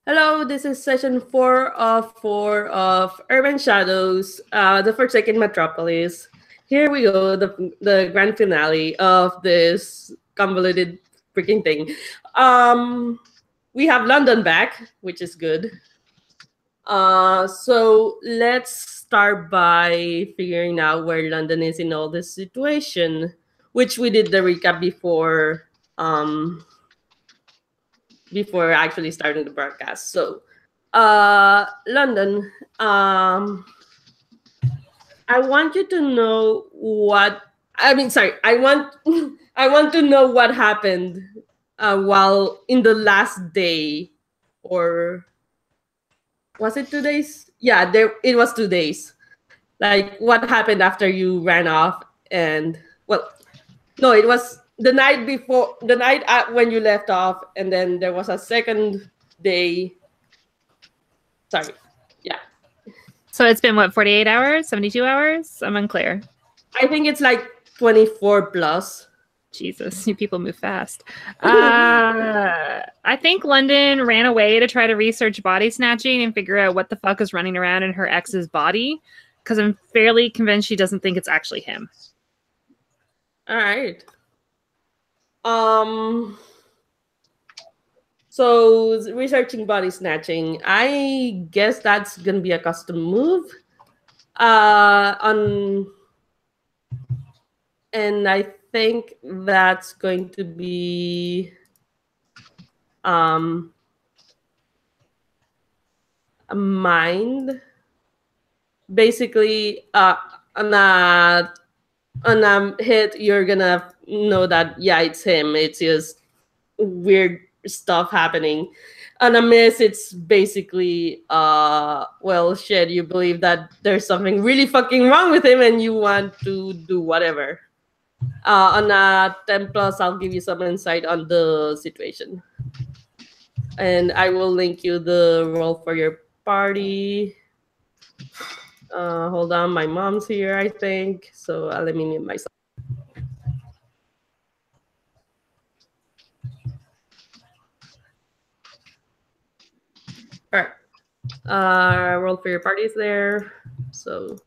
Hello, this is session 4 of Urban Shadows, the Forsaken Metropolis. Here we go, the grand finale of this convoluted freaking thing. We have London back, which is good. So let's start by figuring out where London is in all this situation, which we did the recap before actually starting the broadcast. So, London, I want you to know what I mean. Sorry, I want I want to know what happened while in the last day, or was it 2 days? Yeah, it was 2 days. Like what happened after you ran off, and well, no, it was the night before, the night when you left off, and then there was a second day. Sorry. Yeah. So it's been what, 48 hours, 72 hours? I'm unclear. I think it's like 24 plus. Jesus, you people move fast. I think London ran away to try to research body snatching and figure out what the fuck is running around in her ex's body, because I'm fairly convinced she doesn't think it's actually him. All right. So researching body snatching, I guess that's gonna be a custom move. And I think that's going to be a mind. Basically, on a hit, you're gonna know that yeah, it's him. It's just weird stuff happening. On a miss, it's basically well, shit, you believe that there's something really fucking wrong with him and you want to do whatever. On a 10 plus, I'll give you some insight on the situation, and I will link you the role for your party. Hold on, my mom's here, I think, so let me mute myself. All right. Roll for your parties there. So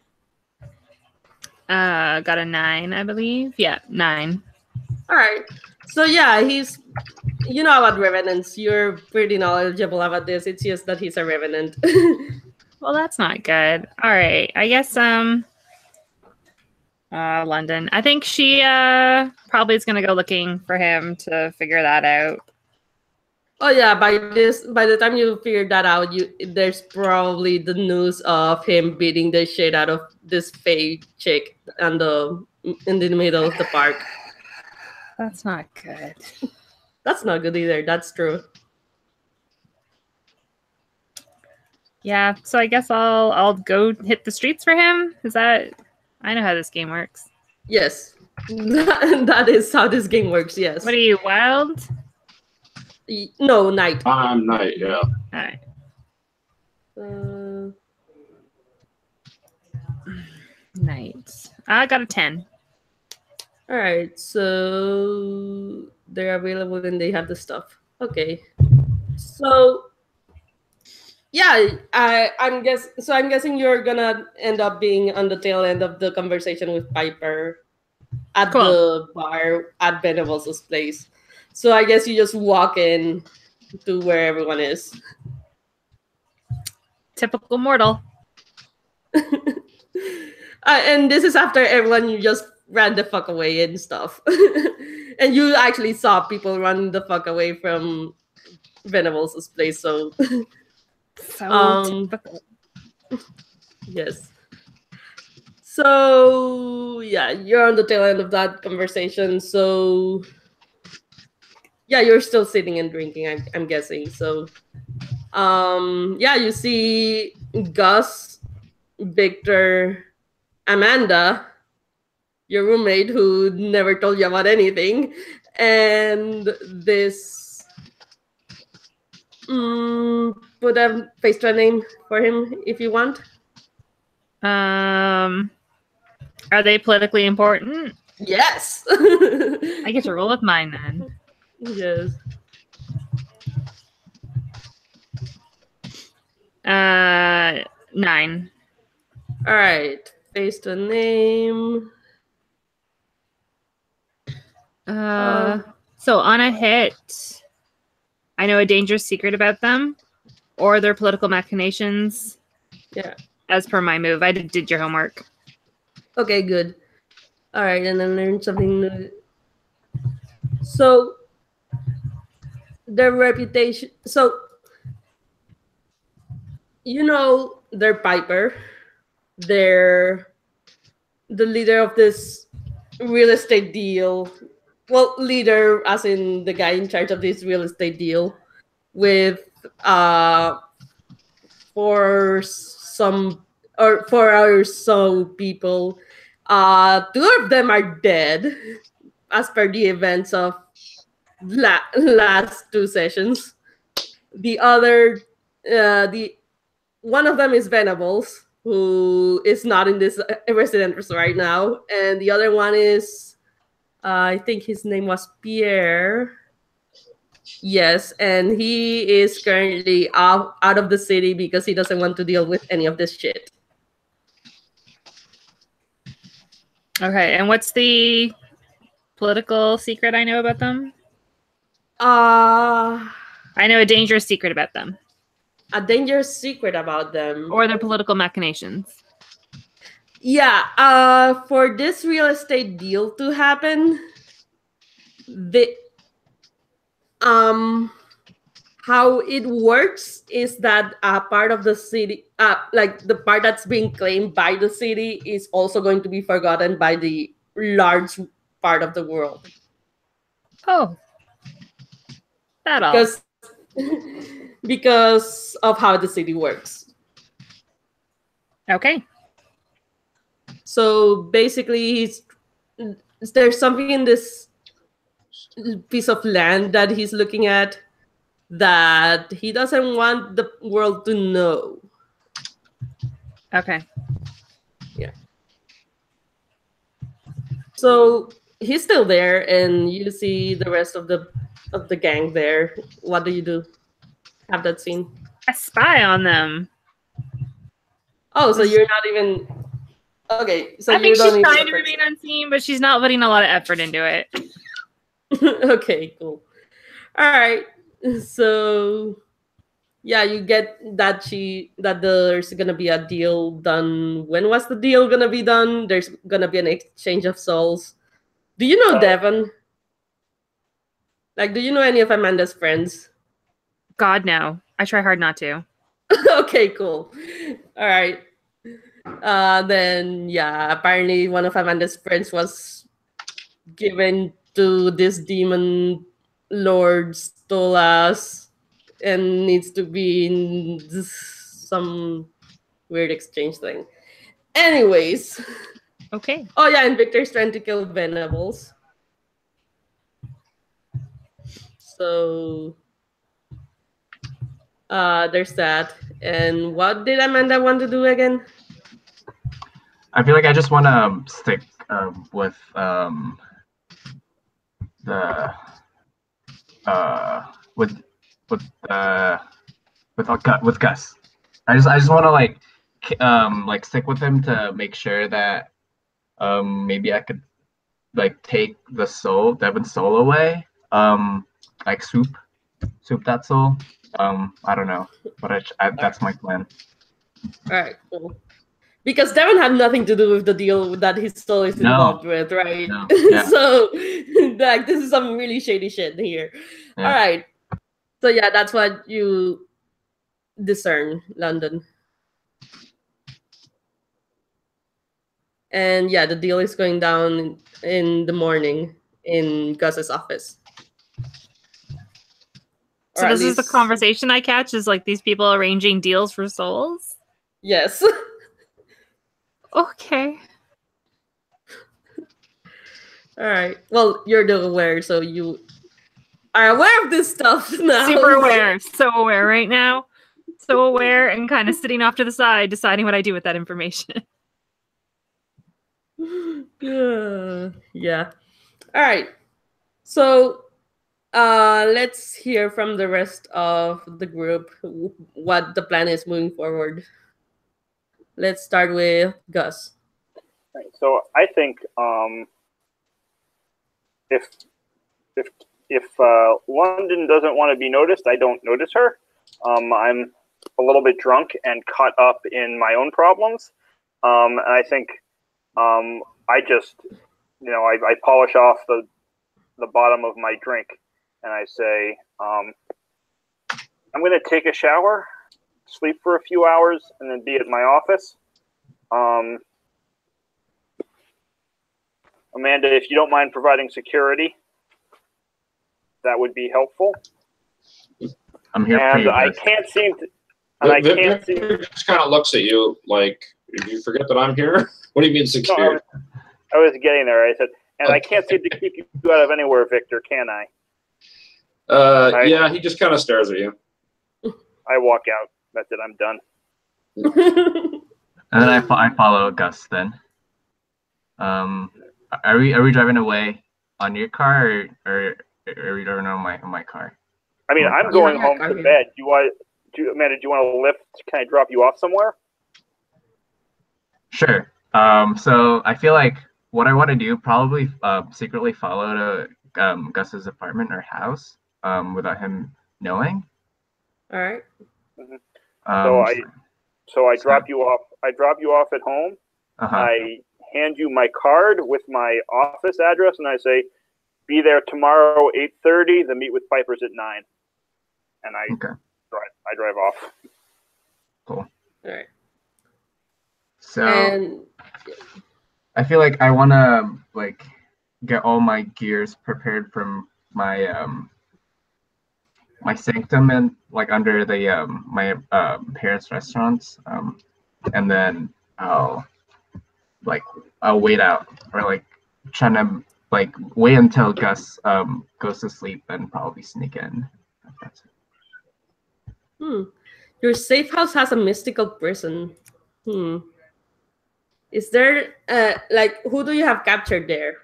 got a 9, I believe. Yeah, 9. All right. So yeah, you know about revenants. You're pretty knowledgeable about this. It's just that he's a revenant. Well, that's not good. All right. I guess London. I think she probably is gonna go looking for him to figure that out. Oh yeah, by the time you figure that out, there's probably the news of him beating the shit out of this fake chick in the middle of the park. That's not good. That's not good either. That's true. Yeah, so I guess I'll go hit the streets for him. Is that? I know how this game works. Yes, that is how this game works. Yes. What are you, wild? No, night. I'm night. Yeah. All right. Night. I got a 10. All right, so they're available and they have the stuff. Okay, so yeah, I'm guessing you're gonna end up being on the tail end of the conversation with Piper at the bar at Venables' place. So I guess you just walk in to where everyone is. Typical mortal. And this is after everyone you just ran the fuck away and stuff. And you actually saw people run the fuck away from Venables' place, so typical. Yes. So yeah, you're on the tail end of that conversation. So yeah, you're still sitting and drinking, I'm guessing. So yeah, you see Gus, Victor, Amanda, your roommate who never told you about anything, and this put a face to a name for him if you want. Are they politically important? Yes. I get to roll with mine then. Yes. 9. All right. Face the name. So on a hit, I know a dangerous secret about them or their political machinations. Yeah. As per my move. I did your homework. Okay, good. All right, and then learn something new. So their reputation. So you know their Piper. They're the leader of this real estate deal. Well, leader as in the guy in charge of this real estate deal with for some or for our so people. Two of them are dead as per the events of last two sessions. The other, the one of them is Venables, who is not in this resident right now, and the other one is, I think his name was Pierre. Yes, and he is currently out of the city because he doesn't want to deal with any of this shit. Okay, and what's the political secret I know about them? I know a dangerous secret about them. A dangerous secret about them. Or their political machinations. Yeah, for this real estate deal to happen, how it works is that a part of the city, like the part that's being claimed by the city, is also going to be forgotten by the large part of the world. Oh, that all. Because of how the city works. Okay. So basically, there's something in this piece of land that he's looking at that he doesn't want the world to know. Okay. Yeah. So he's still there, and you see the rest of the gang there. What do you do? Have that scene? I spy on them. Oh, so you're not even okay. So I think she's trying to remain unseen, but she's not putting a lot of effort into it. Okay, cool. All right. So yeah, you get that there's gonna be a deal done. When was the deal gonna be done? There's gonna be an exchange of souls. Do you know Devon? Like, do you know any of Amanda's friends? God, no. I try hard not to. Okay, cool. All right. Then yeah, apparently one of Amanda's friends was given to this demon lord Stolas and needs to be in some weird exchange thing. Anyways. Okay. Oh yeah, and Victor's trying to kill Venables. So there's that. And what did Amanda want to do again? I feel like I just want to stick with with Gus. I just want to like stick with him to make sure that maybe I could like take the soul, Devin's soul away. Like soup that soul. I don't know, but that's my plan. All right, cool. Because Devin had nothing to do with the deal that his soul is involved with, right? No. Yeah. So, like, this is some really shady shit here. Yeah. All right. So, yeah, that's what you discern, London. And, yeah, the deal is going down in the morning in Gus's office. So this is the conversation I catch, is like these people arranging deals for souls? Yes. Okay. All right. Well, you're the aware, so you are aware of this stuff now. Super aware. So aware right now. So aware and kind of sitting off to the side, deciding what I do with that information. Yeah. All right. So let's hear from the rest of the group what the plan is moving forward. Let's start with Gus. Right. So I think if London doesn't want to be noticed, I don't notice her. I'm a little bit drunk and caught up in my own problems, and I think I just, I polish off the bottom of my drink, and I say, I'm going to take a shower, sleep for a few hours, and then be at my office. Amanda, if you don't mind providing security, that would be helpful. I'm here and for you. I can't seem to. And I can't seem. Just kind of looks at you like, "Did you forget that I'm here?" What do you mean security? No, I was getting there. I said, and I can't seem to keep you out of anywhere, Victor. Can I? Yeah, he just kind of stares at you. I walk out. That's it. I'm done. And then I follow Gus. Then, are we driving away on your car, or are we driving on my car? I mean, I'm going home to bed. Amanda, do you want to lift? Can I drop you off somewhere? Sure. So I feel like what I want to do, probably secretly follow to Gus's apartment or house without him knowing. All right. Mm-hmm. So I drop you off. I drop you off at home. I hand you my card with my office address, and I say, "Be there tomorrow, 8:30. The meet with Pipers at 9." And I drive off. Cool. All right. So I feel like I want to get all my gears prepared from my my sanctum and under the my parents' restaurants, and then I'll wait out, or trying to wait until Gus goes to sleep and probably sneak in. That's it. Your safe house has a mystical prison. Is there who do you have captured there?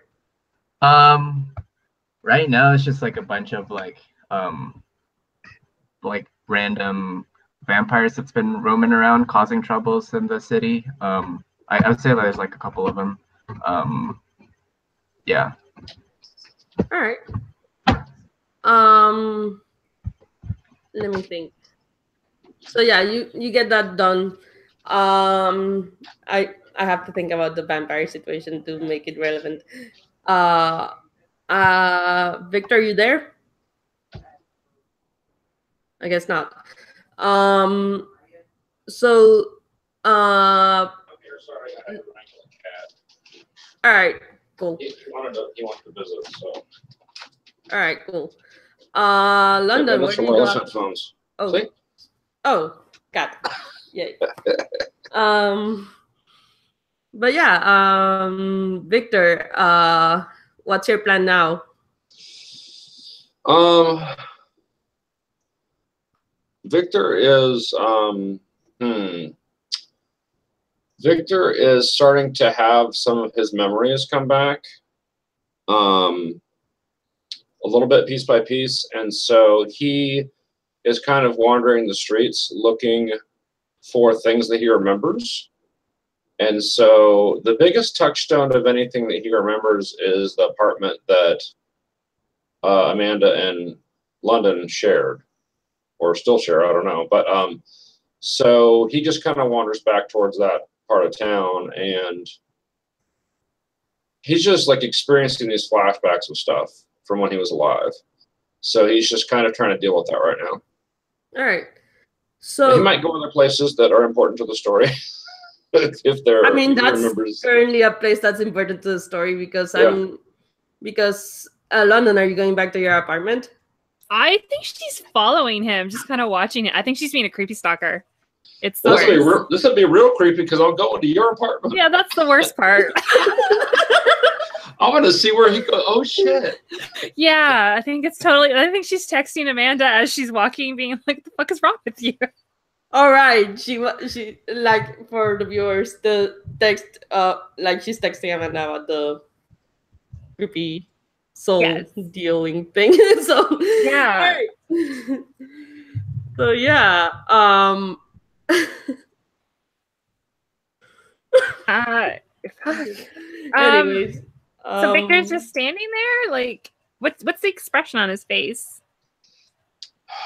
Right now it's just a bunch of random vampires that's been roaming around causing troubles in the city. I would say there's a couple of them. Yeah. All right. Let me think. So yeah, you get that done. I have to think about the vampire situation to make it relevant. Victor, you there? I guess not. So all right, cool. He wanted to visit, so. All right, cool. London, where do you go? Phones. Oh, see? Oh, got it. Yay. But yeah, Victor, what's your plan now? Victor is starting to have some of his memories come back, a little bit piece by piece, and so he is kind of wandering the streets looking for things that he remembers. And so the biggest touchstone of anything that he remembers is the apartment that Amanda and London shared, or still share, I don't know. But so he just kind of wanders back towards that part of town, and he's just experiencing these flashbacks of stuff from when he was alive. So he's just kind of trying to deal with that right now. All right. So he might go other places that are important to the story. If they're, that's currently a place that's important to the story because London, are you going back to your apartment? I think she's following him, just kind of watching it. I think she's being a creepy stalker. It's this would be real creepy because I'm going to your apartment. Yeah, that's the worst part. I want to see where he goes. Oh shit! Yeah, I think it's totally. I think she's texting Amanda as she's walking, being like, "The fuck is wrong with you?" All right, she for the viewers, the text she's texting Amanda about the creepy soul dealing thing. So Yeah. alright. So yeah. Fuck. Anyways. So Victor's just standing there, like, what's the expression on his face?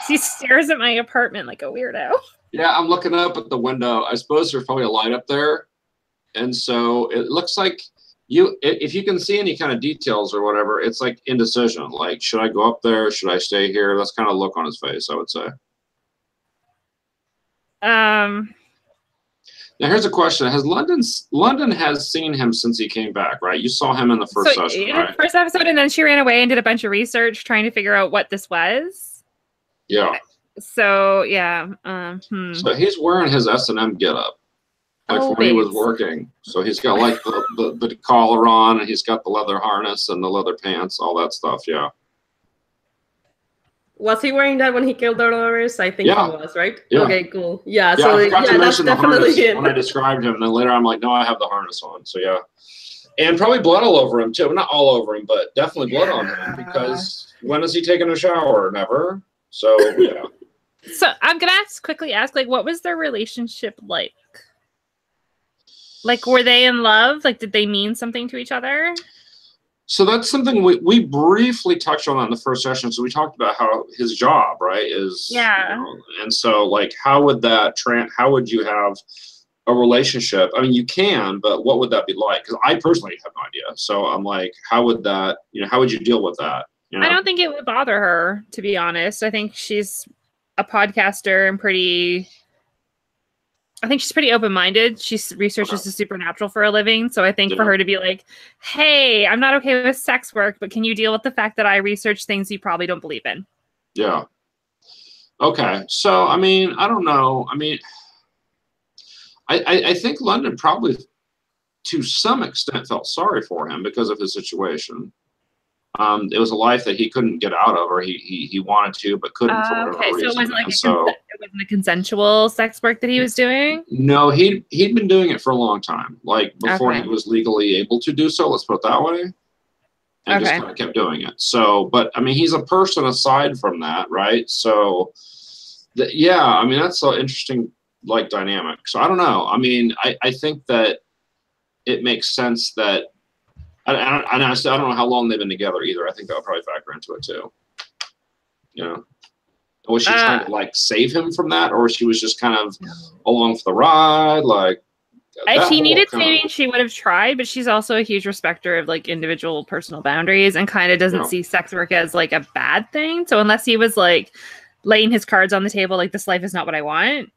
He stares at my apartment like a weirdo. Yeah, I'm looking up at the window. I suppose there's probably a light up there, and so it looks like if you can see any kind of details or whatever, it's like indecision. Like, should I go up there? Should I stay here? That's kind of look on his face, I would say. Now here's a question: London has seen him since he came back, right? You saw him in the first session, right? First episode, and then she ran away and did a bunch of research trying to figure out what this was. Yeah. So yeah. So he's wearing his S&M getup, like when he was working. So he's got like the collar on, and he's got the leather harness and the leather pants, all that stuff. Yeah. Was he wearing that when he killed Dolores? I think he was, right? Yeah. Okay, cool. Yeah, Yeah, so I forgot to that's mention the definitely harness him. when I described him. And then later I'm like, no, I have the harness on. So yeah. And probably blood all over him too. Well, not all over him, but definitely blood on him, because when is he taking a shower? Never. So yeah. So I'm gonna quickly ask, like, what was their relationship like? Like, were they in love? Like, did they mean something to each other? So that's something we briefly touched on that in the first session. So we talked about how his job, right, is, and so like, how would you have a relationship? I mean, you can, but what would that be like? Because I personally have no idea. So I'm like, how would you deal with that? You know? I don't think it would bother her, to be honest. I think she's a podcaster and I think she's pretty open-minded. She researches the supernatural for a living. So I think for her to be like, hey, I'm not okay with sex work, but can you deal with the fact that I research things you probably don't believe in? Yeah. Okay. So, I mean, I don't know. I mean, I think London probably, to some extent, felt sorry for him because of his situation. It was a life that he couldn't get out of, or he wanted to, but couldn't for whatever reason. So it wasn't like it wasn't a consensual sex work that he was doing? No, he'd been doing it for a long time, like before he was legally able to do so, let's put it that way. And just kind of kept doing it. So, but I mean, he's a person aside from that, right? So, I mean, that's an interesting, like, dynamic. So I don't know. I mean, I think that it makes sense that, I don't know how long they've been together either. I think that would probably factor into it too. You know, was she trying to like save him from that, or she was just kind of along for the ride? Like, if he needed saving, she would have tried. But she's also a huge respecter of like individual personal boundaries, and kind of doesn't see sex work as like a bad thing. So unless he was like laying his cards on the table, like, this life is not what I want.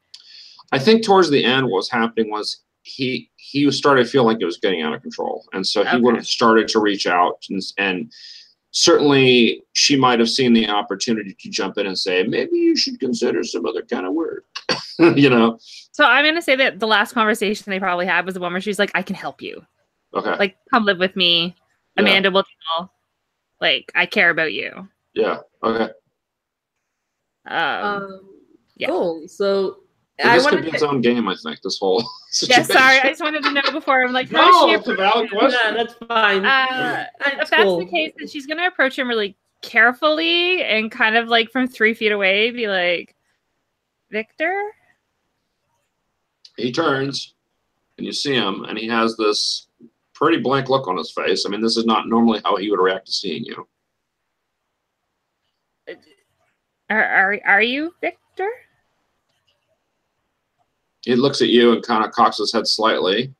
I think towards the end, what was happening was he started to feel like it was getting out of control, and so he would have started to reach out, and certainly she might have seen the opportunity to jump in and say, maybe you should consider some other kind of work. You know. So I'm gonna say that the last conversation they probably had was the one where she's like, I can help you. Okay. Like, come live with me. Amanda will tell. Like, I care about you. Yeah. Okay. Cool. So this could be its own game, I think, this whole situation. Yeah, sorry. I just wanted to know before. I'm like, it's a valid question. Yeah, that's fine. If that's the case, then she's going to approach him really carefully and kind of like from 3 feet away be like, Victor? He turns and you see him, and he has this pretty blank look on his face. I mean, this is not normally how he would react to seeing you. Are you Victor? He looks at you and kind of cocks his head slightly,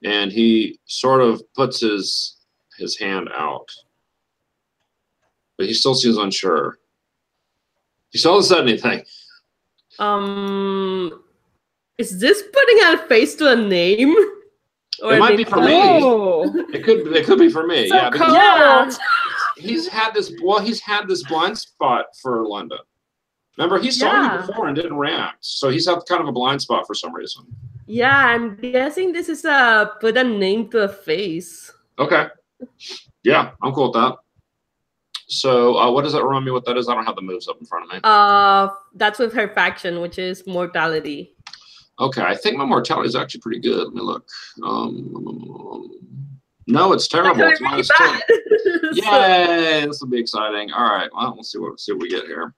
and he sort of puts his hand out, but he still seems unsure. He still hasn't said anything. Is this putting a face to a name? Or it might be for me. It could be for me. So cold. He's had this blind spot for Linda. Remember, he saw you before and didn't react. So he's had kind of a blind spot for some reason. Yeah, I'm guessing this is put a name to a face. Okay. Yeah, I'm cool with that. So what does that remind me what that is? I don't have the moves up in front of me. That's with her faction, which is mortality. Okay, I think my mortality is actually pretty good. Let me look. No, it's terrible. It's really -2. bad. Yay! This will be exciting. All right. Well, we'll see what we get here.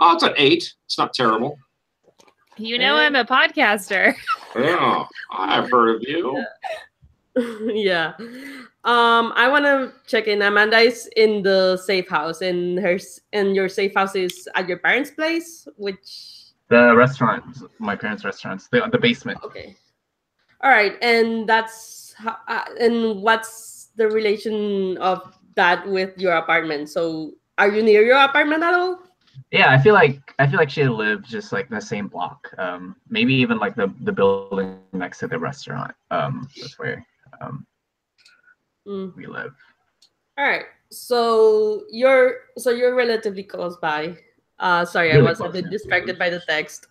Oh, it's an 8. It's not terrible. You know, I'm a podcaster. Yeah, I've heard of you. Yeah. I want to check in. Amanda is in the safe house, and your safe house is at your parents' place, which The restaurant, my parents' restaurants, the basement. okay. All right, and that's and what's the relation of that with your apartment? So, are you near your apartment at all? Yeah, I feel like she lived just like the same block. Maybe even like the building next to the restaurant. That's where we live. All right. So you're relatively close by. Sorry, Really I was a close, bit yeah. distracted by the text.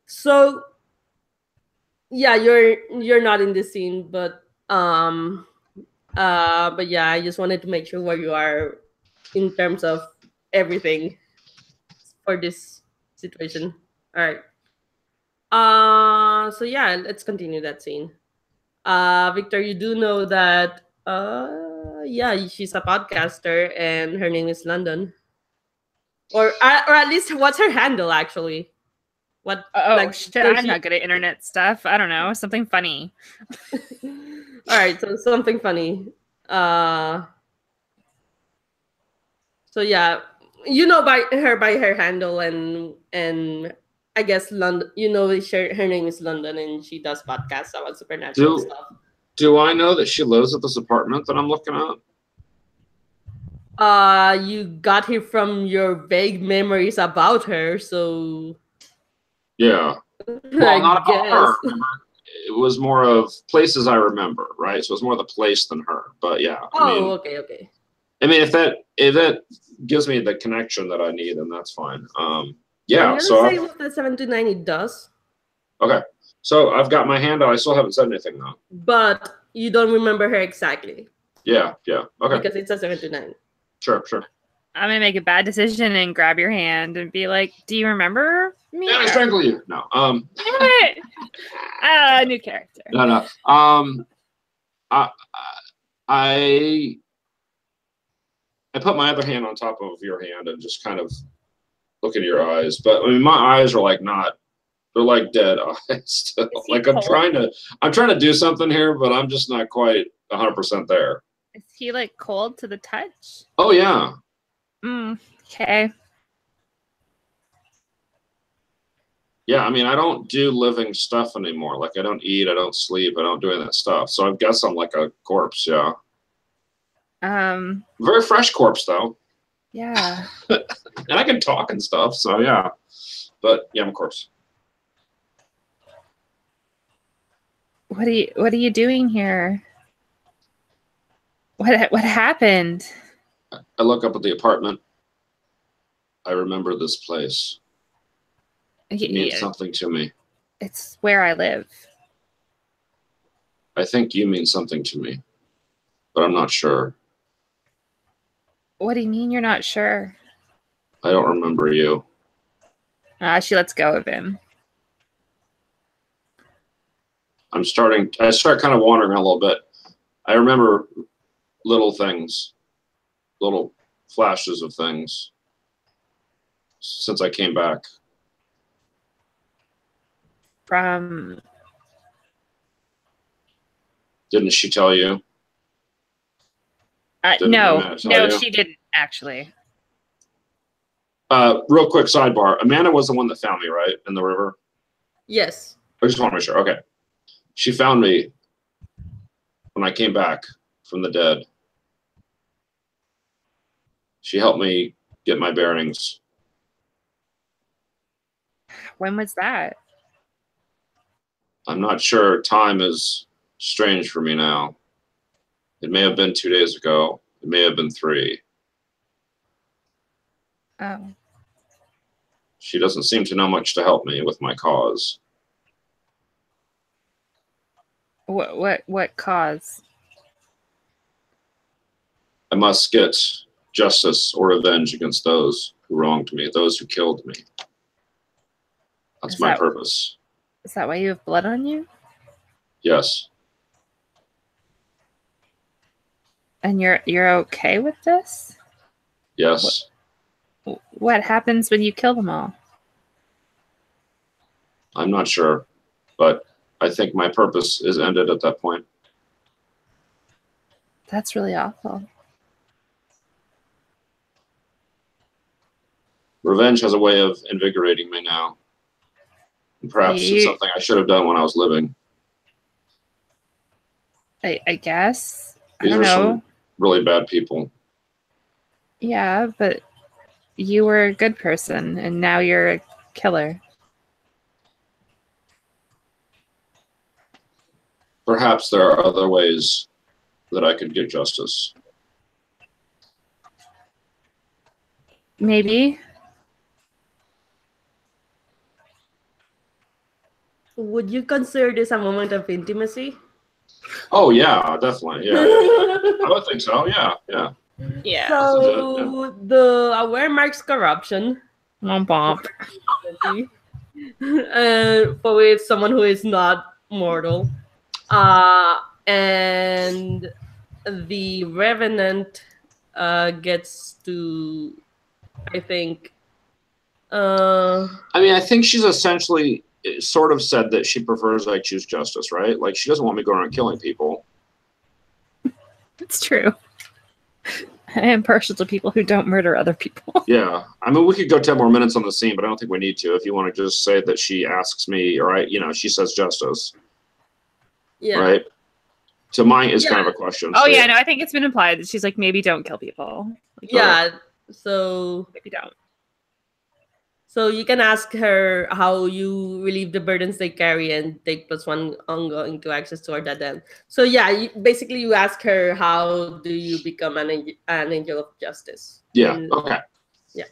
So yeah, you're not in this scene, but yeah, I just wanted to make sure where you are in terms of everything for this situation. All right. So yeah, let's continue that scene. Victor, you do know that yeah, she's a podcaster and her name is London. Or at least what's her handle actually? What Shit, I'm not good at internet stuff. I don't know, something funny. All right, so something funny. So yeah, you know by her handle and I guess London. You know her name is London and she does podcasts about supernatural stuff. Do I know that she lives at this apartment that I'm looking at? You got here from your vague memories about her, so yeah. Well, not about her. Remember? It was more of places I remember, right? So it's more the place than her. But yeah. Okay. I mean, if that gives me the connection that I need, then that's fine. Yeah. So say with the 729 it does. Okay. So I've got my hand out. I still haven't said anything though. But you don't remember her exactly. Yeah. Okay. Because it's a 729. Sure. I'm gonna make a bad decision and grab your hand and be like, "Do you remember me?" Yeah, I strangle you. No. New character. No. I put my other hand on top of your hand and just kind of look into your eyes. But I mean, my eyes are like they're like dead eyes still. Like I'm trying to do something here, but I'm just not quite 100% there. Is he like cold to the touch? Oh yeah. Okay. Yeah, I mean, I don't do living stuff anymore. Like I don't eat, I don't sleep, I don't do any of that stuff. So I guess I'm like a corpse, yeah. Very fresh corpse though. Yeah. And I can talk and stuff, so yeah. But yeah, I'm a corpse. What are you doing here? What happened? I look up at the apartment. I remember this place. It means something to me. It's where I live. I think you mean something to me, but I'm not sure. What do you mean you're not sure? I don't remember you. She lets go of him. I start kind of wandering around a little bit. I remember little things, little flashes of things since I came back. From? Didn't she tell you? No, she didn't actually. Real quick sidebar. Amanda was the one that found me, right? In the river? Yes. I just want to make sure. Okay. She found me when I came back from the dead. She helped me get my bearings. When was that? I'm not sure. Time is strange for me now. It may have been 2 days ago. It may have been 3. Oh. She doesn't seem to know much to help me with my cause. What cause? I must get justice or revenge against those who wronged me, those who killed me. That's my purpose. Is that why you have blood on you? Yes. And you're okay with this? Yes. What happens when you kill them all? I'm not sure, but I think my purpose is ended at that point. That's really awful. Revenge has a way of invigorating me now. And perhaps it's something I should have done when I was living. I guess. These I don't are know. some really bad people. Yeah, but you were a good person, and now you're a killer. Perhaps there are other ways that I could get justice. Maybe. Would you consider this a moment of intimacy? Oh yeah, definitely. Yeah, I would think so. Yeah. Yeah. So the aware marks corruption. Womp For with someone who is not mortal. And the Revenant gets to, I think. I mean, I think she's essentially sort of said that she prefers I choose justice, right? Like she doesn't want me going around killing people. It's true. I am partial to people who don't murder other people. Yeah. I mean, we could go 10 more minutes on the scene, but I don't think we need to. If you want to just say that she asks me, or she says justice. Yeah. Right? To mine is kind of a question. Oh, yeah. No, I think it's been implied that she's like, maybe don't kill people. Like, yeah. So maybe don't. So you can ask her how you relieve the burdens they carry and take +1 ongoing to access toward that end. So yeah, basically you ask her how do you become an angel of justice. Yeah. Okay. Yeah.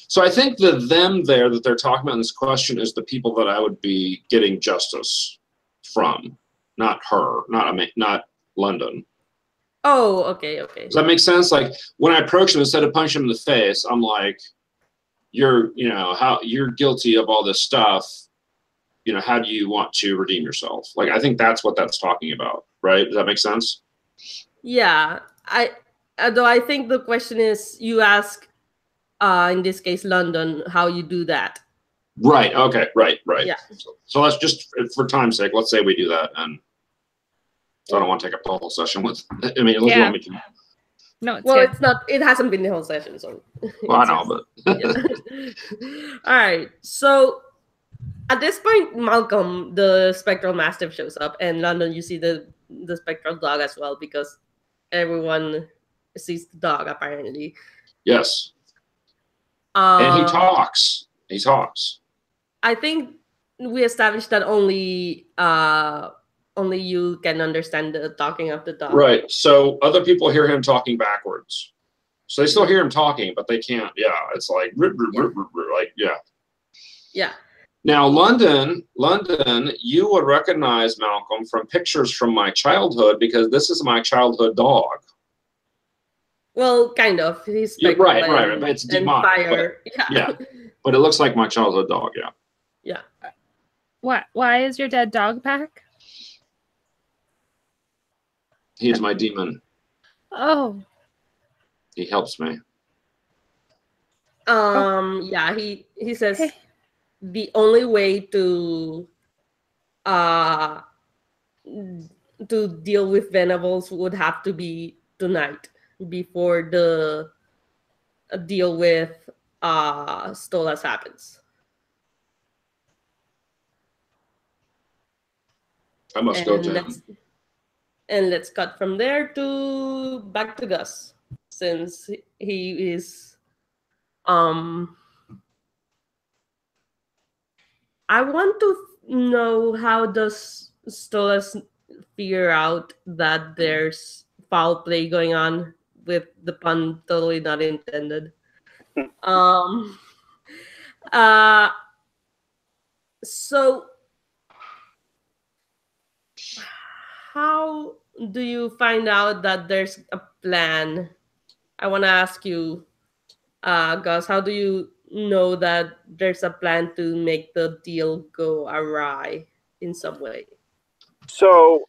So I think the them there that they're talking about in this question is the people that I would be getting justice from, not her, not London. Oh, okay. Does that make sense? Like when I approach him, instead of punching him in the face, I'm like, you're guilty of all this stuff. How do you want to redeem yourself? Like, I think that's what that's talking about, right? Does that make sense? Yeah. Though I think the question is you ask, in this case, London, how you do that. Right. Okay. Right. Yeah. So let's just, for time's sake, let's say we do that. And so I don't want to take up the whole session with, unless you want me to. No, good. It's not. It hasn't been the whole session, so. Well, I know, but. All right. So, at this point, Malcolm, the spectral mastiff, shows up, and London, you see the spectral dog as well, because everyone sees the dog apparently. Yes. And he talks. He talks. I think we established that only you can understand the talking of the dog. Right. So other people hear him talking backwards. So they still hear him talking, but they can't. Yeah. It's like, Yeah. Now, London, you would recognize Malcolm from pictures from my childhood because this is my childhood dog. Well, kind of. He's right. But it's demonic. Fire. Yeah. But it looks like my childhood dog. Yeah. Yeah. Why is your dead dog back? He's my demon. Oh. He helps me. Yeah, he says the only way to deal with Venables would have to be tonight before the deal with Stolas happens. I must go to him. And let's cut from there to back to Gus, since he is I want to know, how does Stolas figure out that there's foul play going on, with the pun totally not intended. So how do you find out that there's a plan? I want to ask you, Gus, how do you know that there's a plan to make the deal go awry in some way. So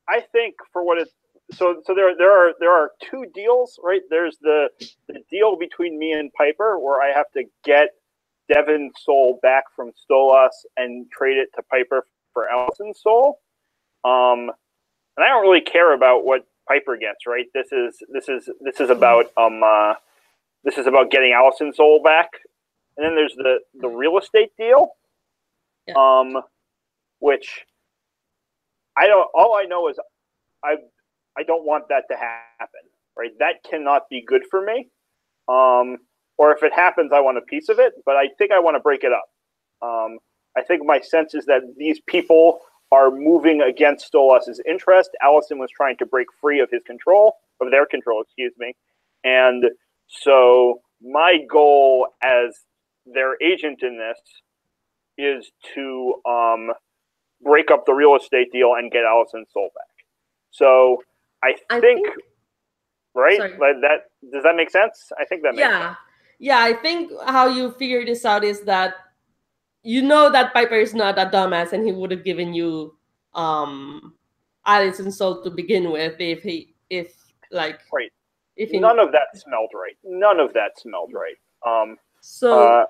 I think for what it's there are two deals, right? There's the deal between me and Piper where I have to get Devin's soul back from Stolas and trade it to Piper for Allison's soul. And I don't really care about what Piper gets, right? This is about getting Allison's soul back. And then there's the real estate deal. Yeah. Which all I know is I don't want that to happen, right? That cannot be good for me. Or if it happens, I want a piece of it, but I think I want to break it up. I think my sense is that these people are moving against Stolas' interest. Allison was trying to break free of their control, And so my goal as their agent in this is to break up the real estate deal and get Allison's soul back. So I think right? Like that, does that make sense? I think that makes sense. Yeah, I think how you figure this out is that you know that Piper is not a dumbass and he would have given you Allison's soul to begin with if none of that smelled right. None of that smelled right. So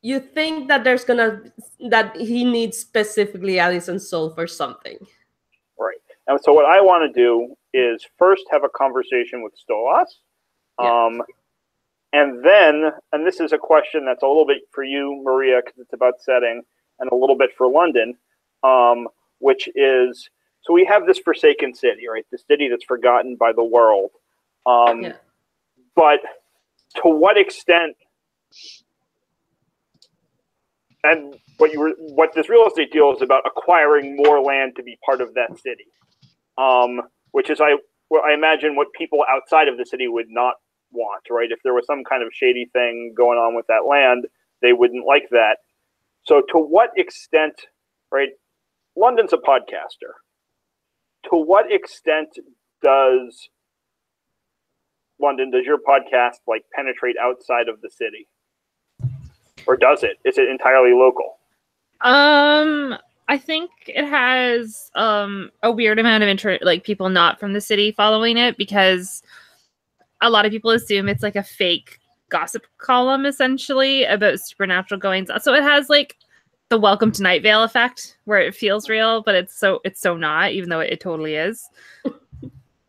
you think that that he needs specifically Allison's soul for something. Right. And so what I want to do is first have a conversation with Stolas. And then, and this is a question that's a little bit for you, Maria, because it's about setting, and a little bit for London, which is, so we have this forsaken city, right? The city that's forgotten by the world. But to what extent, and what this real estate deal is about, acquiring more land to be part of that city, which is, I imagine, what people outside of the city would not want, right? If there was some kind of shady thing going on with that land, they wouldn't like that. So to what extent, right, London's a podcaster. To what extent does your podcast like penetrate outside of the city? Or does it? Is it entirely local? I think it has a weird amount of interest, like people not from the city following it, because a lot of people assume it's like a fake gossip column essentially about supernatural goings on. So it has like the Welcome to Night Vale effect where it feels real, but it's so not, even though it totally is.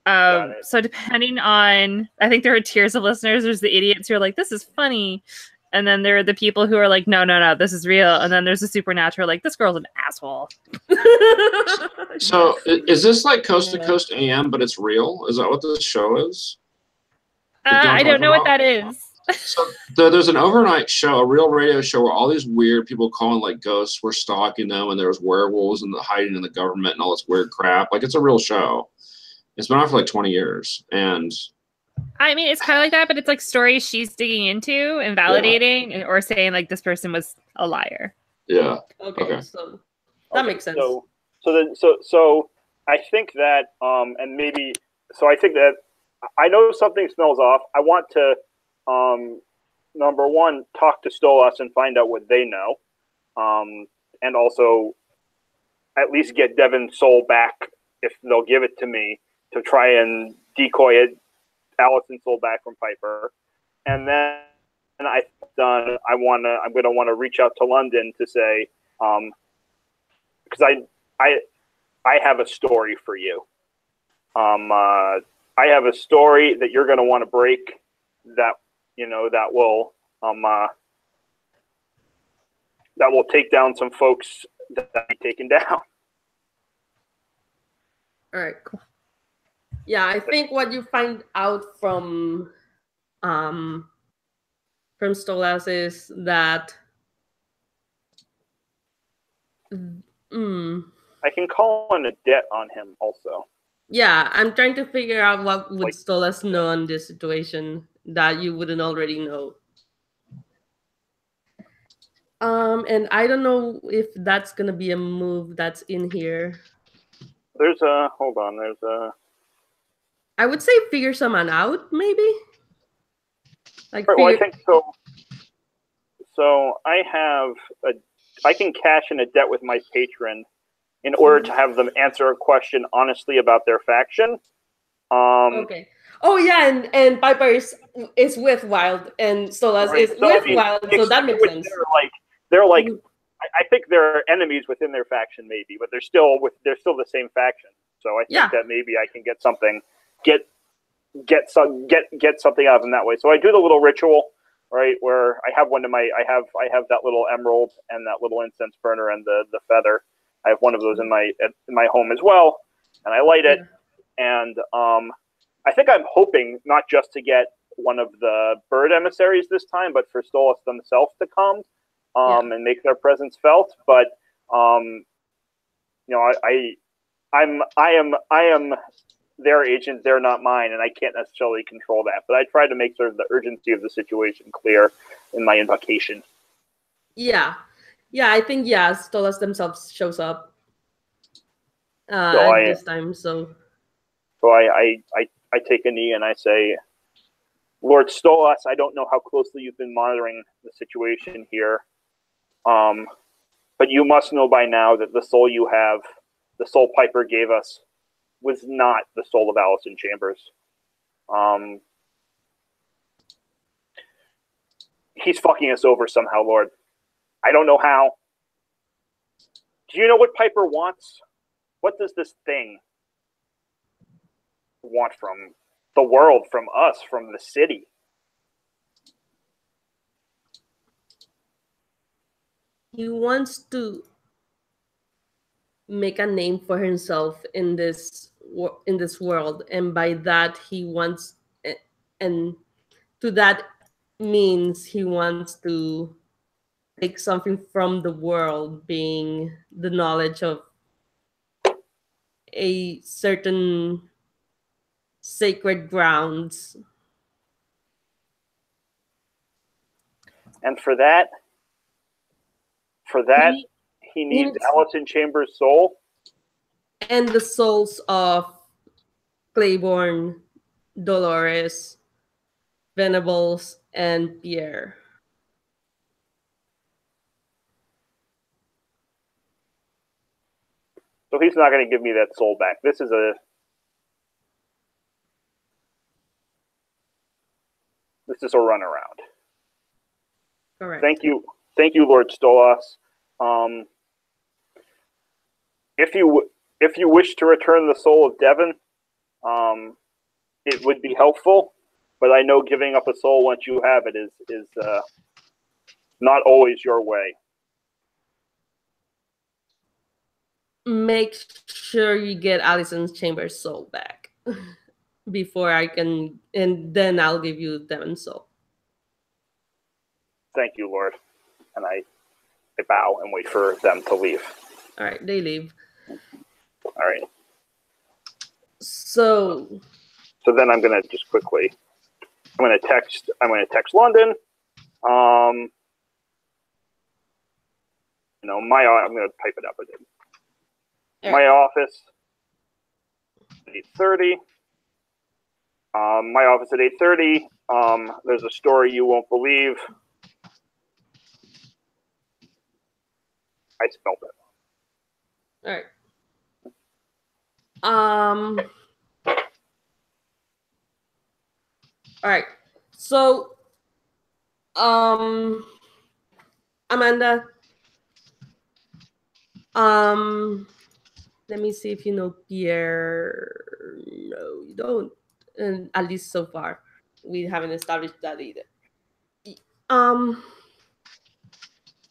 So depending on, I think there are tiers of listeners. There's the idiots who are like, this is funny. And then there are the people who are like, no, this is real. And then there's the supernatural, like, this girl's an asshole. So is this like Coast to Coast AM, but it's real? Is that what this show is? I don't know what that is. So there's an overnight show, a real radio show where all these weird people calling like ghosts were stalking them, and there was werewolves and hiding in the government and all this weird crap. Like, it's a real show. It's been on for like 20 years. And I mean, it's kind of like that, but it's like stories she's digging into and validating, or saying like this person was a liar. Yeah. Okay. So that makes sense. So I think that, and maybe, so I think that I know something smells off. I want to, number one, talk to Stolas and find out what they know, and also at least get Devin's soul back if they'll give it to me, to try and decoy Allison's soul back from Piper. And then I'm gonna want to reach out to London to say, because I have a story for you. I have a story that you're gonna want to break, that will take down some folks that be taken down. All right, cool. Yeah, I think what you find out from Stolas is that I can call in a debt on him also. Yeah, I'm trying to figure out what would Stolas know on this situation that you wouldn't already know. And I don't know if that's gonna be a move that's in here. I would say figure someone out, maybe. I think so. So I can cash in a debt with my patron in order to have them answer a question honestly about their faction. Okay. Oh yeah, and Piper is with Wild, and Stolas Right. is with Wild, so that makes sense. They're like I think they're enemies within their faction, maybe, but they're still the same faction. So I think that maybe I can get something, get something out of them that way. So I do the little ritual, right, where I have I have that little emerald and that little incense burner and the feather. I have one of those in my home as well, and I light it, and I think I'm hoping not just to get one of the bird emissaries this time, but for Stolas themselves to come and make their presence felt. But I am their agent, they're not mine, and I can't necessarily control that. But I try to make sort of the urgency of the situation clear in my invocation. Yeah, I think Stolas themselves shows up at this time. So I take a knee and I say, Lord Stolas, I don't know how closely you've been monitoring the situation here, but you must know by now that the soul you have, the soul Piper gave us, was not the soul of Allison Chambers. He's fucking us over somehow, Lord. I don't know how. Do you know what Piper wants? What does this thing want from the world, from us, from the city? He wants to make a name for himself in this world, and by that he wants, and to that means he wants to take something from the world, being the knowledge of a certain sacred grounds. And for that he needs Allison Chambers' soul and the souls of Claiborne, Dolores, Venables, and Pierre. So he's not going to give me that soul back. This is a runaround. Correct. Thank you, Lord Stolas. If you wish to return the soul of Devon, it would be helpful. But I know giving up a soul once you have it is not always your way. Make sure you get Allison's Chambers soul back before I can, and then I'll give you Devon's soul. Thank you, Lord. And I bow and wait for them to leave. All right, they leave. All right. So then I'm gonna just quickly. I'm gonna text London. I'm gonna type it up again. My office at 8:30. My office at 8:30. There's a story you won't believe. I spelled it. All right. All right. So, Amanda, let me see if you know Pierre. No, you don't. And at least so far, we haven't established that either.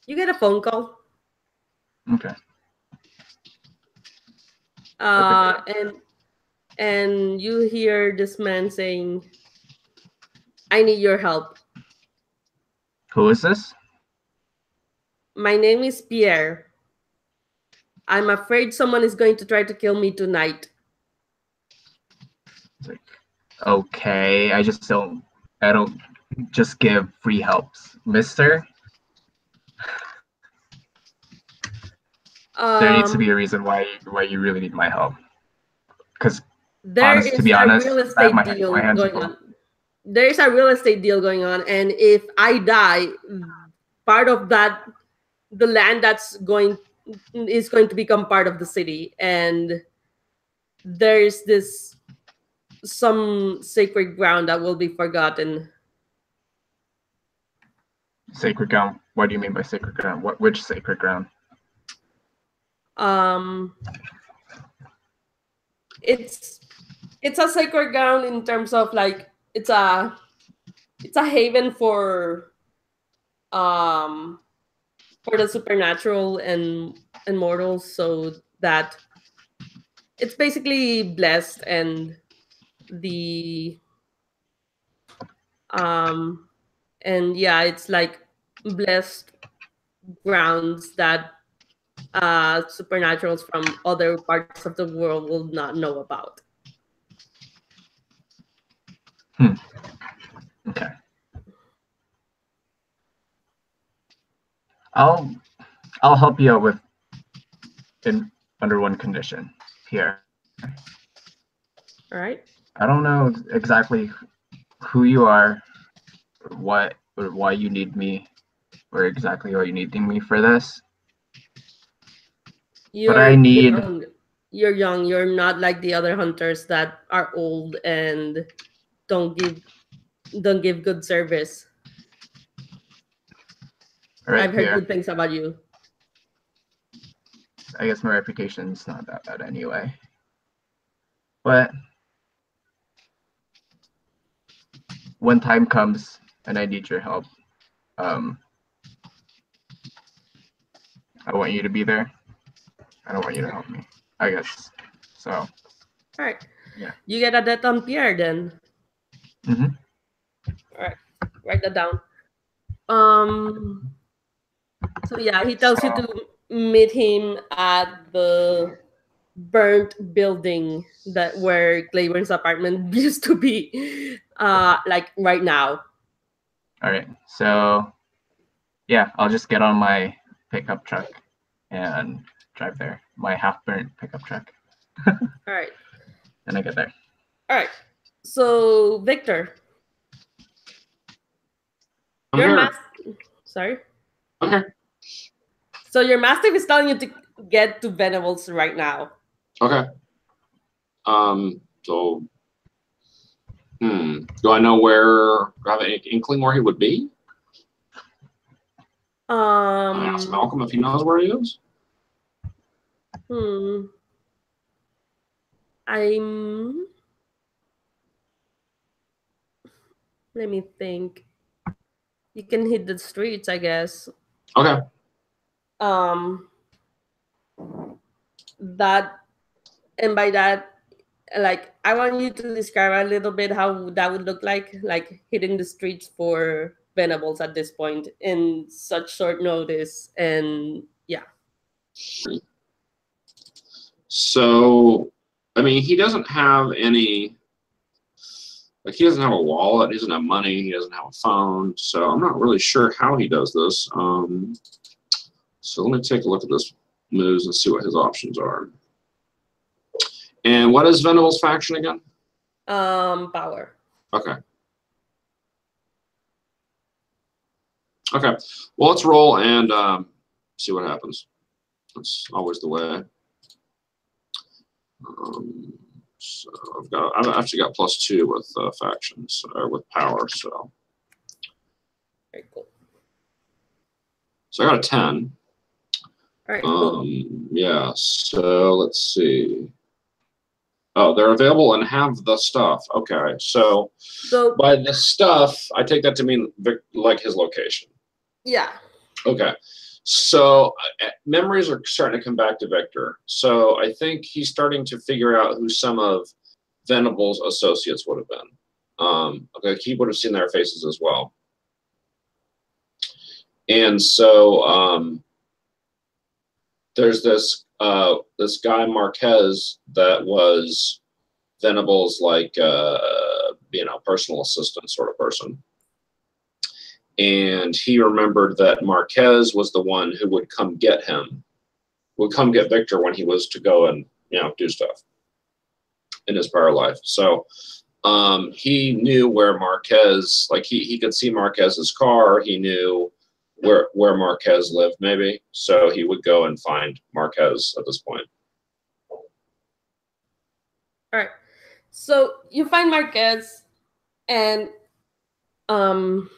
You get a phone call. Okay. And you hear this man saying, "I need your help." Who is this? My name is Pierre. I'm afraid someone is going to try to kill me tonight. It's like, okay, I don't just give free helps, mister. There needs to be a reason why you really need my help. Because there is a real estate deal going on. There is a real estate deal going on, and if I die, part of that, the land is going to become part of the city, and there's some sacred ground that will be forgotten. Sacred ground. What do you mean by sacred ground? Which sacred ground? It's a sacred ground in terms of like it's a haven for the supernatural and mortals, so that it's basically blessed, and yeah, it's like blessed grounds that supernaturals from other parts of the world will not know about. Okay. I'll help you out under one condition here. All right. I don't know exactly who you are, or why you need me, or exactly why you needing me for this. But I need. You're young. You're not like the other hunters that are old and don't give good service. Right, I've heard good things about you. I guess my reputation's not that bad anyway. But when time comes and I need your help, I want you to be there. I don't want you to help me, I guess. So. All right. Yeah. You get a debt on Pierre then. Mm-hmm. All right. Write that down. So yeah, he tells you to meet him at the burnt building where Claiborne's apartment used to be, like right now. All right. So yeah, I'll just get on my pickup truck and drive there. My half-burnt pickup truck. All right. And I get there. All right. So Victor, Sorry. Okay. So your mastiff is telling you to get to Venables right now. Okay. So, do I know do I have any inkling where he would be? Ask Malcolm if he knows where he is. Let me think. You can hit the streets, I guess. Okay. By that, like, I want you to describe a little bit how that would look like hitting the streets for Venables at this point in such short notice, and yeah. So, I mean, he doesn't have any, like, he doesn't have a wallet, he doesn't have money, he doesn't have a phone, so I'm not really sure how he does this. So let me take a look at this moves and see what his options are. And what is Venables' faction again? Power. Okay. Okay. Well, let's roll and see what happens. That's always the way. So I've actually got +2 with factions or with power. So. Very cool. So I got a 10. All right. Cool. Yeah. So let's see. Oh, they're available and have the stuff. Okay, so by the stuff, I take that to mean like his location. Yeah. Okay, so memories are starting to come back to Victor. So I think he's starting to figure out who some of Venables' associates would have been. Okay, he would have seen their faces as well. And so there's this guy Marquez that was Venables' like personal assistant sort of person, and he remembered that Marquez was the one who would come get Victor when he was to go and do stuff in his prior life. So he knew where Marquez, like he could see Marquez's car. He knew where Marquez lived, maybe. So he would go and find Marquez at this point. All right. So you find Marquez, and and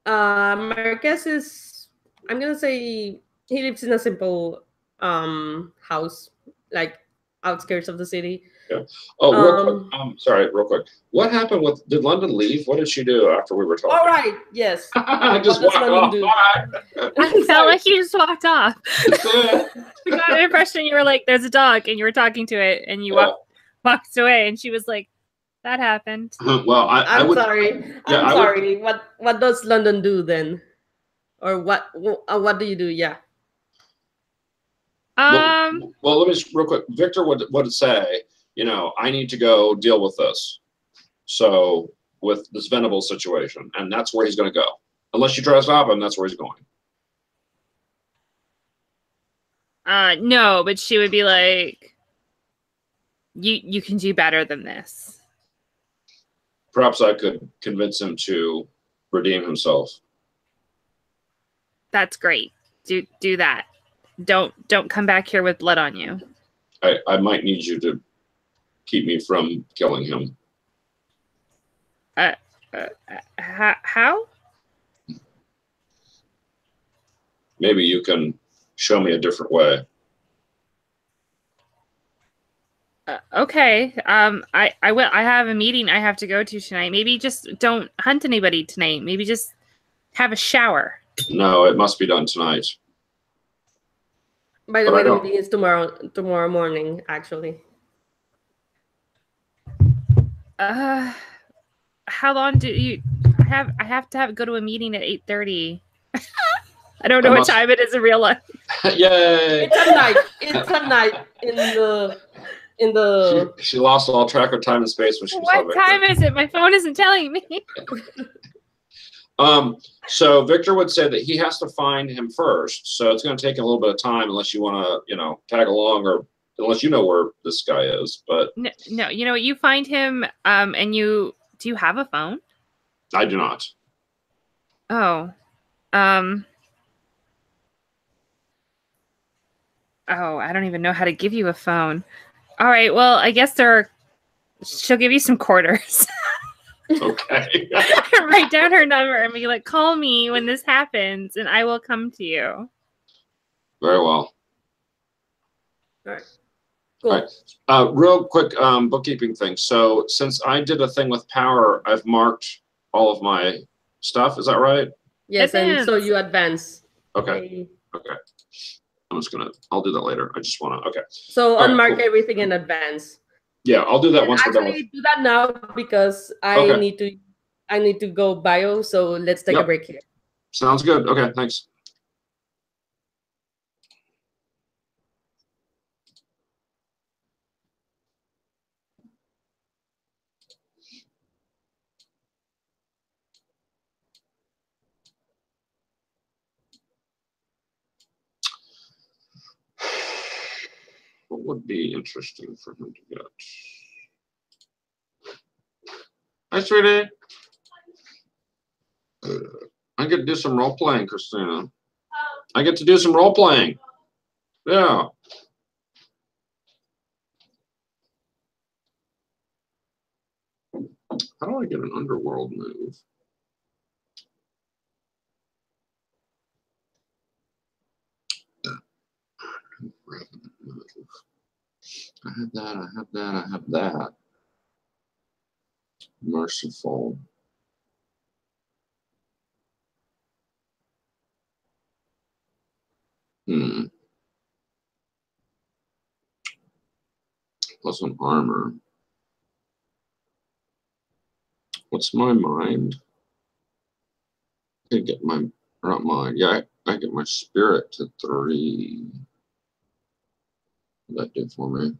Marquez is, I'm gonna say, he lives in a simple house, like outskirts of the city. Yeah. Oh, real quick. Sorry, real quick. What happened with? Did London leave? What did she do after we were talking? All right. Yes. Just what does walk London off. do? I felt like you just walked off. I got an impression you were like, "There's a dog," and you were talking to it, and you walked away, and she was like, "That happened." Well, I'm would, sorry. Yeah, I'm sorry. What does London do then, or what do you do? Yeah. Well, let me just real quick. Victor would say, I need to go deal with this. So with this Venable situation, and that's where he's going to go. Unless you try to stop him, that's where he's going. No, but she would be like, you can do better than this. Perhaps I could convince him to redeem himself. That's great. Do that. Don't come back here with blood on you. I might need you to keep me from killing him. How? Maybe you can show me a different way. Okay. I will. I have a meeting I have to go to tonight. Maybe just don't hunt anybody tonight. Maybe just have a shower. No, it must be done tonight. By the way, the meeting is tomorrow morning, actually. How long do you have? I have to go to a meeting at 8:30. I don't know what time it is in real life. Yay! It's at night. It's at night in the. She lost all track of time and space when she saw Victor. What time is it? My phone isn't telling me. So Victor would say that he has to find him first. So it's going to take a little bit of time unless you want to, tag along, or unless you know where this guy is. But no, you find him, and do you have a phone? I do not. Oh, I don't even know how to give you a phone. All right, well, I guess she'll give you some quarters. Okay. Write down her number and be like, call me when this happens and I will come to you. Very well. All right. Cool. All right. Real quick bookkeeping thing. So since I did a thing with power, I've marked all of my stuff. Is that right? Yes, and so you advance. Okay. Okay. I'll do that later. I just want to, okay. So unmark everything in advance. Yeah, I'll do that once we're done. Actually, do that now because I need to go bio. So let's take a break here. Sounds good. Okay, thanks. What would be interesting for him to get? Hi, sweetie. I get to do some role playing, Christina. I get to do some role playing. Yeah. How do I get an underworld move? I have that, I have that, I have that. Merciful. Plus an armor. What's my mind? I get my, not mine. Yeah, I get my spirit to 3. What that did for me.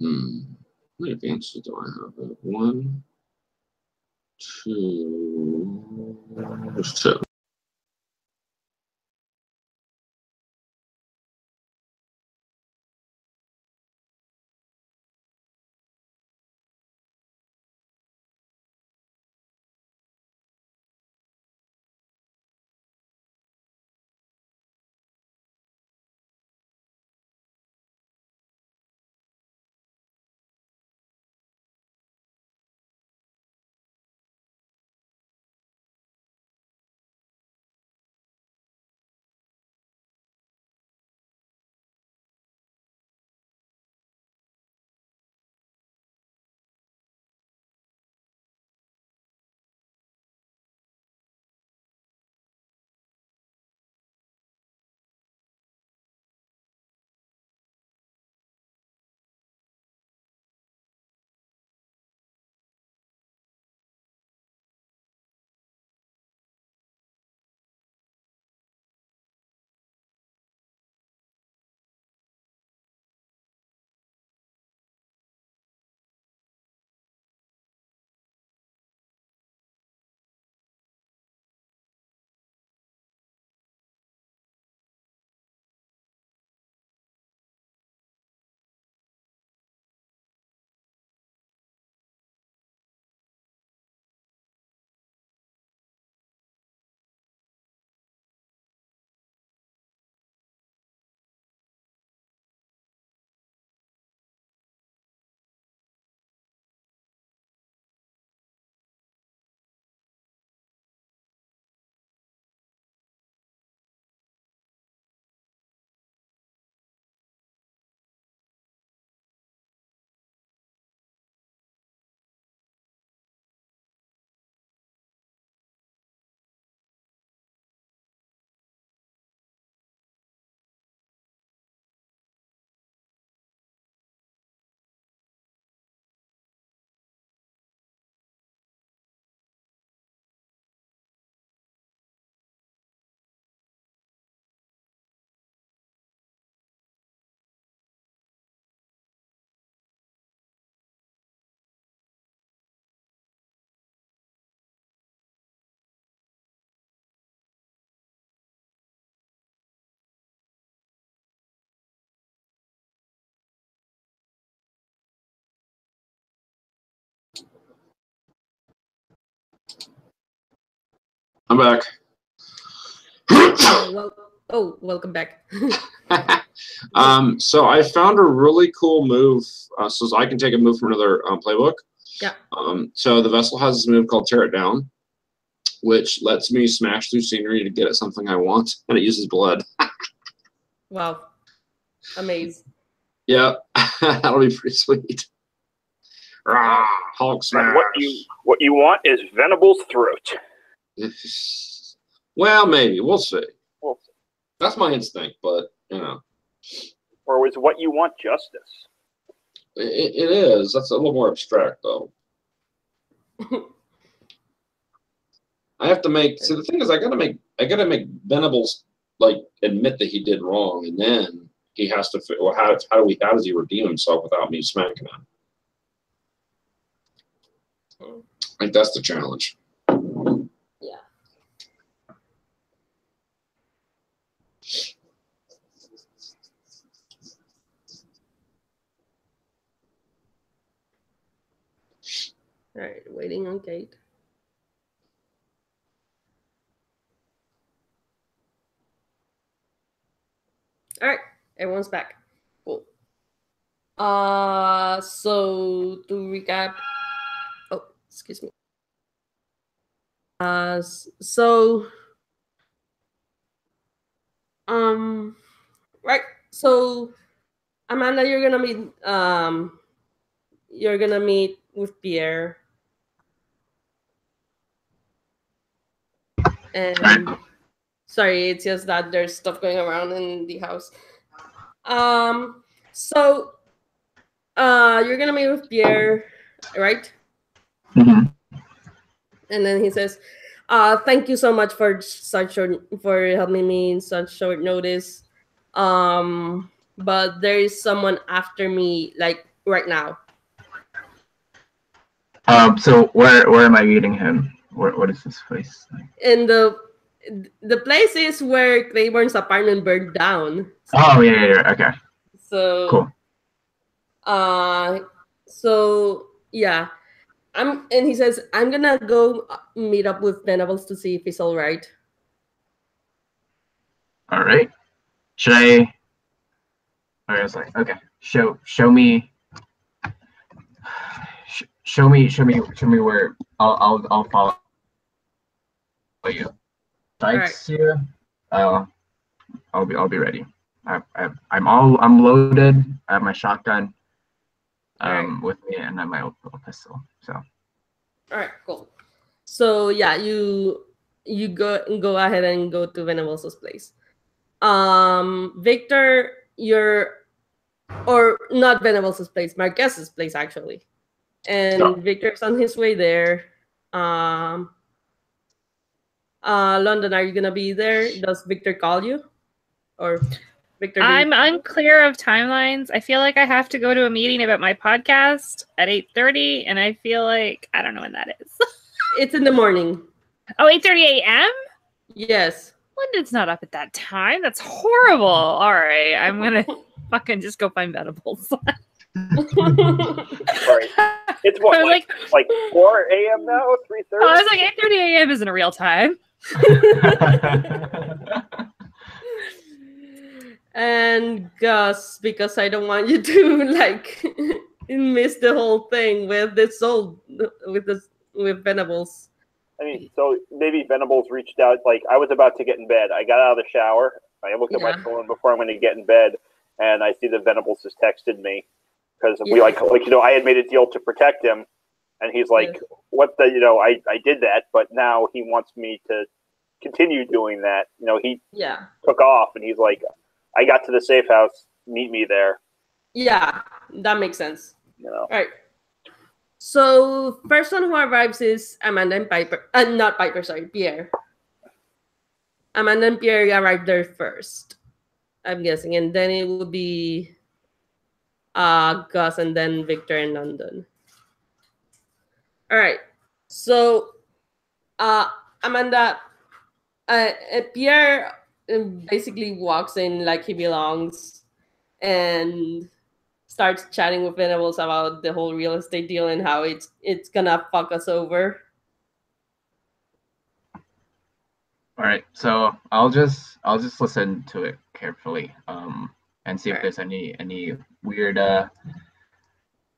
How many advances do I have? 1. There's two. I'm back. Welcome back. So I found a really cool move, so I can take a move from another playbook. Yeah. So the vessel has this move called Tear It Down, which lets me smash through scenery to get at something I want, and it uses blood. Wow. Amazing. Yeah, that'll be pretty sweet. Rah, Hulk smash. What you want is Venable's throat. Well, maybe. We'll see. We'll see. That's my instinct, but, you know. Or is what you want justice? It is. That's a little more abstract, though. I have to make. See, the thing is, I gotta make Venables like admit that he did wrong, and then he has to. Well, how does he redeem himself without me smacking him? I think that's the challenge. Yeah. All right, waiting on Kate. All right, everyone's back. Cool. So to recap. Oh, excuse me. So right. So Amanda, you're gonna meet with Pierre. And sorry, it's just that there's stuff going around in the house. So you're gonna meet with Pierre, right? Mm-hmm. And then he says, thank you so much for helping me in such short notice. But there is someone after me, like right now. So where am I meeting him? What is this place? And the place is where Claiborne's apartment burned down. Oh yeah. Okay. So Cool. So yeah, and he says I'm gonna go meet up with Venables to see if he's all right. All right. Should I? I was like, okay. Show me. Show me where I'll follow you. Sites here. I'll be ready. I'm loaded. I have my shotgun with me, and I have my little pistol. So. All right, cool. So yeah, you go ahead and go to Venables' place. Victor, or not Venables' place, Marquez's place actually, and Victor's on his way there. London, are you gonna be there? Does Victor call you, or Victor? I'm unclear of timelines. I feel like I have to go to a meeting about my podcast at 8:30, and I feel like I don't know when that is. It's in the morning. Oh, 8:30 a.m.? Yes. London's not up at that time. That's horrible. All right, I'm gonna fucking just go find Venables. Sorry. It's what, like 4 a.m. now? 3:30? Oh, I was like 8:30 a.m. isn't a real time. And Gus, because I don't want you to like miss the whole thing with with Venables. I mean, so maybe Venables reached out. Like, I was about to get in bed. I got out of the shower. I looked at my phone before I'm going to get in bed, and I see that Venables has texted me because we I had made a deal to protect him, and he's like, "What the I did that, but now he wants me to continue doing that." He took off, and he's like, "I got to the safe house. Meet me there." Yeah, that makes sense. All right. So first one who arrives is Amanda and Piper. Not Piper, sorry, Pierre. Amanda and Pierre arrived there first, I'm guessing, and then it would be Gus, and then Victor and London. All right. So Amanda, Pierre basically walks in like he belongs and starts chatting with Venables about the whole real estate deal and how it's gonna fuck us over. All right, so I'll just listen to it carefully, and see if there's any weird, I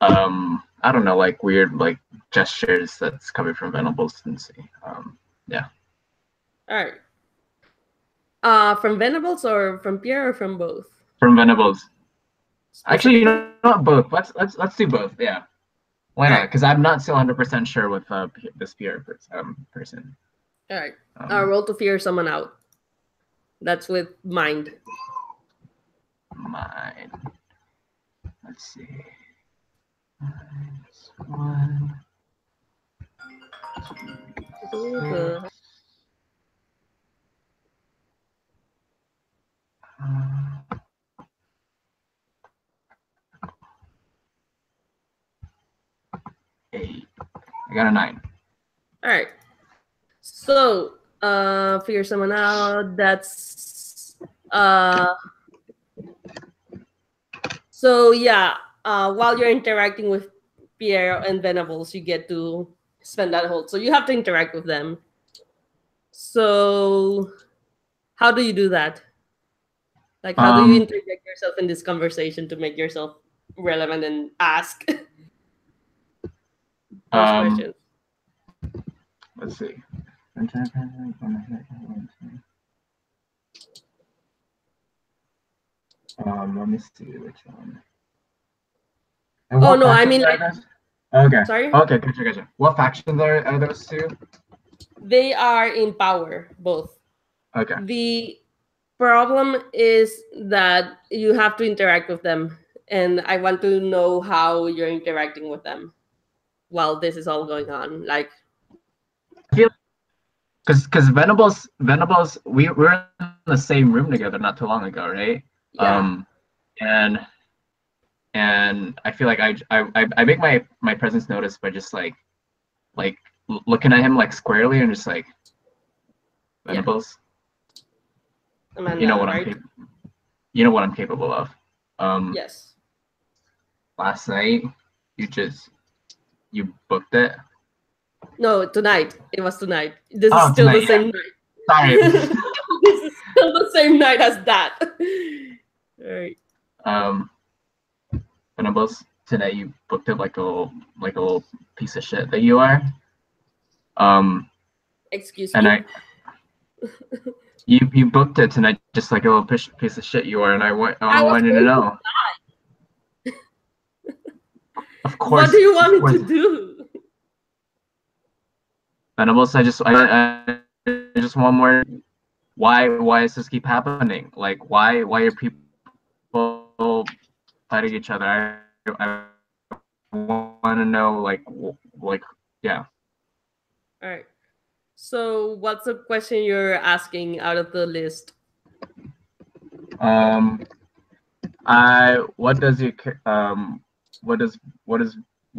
don't know, like weird like gestures that's coming from Venables, and see, yeah. All right. From Venables or from Pierre or from both? From Venables. Actually, not both. Let's do both. Yeah, why not? Because I'm not still 100% sure with this Pierre person. All right. Roll to fear someone out. That's with mind. Mind. Let's see. One. 8. I got a 9. All right. So, figure someone out. That's so yeah. While you're interacting with Pierre and Venables, you get to spend that hold. So you have to interact with them. So, how do you do that? Like, how do you interject yourself in this conversation to make yourself relevant and ask those questions? Let's see. Let me see which one. Oh no, I mean, okay. Sorry. Okay, gotcha. What factions are those two? They are in power, both. Okay. The problem is that you have to interact with them, and I want to know how you're interacting with them while this is all going on. Like, because Venables, we were in the same room together not too long ago, right? Yeah. And I feel like I make my presence noticed by just like like looking at him like squarely and just like, Venables, Amanda, you know what right? you know what I'm capable of. Yes. Last night you booked it. No, tonight. It was tonight. This is Oh, still the tonight, same night. Sorry. This is still the same night as that. All right. Venables, tonight you booked it like a little piece of shit that you are. Excuse And me. you booked it tonight just like a little piece of shit you are, and I was wanted to going know. Of course. What do you want me to do? Venables, I just want more. Why does this keep happening? Like why are people fighting each other? I want to know like yeah. All right. So, what's the question you're asking out of the list? What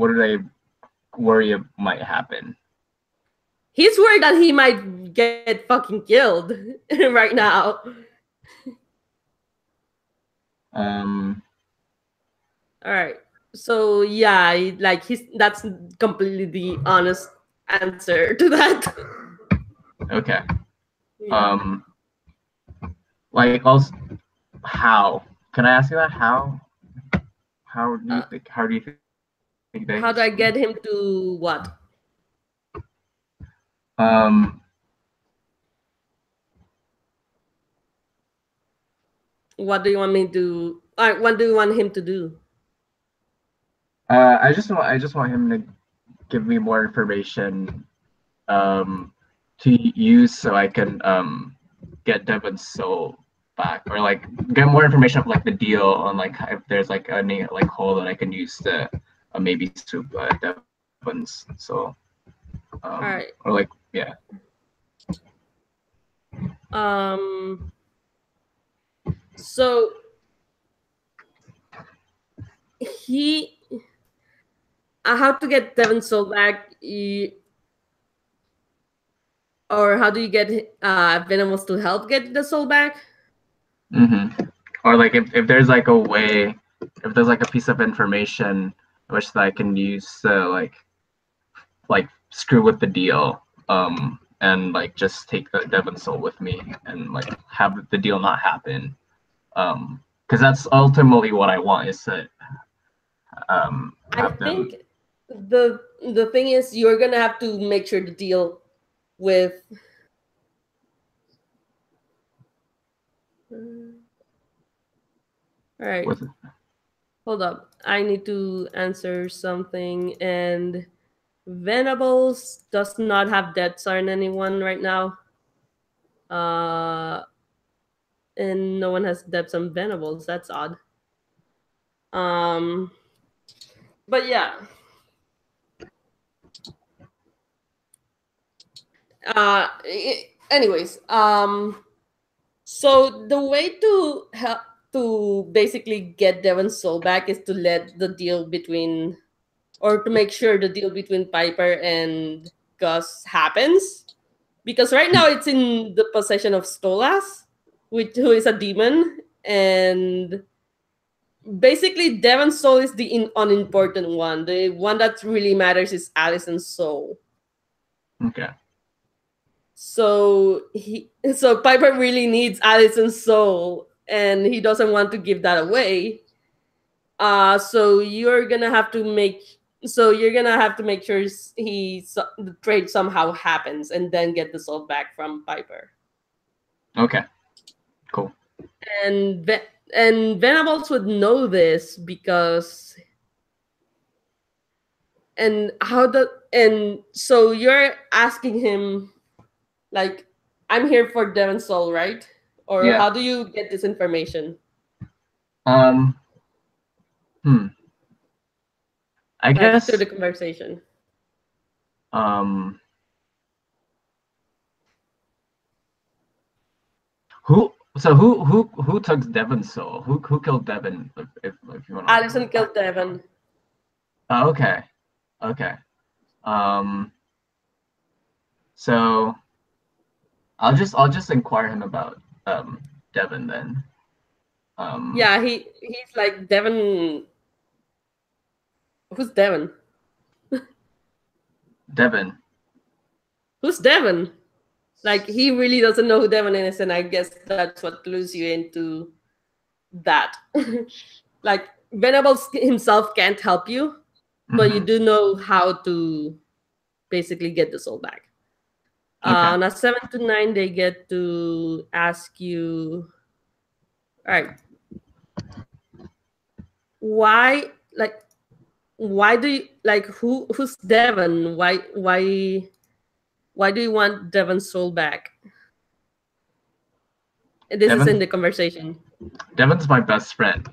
do they worry might happen? He's worried that he might get fucking killed right now. Um. All right. So yeah, like that's completely the honest answer to that. Okay. Yeah. Like also, how? Can I ask you that? How? How do you think? How do you think they? How do I get him to what? What do you want me to? What do you want him to do? I just want him to give me more information, to use so I can get Devin's soul back, or like get more information of like the deal on like if there's like any like hole that I can use to maybe swoop Devin's soul. All right. Or like yeah. So he how to get Devin's soul back, or how do you get Venomous to help get the soul back? Or like if there's like a way, if there's like a piece of information which that I can use to like screw with the deal, and like just take the Devin's soul with me and like have the deal not happen, because that's ultimately what I want, is to I think the thing is you're gonna have to make sure the deal with all right. Hold up. I need to answer something, and Venables does not have debts on anyone right now. And no one has debts on Venables. That's odd. But yeah. Anyways, so the way to help to basically get Devin's soul back is to let the deal between, or to make sure the deal between Piper and Gus happens, because right now it's in the possession of Stolas, who is a demon, and basically Devin's soul is the unimportant one. The one that really matters is Allison's soul. Okay. So Piper really needs Allison's soul, and he doesn't want to give that away. So you're gonna have to make sure the trade somehow happens, and then get the soul back from Piper. Okay. Cool. And Venables would know this because. And so you're asking him, like, I'm here for Devin's soul, right? Or Yeah. how do you get this information? I guess through the conversation. Who took Devin's soul? Who killed Devin? If you want. Allison killed Devin. Oh, okay. Okay. So I'll just inquire him about Devin then. Yeah, he's like Devin. Who's Devin? Devin. Who's Devin? Like, he really doesn't know who Devin is, and I guess that's what clues you into that. Like, Venables himself can't help you, but you do know how to basically get the soul back. Okay. On a 7 to 9, they get to ask you, all right, why do you like who's Devin? Why do you want Devin's soul back? This is in the conversation. Devin's my best friend,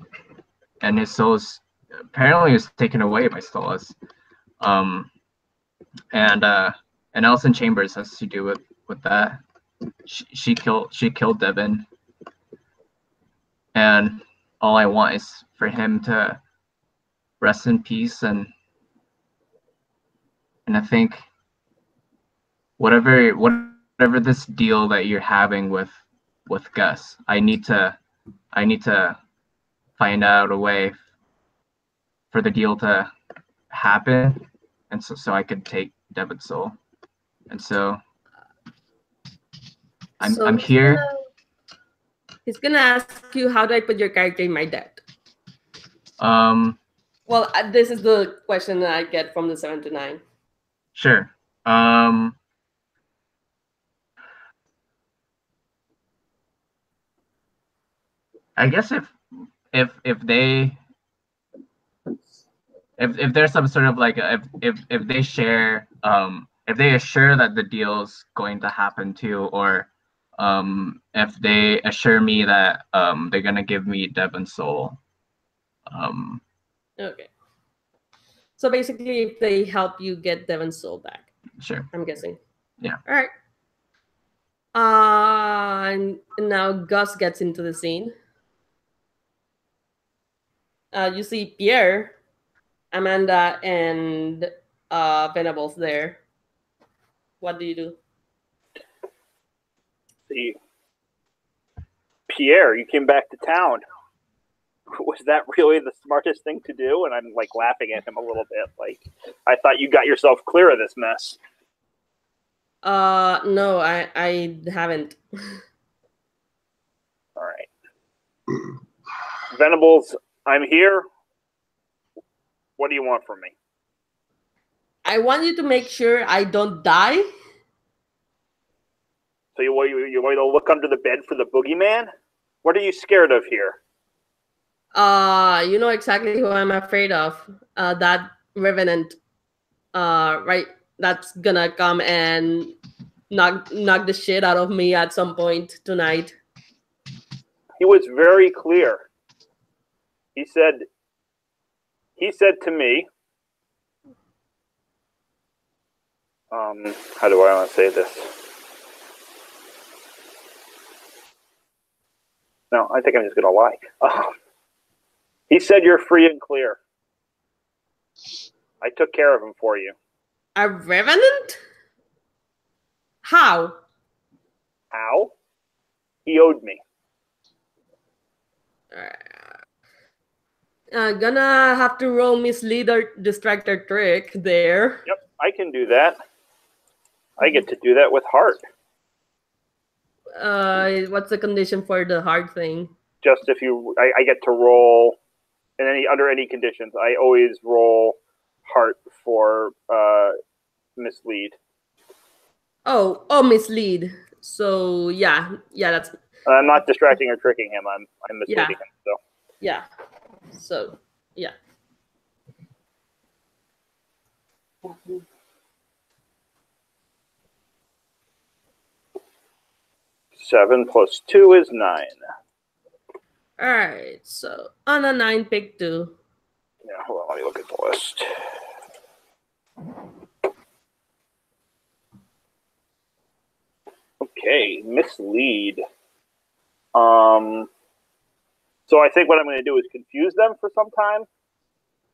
and his soul is apparently taken away by Stolas. And Alison Chambers has to do with that. She killed Devin, and all I want is for him to rest in peace, and I think whatever this deal that you're having with Gus, I need to find out a way for the deal to happen, and so I could take Devin's soul. And so I'm here. He's gonna ask you, how do I put your character in my debt? Well, this is the question that I get from the 7 to 9. Sure. I guess if there's some sort of like if they share if they assure that the deal's going to happen too, or if they assure me that they're gonna give me Devin's soul. Okay. So basically, if they help you get Devin's soul back. Sure. I'm guessing. Yeah. All right. And now Gus gets into the scene. You see Pierre, Amanda, and Venables there. What do you do? See, Pierre, you came back to town. Was that really the smartest thing to do? And I'm like laughing at him a little bit. Like, I thought you got yourself clear of this mess. No, I haven't. All right. Venables, I'm here. What do you want from me? I want you to make sure I don't die. So you want to look under the bed for the boogeyman? What are you scared of here? You know exactly who I'm afraid of. That revenant, right? That's gonna come and knock the shit out of me at some point tonight. He was very clear. He said to me, how do I want to say this? No, I think I'm just gonna lie. He said you're free and clear. I took care of him for you. A revenant? How? How? He owed me. Gonna have to roll mislead or distractor trick there. Yep, I can do that. I get to do that with heart. What's the condition for the hard thing? Just if I get to roll under any conditions. I always roll heart for mislead. Oh, mislead. So yeah, that's. I'm not distracting or tricking him. I'm misleading him. So yeah. So yeah. Seven plus 2 is 9. All right. So on a 9, pick 2. Yeah, hold on. Let me look at the list. Okay, mislead. So I think what I'm going to do is confuse them for some time,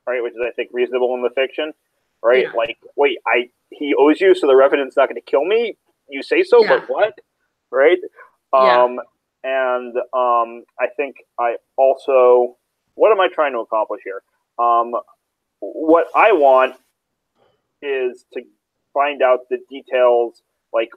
right? Which is, I think, reasonable in the fiction, right? Yeah. Like, wait, he owes you, so the revenant's not going to kill me? you say so, Yeah. but what? Right? Yeah. And I think I also, what am I trying to accomplish here? What I want is to find out the details, like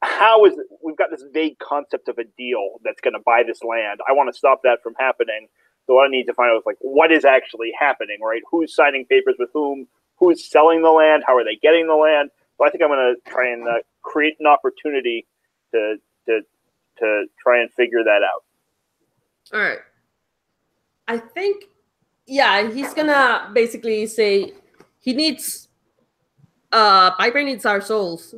how is it, we've got this vague concept of a deal that's going to buy this land. I want to stop that from happening. So what I need to find out is like what is actually happening, right? Who's signing papers with whom? Who's selling the land? How are they getting the land? So I think I'm going to try and create an opportunity to try and figure that out. All right. I think, yeah, he's gonna basically say he needs, Piper needs our souls.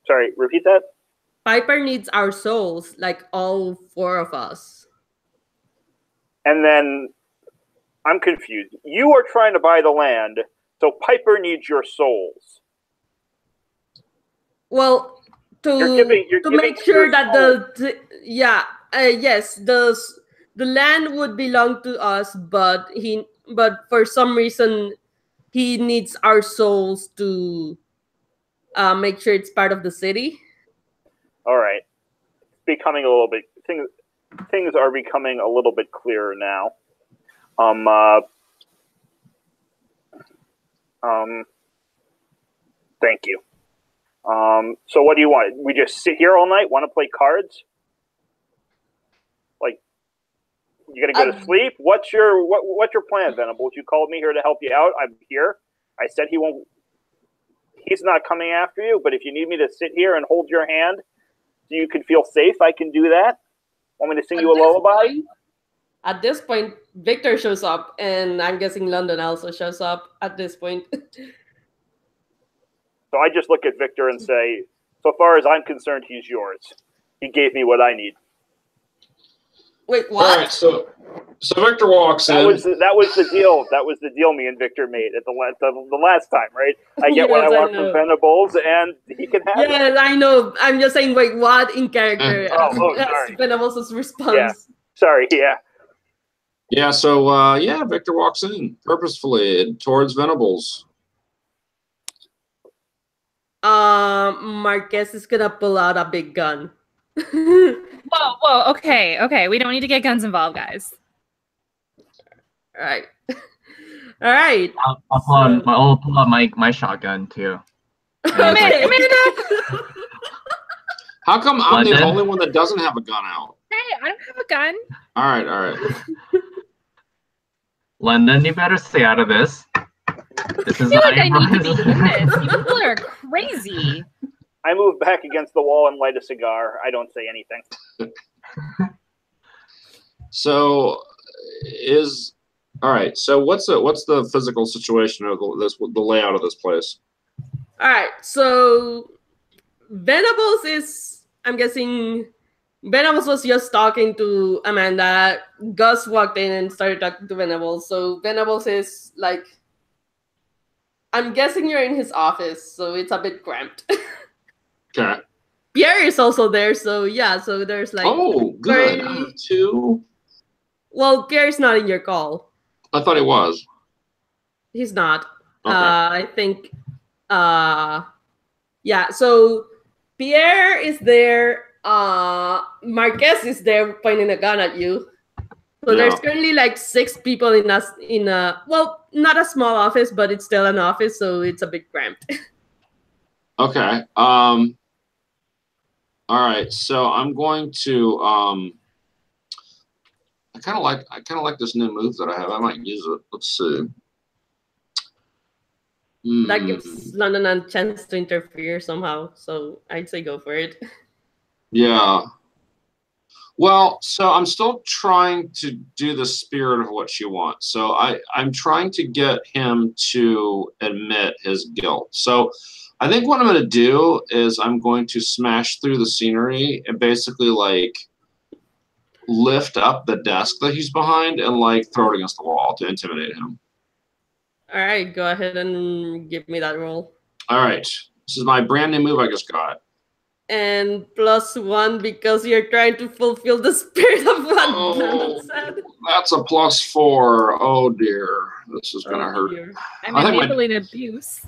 Sorry, repeat that? Piper needs our souls, like all 4 of us. And then I'm confused. You are trying to buy the land, so Piper needs your souls. Well, to make sure that yes, the land would belong to us, but for some reason he needs our souls to make sure it's part of the city. All right, becoming a little bit things are becoming a little bit clearer now. Thank you. So what do you want? We just sit here all night? Want to play cards? Like, you gonna go to sleep? What's your plan, Venables? You called me here to help you out. I'm here. I said he's not coming after you, but if you need me to sit here and hold your hand so you can feel safe, I can do that. Want me to sing you a lullaby? At this point, Victor shows up, and I'm guessing London also shows up at this point. So I just look at Victor and say, so far as I'm concerned, he's yours. He gave me what I need. Wait, what? All right, so Victor walks in. That was the deal. That was the deal me and Victor made at the last time, right? I get what I want from Venables, and he can have it. Yes, I know. I'm just saying, wait, what in character? Sorry. Venables' response. Yeah. Sorry, yeah. Yeah, so Victor walks in purposefully towards Venables. Marquez is gonna pull out a big gun. Whoa, okay. We don't need to get guns involved, guys. All right. I'll pull out my shotgun too. Amanda! How come I'm the only one that doesn't have a gun out? Hey, I don't have a gun. All right. London, you better stay out of this. This is I feel like I need to be in this. You people are crazy. I move back against the wall and light a cigar. I don't say anything. So, all right. So, what's the physical situation of the layout of this place? All right. So, Venables is. I'm guessing Venables was just talking to Amanda. Gus walked in and started talking to Venables. So Venables is like, I'm guessing you're in his office, so it's a bit cramped. Okay. Pierre is also there, so yeah, so there's like... Oh, good. Two. Well, Pierre's not in your call. I thought he was. He's not. Okay. I think... yeah, so Pierre is there. Marquez is there pointing a gun at you. So there's currently like 6 people in a well, not a small office, but it's still an office, so it's a bit cramped. Okay. All right. So I'm going to I kind of like this new move that I have. I might use it. Let's see. That gives London a chance to interfere somehow, so I'd say go for it. Yeah. Well, so I'm still trying to do the spirit of what she wants. So I'm trying to get him to admit his guilt. So I think what I'm going to do is I'm going to smash through the scenery and basically like lift up the desk that he's behind and like throw it against the wall to intimidate him. All right, go ahead and give me that roll. All right. This is my brand new move I just got. and +1 because you're trying to fulfill the spirit of what Brandon said. That's a +4. Oh dear, this is gonna hurt. Dear. I'm enabling abuse.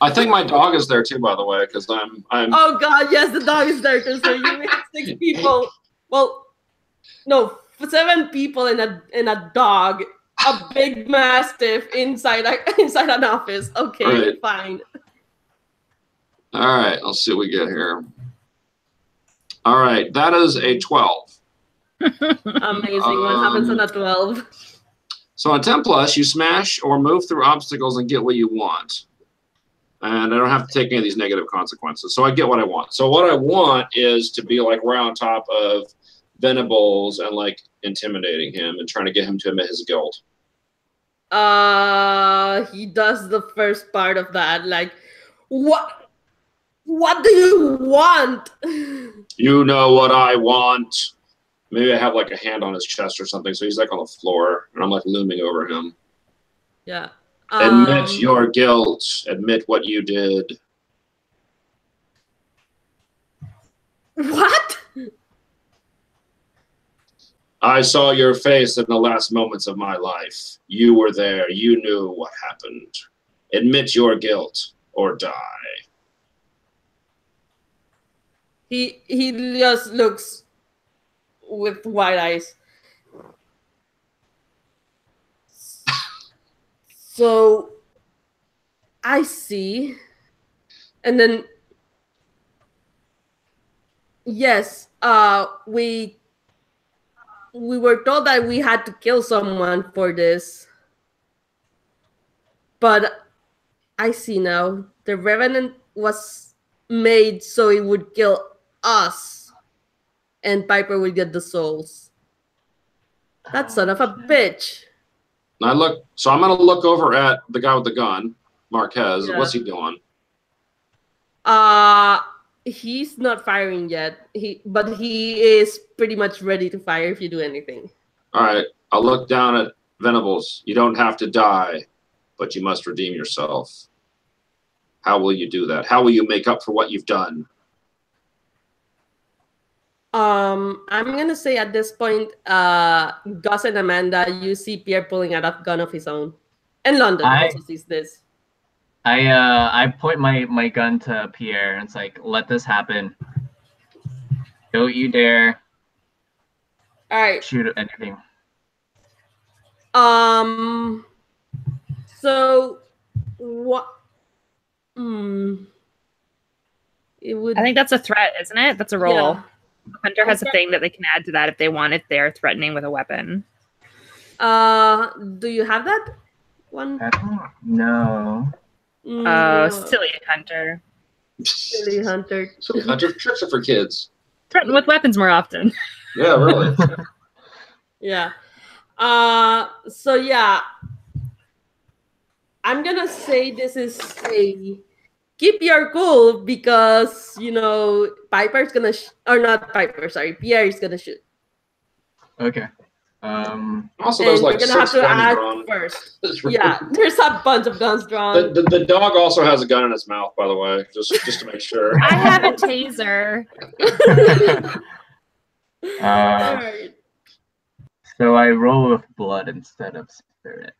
I think my dog is there too, by the way, because I'm. Oh God, yes, the dog is there too. So you made 6 people. Well, no, 7 people and a dog, a big mastiff inside an office. Okay, Right. fine. All right, let's see what we get here. All right, that is a 12. Amazing. What happens on a 12? So on 10+, you smash or move through obstacles and get what you want. And I don't have to take any of these negative consequences. So I get what I want. So what I want is to be like right on top of Venables and like intimidating him and trying to get him to admit his guilt. He does the first part of that. Like, what do you want? You know what I want. Maybe I have like a hand on his chest or something. So he's like on the floor and I'm like looming over him. Yeah. Admit your guilt. Admit what you did. What? I saw your face in the last moments of my life. You were there. You knew what happened. Admit your guilt or die. He just looks with wide eyes. So I see. And then yes, we were told that we had to kill someone for this. But I see now. The Revenant was made so it would kill us. And Piper would get the souls. That son of a bitch. I look, so I'm gonna look over at the guy with the gun, Marquez. Yeah. What's he doing? He's not firing yet. But he is pretty much ready to fire if you do anything. All right, I'll look down at Venables. You don't have to die, but you must redeem yourself. How will you do that? How will you make up for what you've done? I'm gonna say at this point, Gus and Amanda, you see Pierre pulling out a gun of his own. And London also sees this. I point my gun to Pierre and it's like, let this happen. Don't you dare. All right. Shoot anything. So what? It would. I think that's a threat, isn't it? That's a roll. Yeah. Hunter has a thing that they can add to that if they want, if they're threatening with a weapon. Do you have that one? I don't know. Oh, silly Hunter. Silly Hunter. So Hunter tricks are for kids. Threaten with weapons more often. Yeah, really. Yeah. So yeah, I'm gonna say this is a keep your cool because you know Piper's gonna or not Piper, sorry, Pierre is gonna shoot. Okay. Also, there's like you're gonna 6 have to guns add drawn. first. It's really- Yeah, there's a bunch of guns drawn. The dog also has a gun in its mouth, by the way, just to make sure. I have a taser. Alright. So I roll with blood instead of spirit.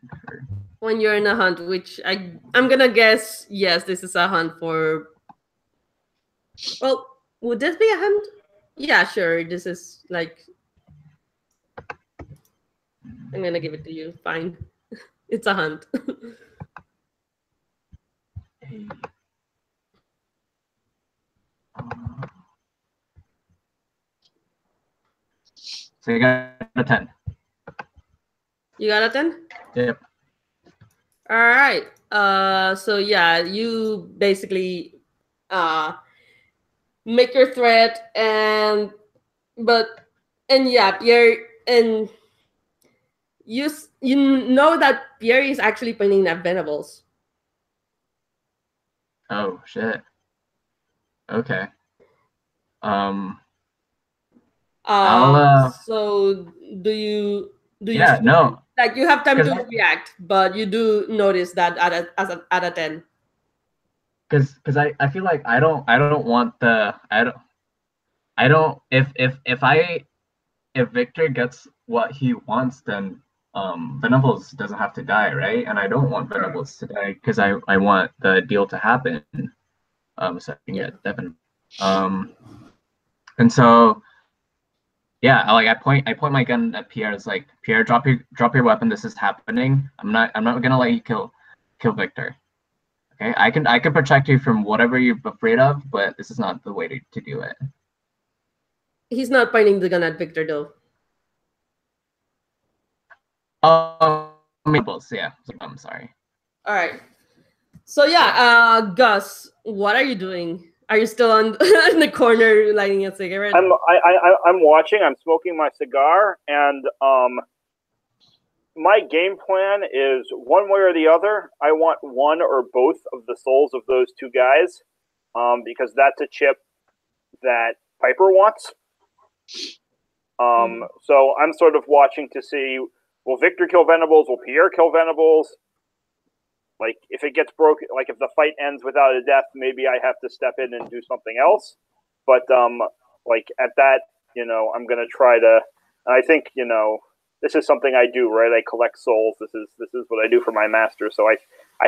When you're in a hunt, which I'm gonna guess, yes, this is a hunt for. Well, would this be a hunt? Yeah, sure. This is like. I'm gonna give it to you. Fine. It's a hunt. So you got a 10. You got a 10? Yep. All right. So yeah, you basically make your threat and yeah, Pierre and you know that Pierre is actually pointing at Venables. Oh shit. Okay. So do you Yeah, no. like you have time to 'Cause react, but you do notice that at a 10. Because I feel like I don't want the I don't. If Victor gets what he wants, then Venables doesn't have to die, right? And I don't want Venables to die because I want the deal to happen. So I can get Devin. And so yeah, like I point my gun at Pierre. It's like, Pierre, drop your weapon. This is happening. I'm not gonna let you kill Victor. Okay, I can protect you from whatever you're afraid of, but this is not the way to do it. He's not pointing the gun at Victor though. Yeah. I'm sorry. All right. So yeah, Gus, what are you doing? Are you still on in the corner lighting a cigarette? I'm watching. I'm smoking my cigar, and my game plan is one way or the other. I want one or both of the souls of those two guys, because that's a chip that Piper wants. So I'm sort of watching to see, will Victor kill Venables? Will Pierre kill Venables? Like, if it gets broken, like if the fight ends without a death, maybe I have to step in and do something else. But like at that, I'm gonna try to. And I think this is something I do, right? I collect souls. This is what I do for my master. So I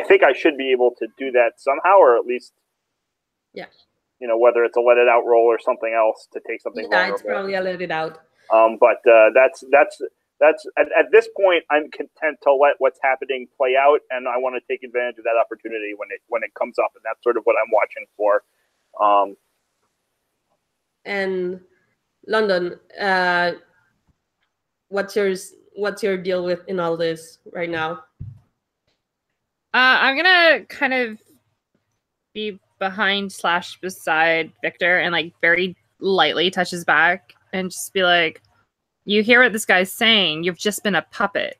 think I should be able to do that somehow, or at least, whether it's a let it out roll or something else to take something. Yeah, it's probably a let it out. But that's at this point, I'm content to let what's happening play out, and I want to take advantage of that opportunity when it comes up, and that's sort of what I'm watching for. And London, what's your deal with in all this right now? I'm gonna kind of be behind / beside Victor and like very lightly touch his back and just be like, you hear what this guy's saying? You've just been a puppet.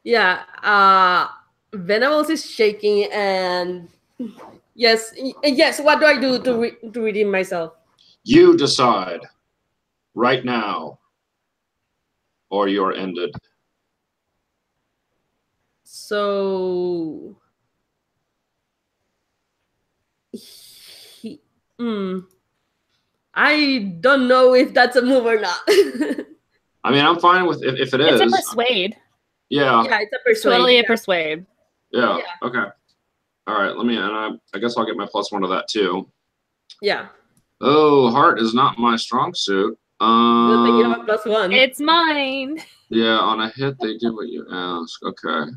Yeah, Venables is shaking, and yes. What do I do to redeem myself? You decide right now, or you're ended. So, I don't know if that's a move or not. I mean, I'm fine with if it is. It's a persuade. Yeah. Yeah, it's a persuade. Totally a persuade. Yeah. Okay. All right. Let me. And I guess I'll get my +1 to that too. Yeah. Oh, heart is not my strong suit. Good thing you have +1. It's mine. Yeah, on a hit they do what you ask. Okay.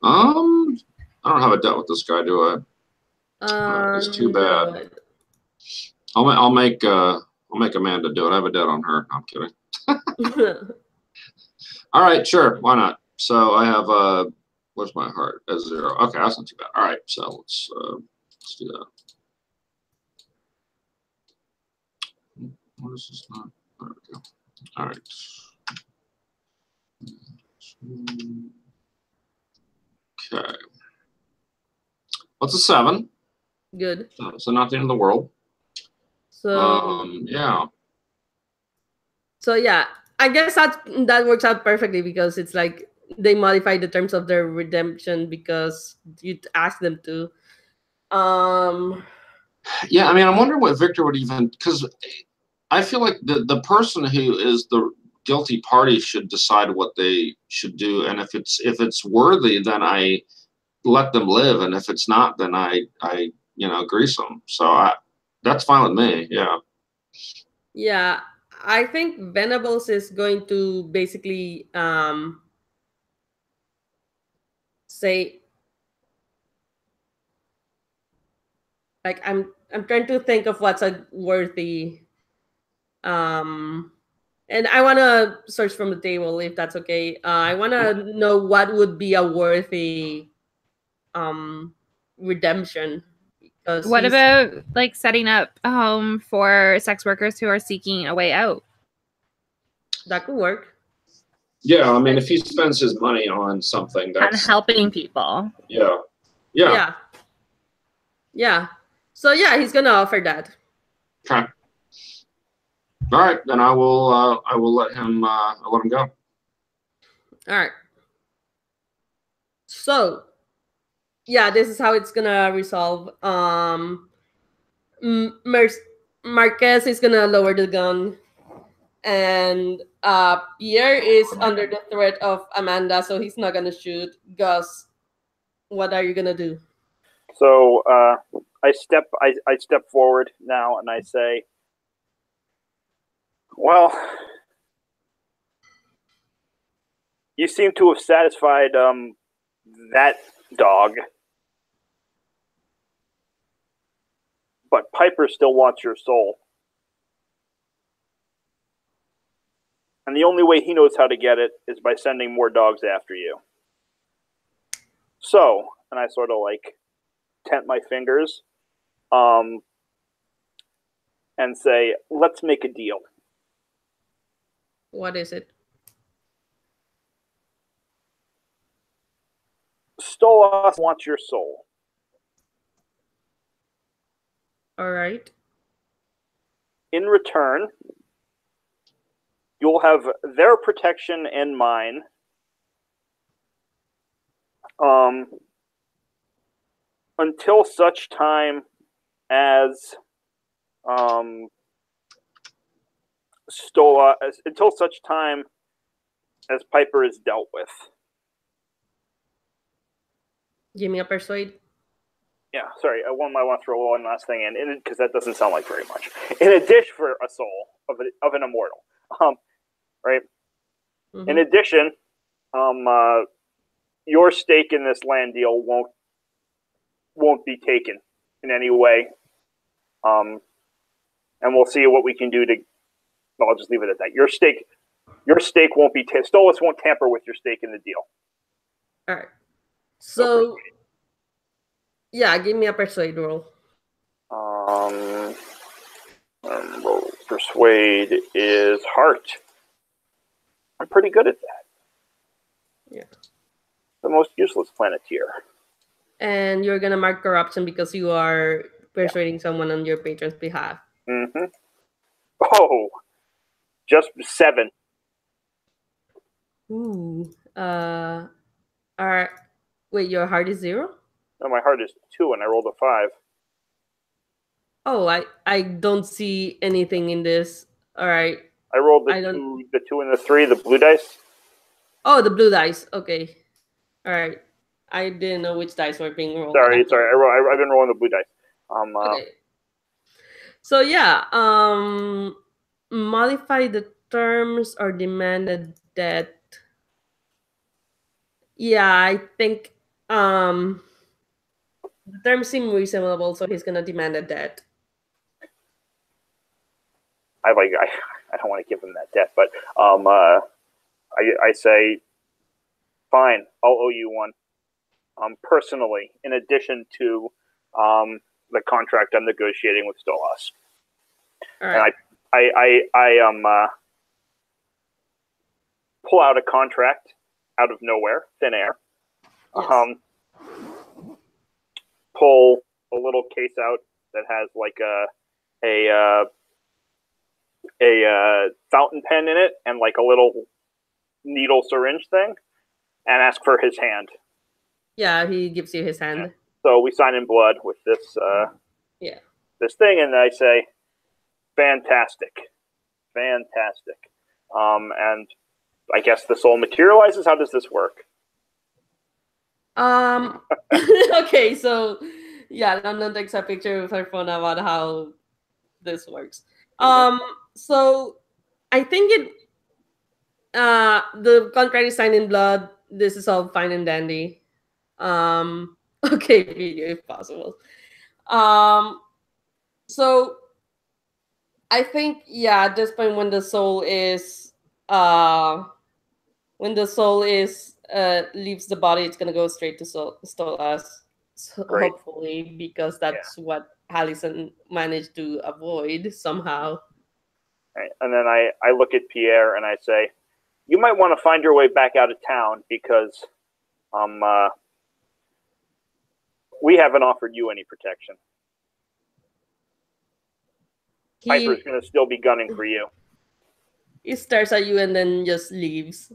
I don't have a debt with this guy, do I? It's too bad. No. I'll make Amanda do it. I have a debt on her. No, I'm kidding. All right, sure. Why not? So I have where's my heart? As 0. Okay, that's not too bad. All right, so let's do that. What is this not? There we go. All right. Okay. What's a 7? Good. So not the end of the world. So yeah. So yeah, I guess that works out perfectly because it's like they modify the terms of their redemption because you ask them to. Yeah, I mean, I'm wondering what Victor would even, because I feel like the person who is the guilty party should decide what they should do, and if it's worthy, then I let them live, and if it's not, then I grease them. So that's fine with me. Yeah. Yeah, I think Venables is going to basically say, like, I'm trying to think of what's a worthy, and I want to search from the table if that's okay. I want to know what would be a worthy redemption. What about like setting up a home for sex workers who are seeking a way out? That could work. Yeah, I mean, if he spends his money on something that's and helping people. Yeah. So yeah, he's gonna offer that. Okay. All right, then I will let him go. All right. So yeah, this is how it's gonna resolve. Marquez is gonna lower the gun, and Pierre is under the threat of Amanda, so he's not gonna shoot. Gus, what are you gonna do? So I step forward now, and I say, "Well, you seem to have satisfied that dog, but Piper still wants your soul, and the only way he knows how to get it is by sending more dogs after you. So," and I sort of like tent my fingers, and say, "Let's make a deal." What is it? Stolas wants your soul. All right. In return, you'll have their protection and mine. Until such time as until such time as Piper is dealt with. Give me a persuade. Yeah, sorry, I want to throw one last thing in because that doesn't sound like very much. In a dish for a soul of an immortal, right? Mm-hmm. In addition, your stake in this land deal won't be taken in any way, and we'll see what we can do to. Well, I'll just leave it at that. Your stake won't be. Stolas won't tamper with your stake in the deal. All right. So, yeah, give me a persuade roll. Persuade is heart. I'm pretty good at that. Yeah. The most useless planeteer. And you're gonna mark corruption because you are persuading someone on your patron's behalf. Mm-hmm. Oh, just 7. Ooh. Wait, your heart is 0? No, my heart is 2, and I rolled a 5. Oh, I don't see anything in this. All right. I rolled the 2 and the 3, the blue dice. Oh, the blue dice. Okay. All right. I didn't know which dice were being rolled. Sorry. I've been rolling the blue dice. Okay. So yeah, modify the terms or demand a debt. Yeah, I think the terms seem reasonable, so he's gonna demand a debt. I don't want to give him that debt, but I say, fine, I'll owe you one, personally, in addition to the contract I'm negotiating with Stolas. All right. And I pull out a contract out of nowhere, thin air. Yes. Pull a little case out that has like a fountain pen in it and like a little needle syringe thing, and ask for his hand. Yeah, he gives you his hand. Yeah. So we sign in blood with this this thing, and I say, fantastic. And I guess the soul materializes. How does this work? Okay, so yeah, London takes a picture with her phone about how this works. So I think the contract is signed in blood. This is all fine and dandy. Okay, video if possible. So I think at this point when the soul is leaves the body, it's gonna go straight to Stolas. So hopefully, because that's what Allison managed to avoid somehow. Right. And then I look at Pierre and I say, you might want to find your way back out of town because we haven't offered you any protection. Piper's going to still be gunning for you. He stares at you and then just leaves.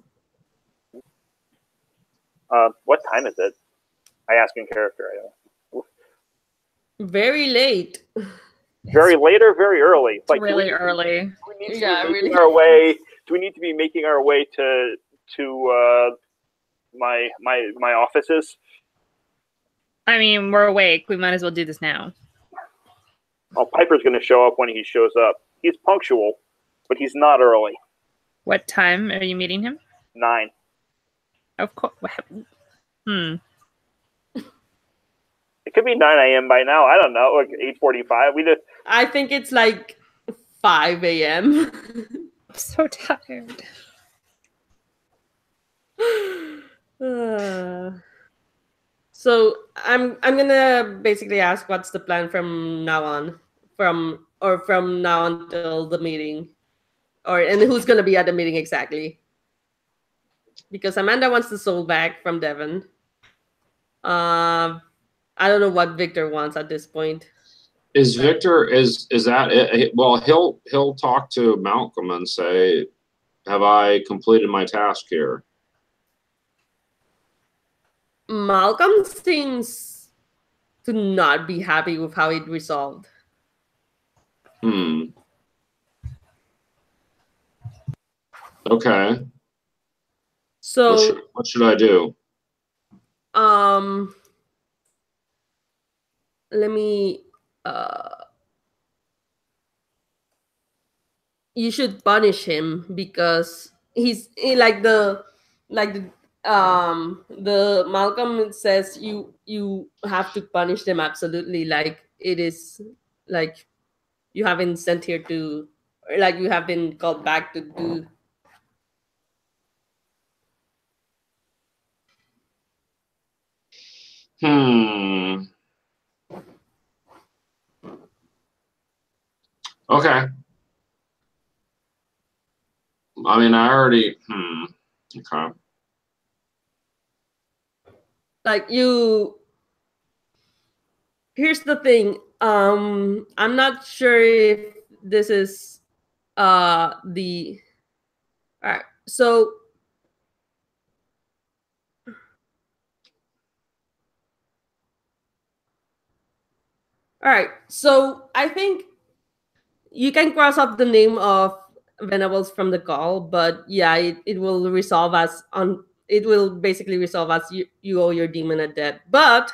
What time is it? I ask in character. I don't know. Very late. Very late or very early? It's like really early. Do we need to be making our way to my offices? I mean, we're awake. We might as well do this now. Well, Piper's going to show up when he shows up. He's punctual, but he's not early. What time are you meeting him? 9. Of course. It could be 9 a.m. by now. I don't know, like 8:45. I think it's like 5 a.m. I'm so tired. So I'm gonna basically ask what's the plan from now on, from now until the meeting, and who's gonna be at the meeting exactly. Because Amanda wants the soul back from Devon. I don't know what Victor wants at this point. Is Victor is that it? Well, he'll talk to Malcolm and say, "Have I completed my task here?" Malcolm seems to not be happy with how it resolved. Okay. So what should I do? Let me you should punish him because he's like the Malcolm says you have to punish them absolutely, like it is like you have been sent here to, like you have been called back to do. Okay. I mean, I already. Okay. Like here's the thing. I'm not sure if this is the. All right. So all right. So I think you can cross off the name of Venables from the call, but yeah, it will resolve as on. It will basically resolve as you owe your demon a debt, but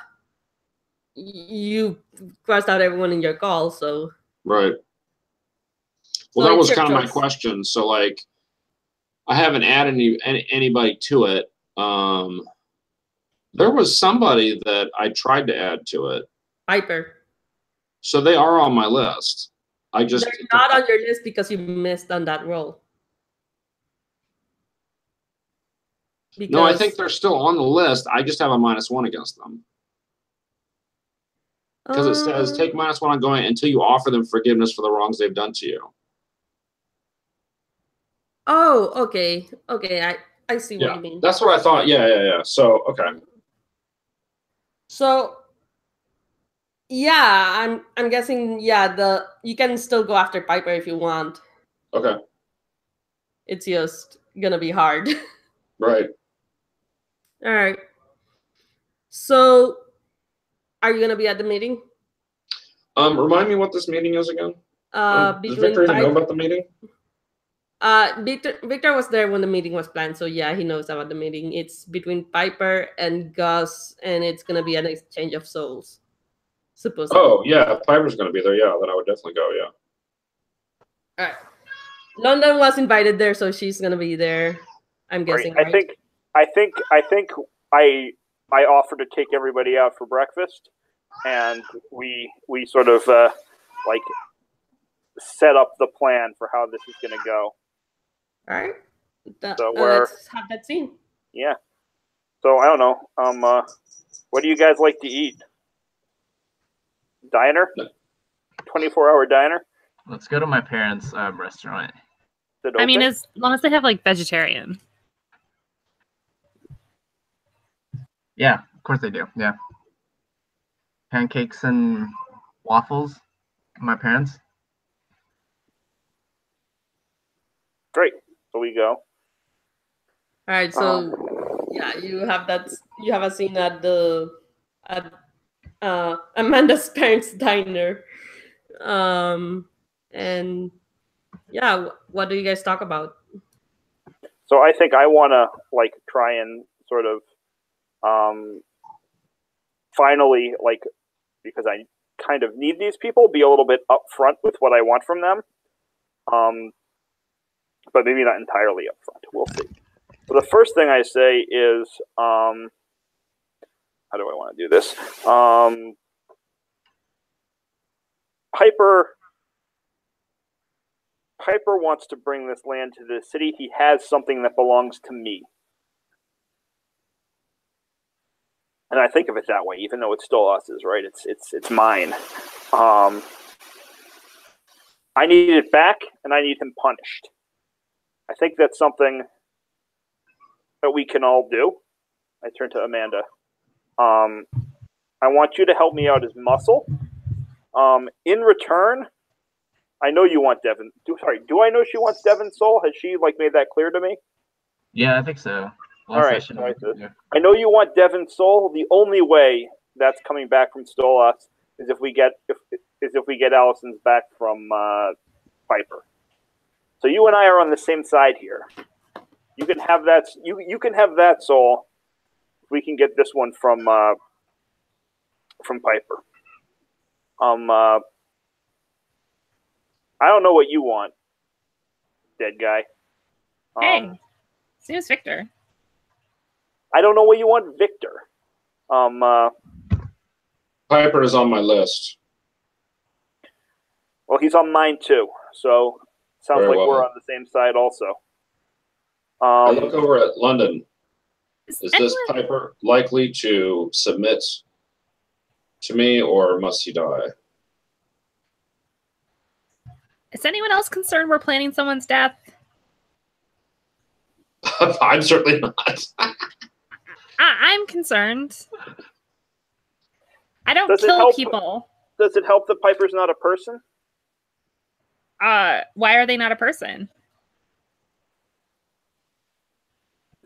you crossed out everyone in your call, so Right. Well, that was kind of my question. So, like, I haven't added anybody to it. There was somebody that I tried to add to it. Piper. So they are on my list. They're not on your list because you missed on that role. No, I think they're still on the list. I just have a -1 against them. Because it says take -1 ongoing until you offer them forgiveness for the wrongs they've done to you. Oh, okay. Okay, I see what you mean. That's what I thought. Yeah. So, okay. So, yeah, I'm guessing, yeah, you can still go after Piper if you want. Okay. It's just gonna be hard. Right. All right. So, are you gonna be at the meeting? Remind me what this meeting is again. Does Victor even know about the meeting? Victor was there when the meeting was planned, so yeah, he knows about the meeting. It's between Piper and Gus, and it's gonna be an exchange of souls. Supposedly. Oh yeah, if Piper's gonna be there, yeah, then I would definitely go. Yeah. All right. London was invited there, so she's gonna be there. I'm guessing. Right. I think I offered to take everybody out for breakfast, and we sort of like set up the plan for how this is going to go. All right. So let's have that scene. Yeah. So I don't know. What do you guys like to eat? Diner? 24-hour diner? Let's go to my parents' restaurant. I mean, as long as they have like vegetarian. Yeah, of course they do. Yeah. Pancakes and waffles. My parents. Great. So we go. All right. So yeah, you have a scene at Amanda's parents' diner And yeah, what do you guys talk about? So I think I want to like try and sort of finally, like, because I kind of need these people, be a little bit upfront with what I want from them. But maybe not entirely upfront. We'll see. So the first thing I say is, how do I want to do this? Piper wants to bring this land to the city. He has something that belongs to me. And I think of it that way, even though it's still us's, right? It's mine. I need it back, and I need him punished. I think that's something that we can all do. I turn to Amanda. I want you to help me out as muscle. In return, I know you want Devin. Do I know she wants Devin's soul? Has she like made that clear to me? Yeah, I think so. All right. I know you want Devin's soul. The only way that's coming back from Stolas is if we get Allison's back from Piper. So you and I are on the same side here. You can have that. You can have that soul. We can get this one from Piper. I don't know what you want, dead guy. Hey, seems Victor. I don't know what you want, Victor. Piper is on my list. Well, he's on mine too. So sounds Very like well. we're on the same side also. I look over at London. Is this anyone- Piper likely to submit to me, or must he die? Is anyone else concerned we're planning someone's death? I'm certainly not. I'm concerned. I don't Does it kill help- people. Does it help that Piper's not a person? Why are they not a person?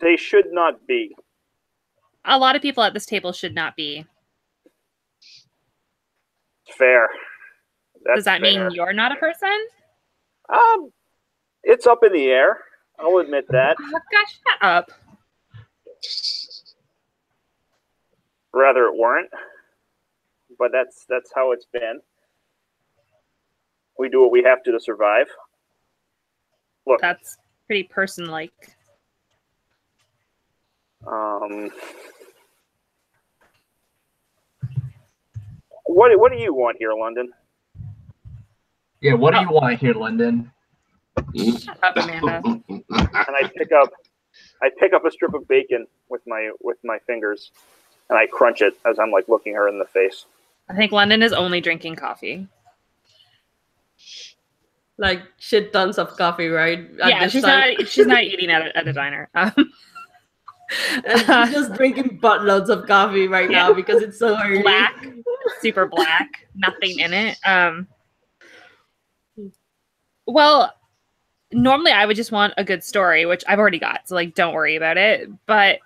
They should not be. A lot of people at this table should not be. Fair. Does that mean you're not a person? It's up in the air. I'll admit that. Oh, gosh, shut up. Rather it weren't. But that's how it's been. We do what we have to survive. Look. That's pretty person-like. What do you want here, London? Yeah, what do you want here, London? Shut up, Amanda. And I pick up a strip of bacon with my fingers, and I crunch it as I'm like looking her in the face. I think London is only drinking coffee. Like shit tons of coffee, right? Yeah, she's not eating at a diner. And she's just drinking buttloads of coffee right now because it's so early. Black, super black, nothing in it. Well, normally I would just want a good story, which I've already got, so like don't worry about it. But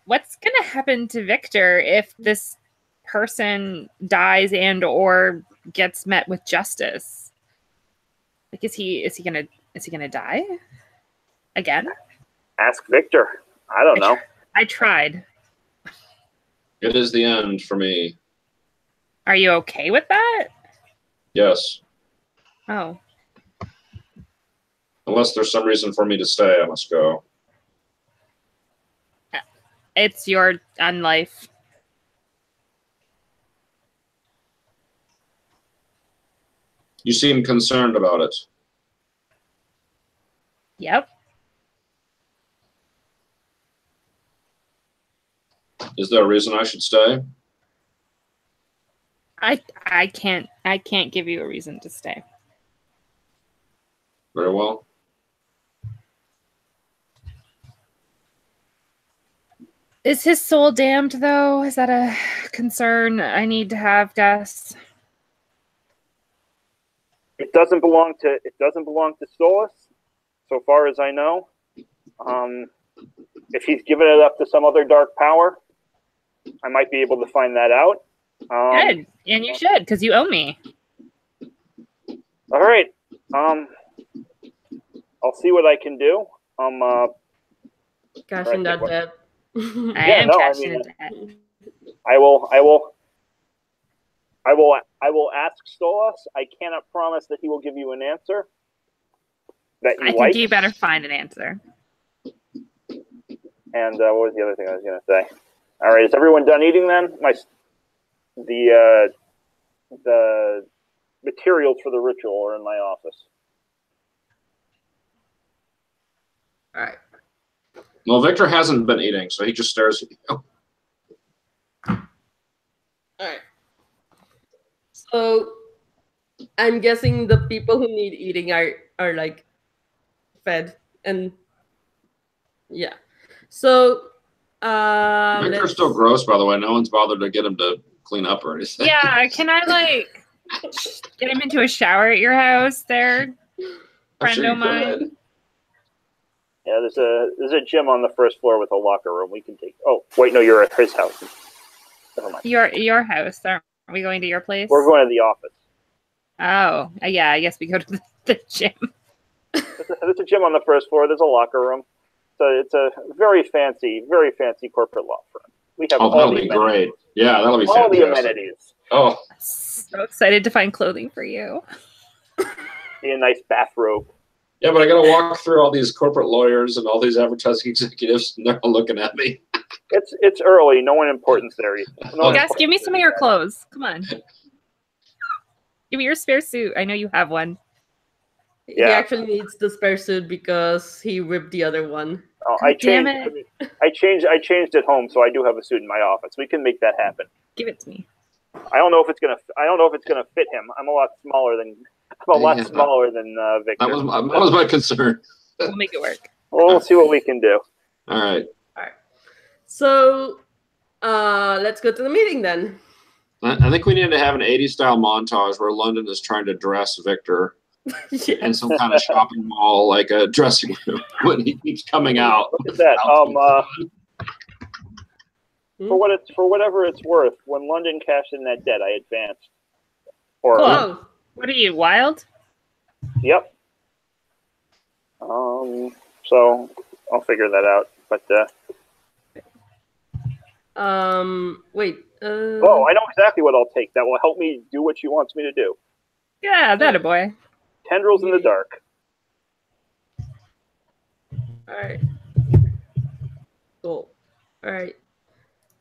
what's gonna happen to Victor if this person dies and or gets met with justice? Like is he gonna die again? Ask Victor. I don't know. I tried. It is the end for me. Are you okay with that? Yes. Oh. Unless there's some reason for me to stay, I must go. It's your life. You seem concerned about it. Yep. Is there a reason I should stay? I can't give you a reason to stay. Very well. Is his soul damned though? Is that a concern I need to have, Gus? It doesn't belong to Stolas, so far as I know. If he's given it up to some other dark power, I might be able to find that out. Good, and you should, because you owe me. All right. I'll see what I can do. Cashing that debt. I am cashing a debt. I will ask Stolas. I cannot promise that he will give you an answer that you I think you better find an answer. And what was the other thing I was going to say? All right, is everyone done eating then? The materials for the ritual are in my office. All right. Well, Victor hasn't been eating, so he just stares at you. All right. So I'm guessing the people who need eating are like fed, and yeah. So Victor's still gross, by the way. No one's bothered to get him to clean up or anything. Yeah, can I like get him into a shower at your house there, friend of mine? Yeah, there's a gym on the first floor with a locker room. We can take. Oh, wait, no, you're at his house. Never mind. Your house. Aren't we going to your place? We're going to the office. Oh, yeah. I guess we go to the gym. There's a gym on the first floor. There's a locker room. So it's a very fancy corporate law firm. We have that'll be great. Yeah, that'll be all fantastic. the amenities. Oh, so excited to find clothing for you. In a nice bathrobe. Yeah, but I got to walk through all these corporate lawyers and all these advertising executives, and they're all looking at me. It's early. No one important's there. Guys, give me some of your clothes. Come on. Give me your spare suit. I know you have one. Yeah. He actually needs the spare suit because he ripped the other one. Oh, I changed at home, so I do have a suit in my office. We can make that happen. Give it to me. I don't know if it's gonna fit him. I'm a lot smaller than Victor. That was my concern. We'll make it work. We'll see what we can do. All right. So, let's go to the meeting then. I think we need to have an 80s style montage where London is trying to dress Victor in some kind of shopping mall, like a dressing room, when he keeps coming out. Look at that. For whatever it's worth, when London cashed in that debt, I advanced. Cool. What are you, wild? Yep. So I'll figure that out. But wait. Oh, I know exactly what I'll take. That will help me do what she wants me to do. Yeah, that a boy. Tendrils in the dark. All right. Cool. All right.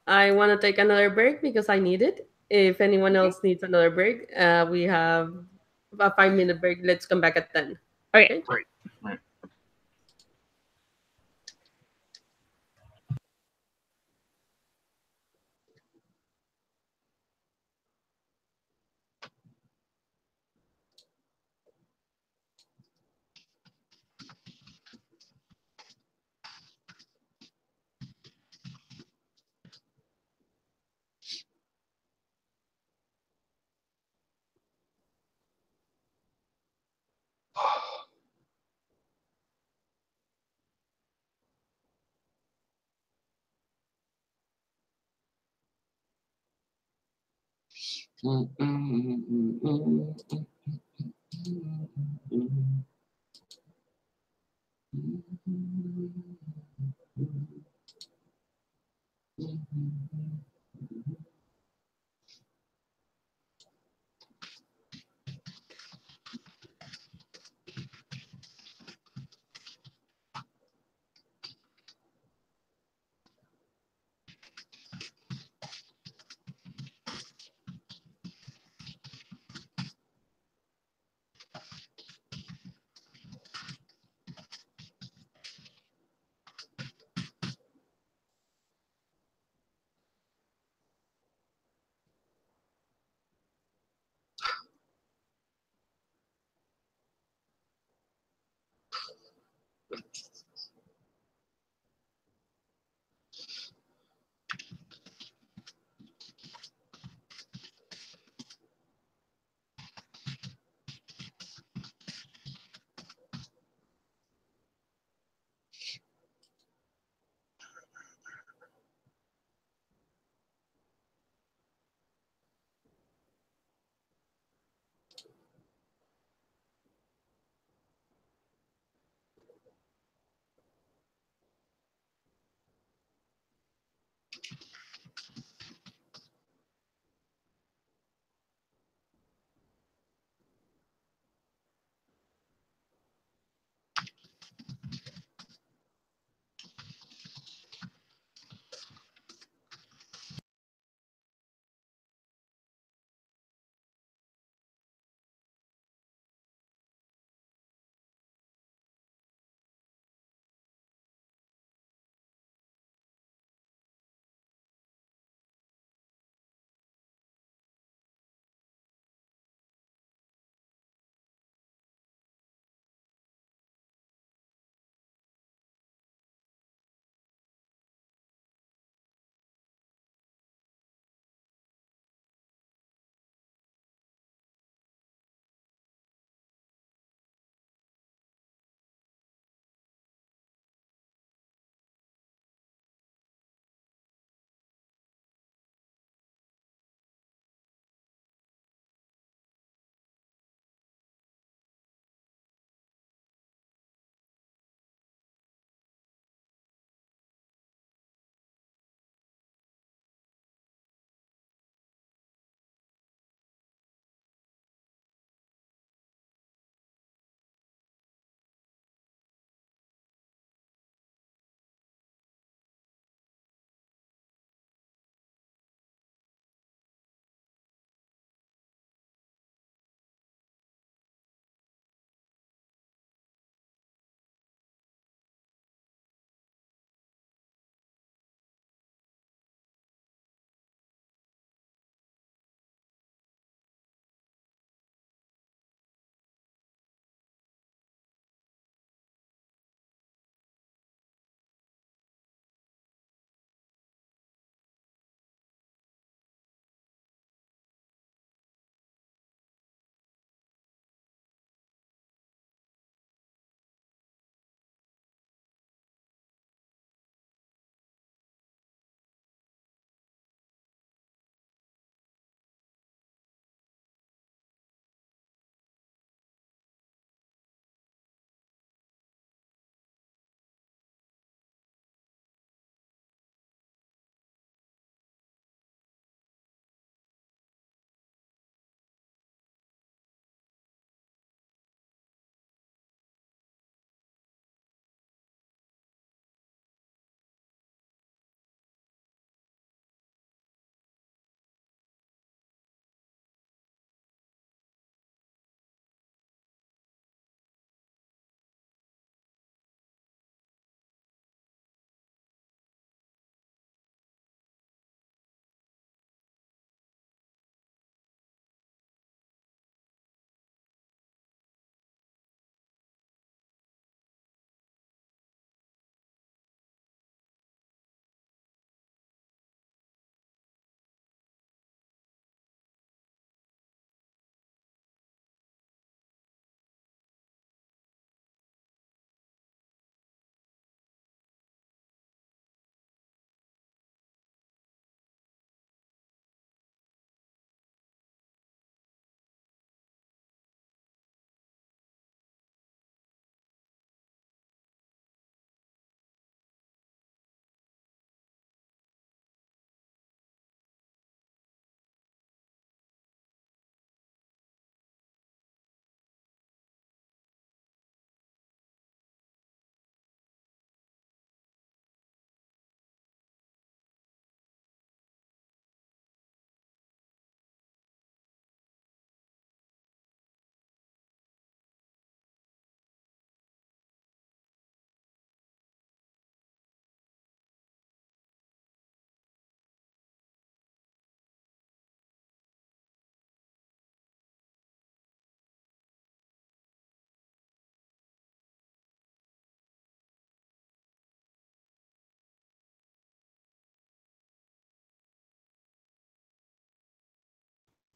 I want to take another break because I need it. If anyone else needs another break, we have a 5-minute break. Let's come back at 10. Okay. Great. Right.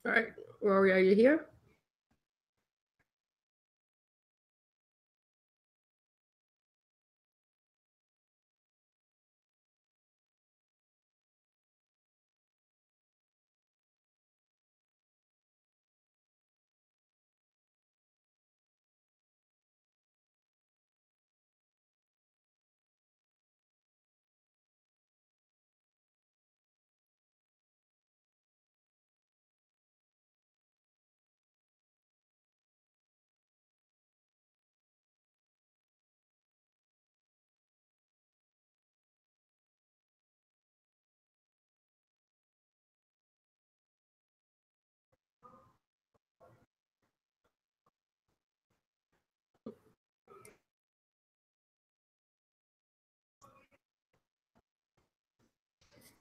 All right, Rory, are you here?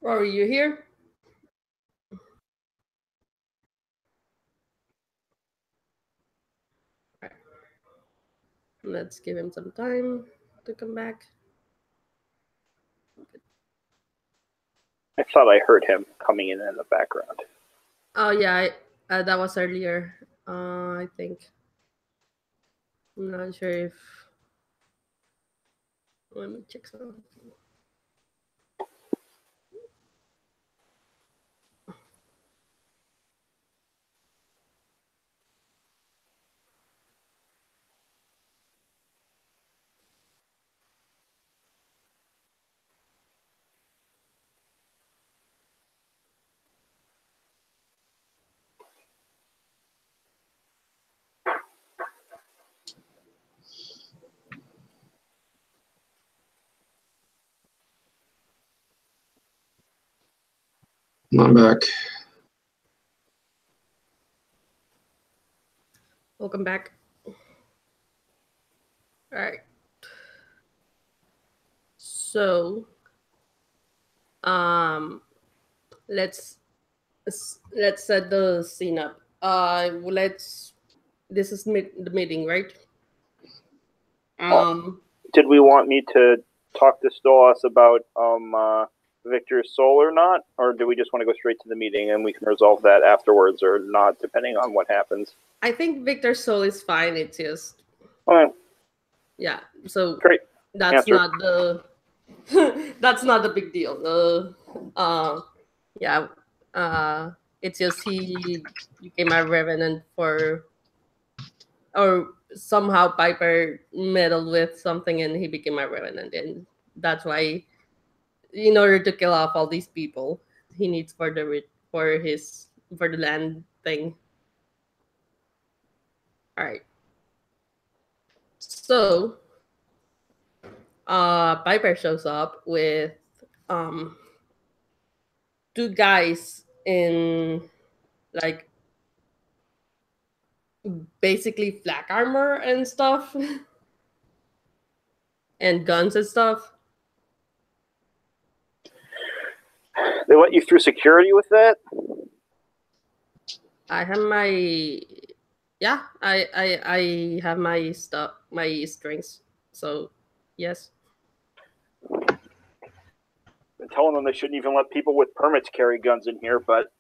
Rory, you here? All right. Let's give him some time to come back. I thought I heard him coming in the background. Oh yeah, that was earlier. I think. I'm not sure if. Let me check something. I'm back. Welcome back. All right. So, let's set the scene up. This is the meeting, right? Did we want me to talk to Stolas about Victor's soul or not, or do we just want to go straight to the meeting and we can resolve that afterwards or not, depending on what happens? I think Victor's soul is fine. It's just Okay. Yeah. So Great. that's Answer. not the that's not the big deal. Yeah. It's just he became a revenant or somehow Piper meddled with something and he became a revenant, and that's why, in order to kill off all these people, he needs for the land thing. All right. So, Piper shows up with um two guys in like basically flak armor and stuff and guns and stuff. They let you through security with that? I have I have my stuff, my strings. So, yes. Been telling them they shouldn't even let people with permits carry guns in here, but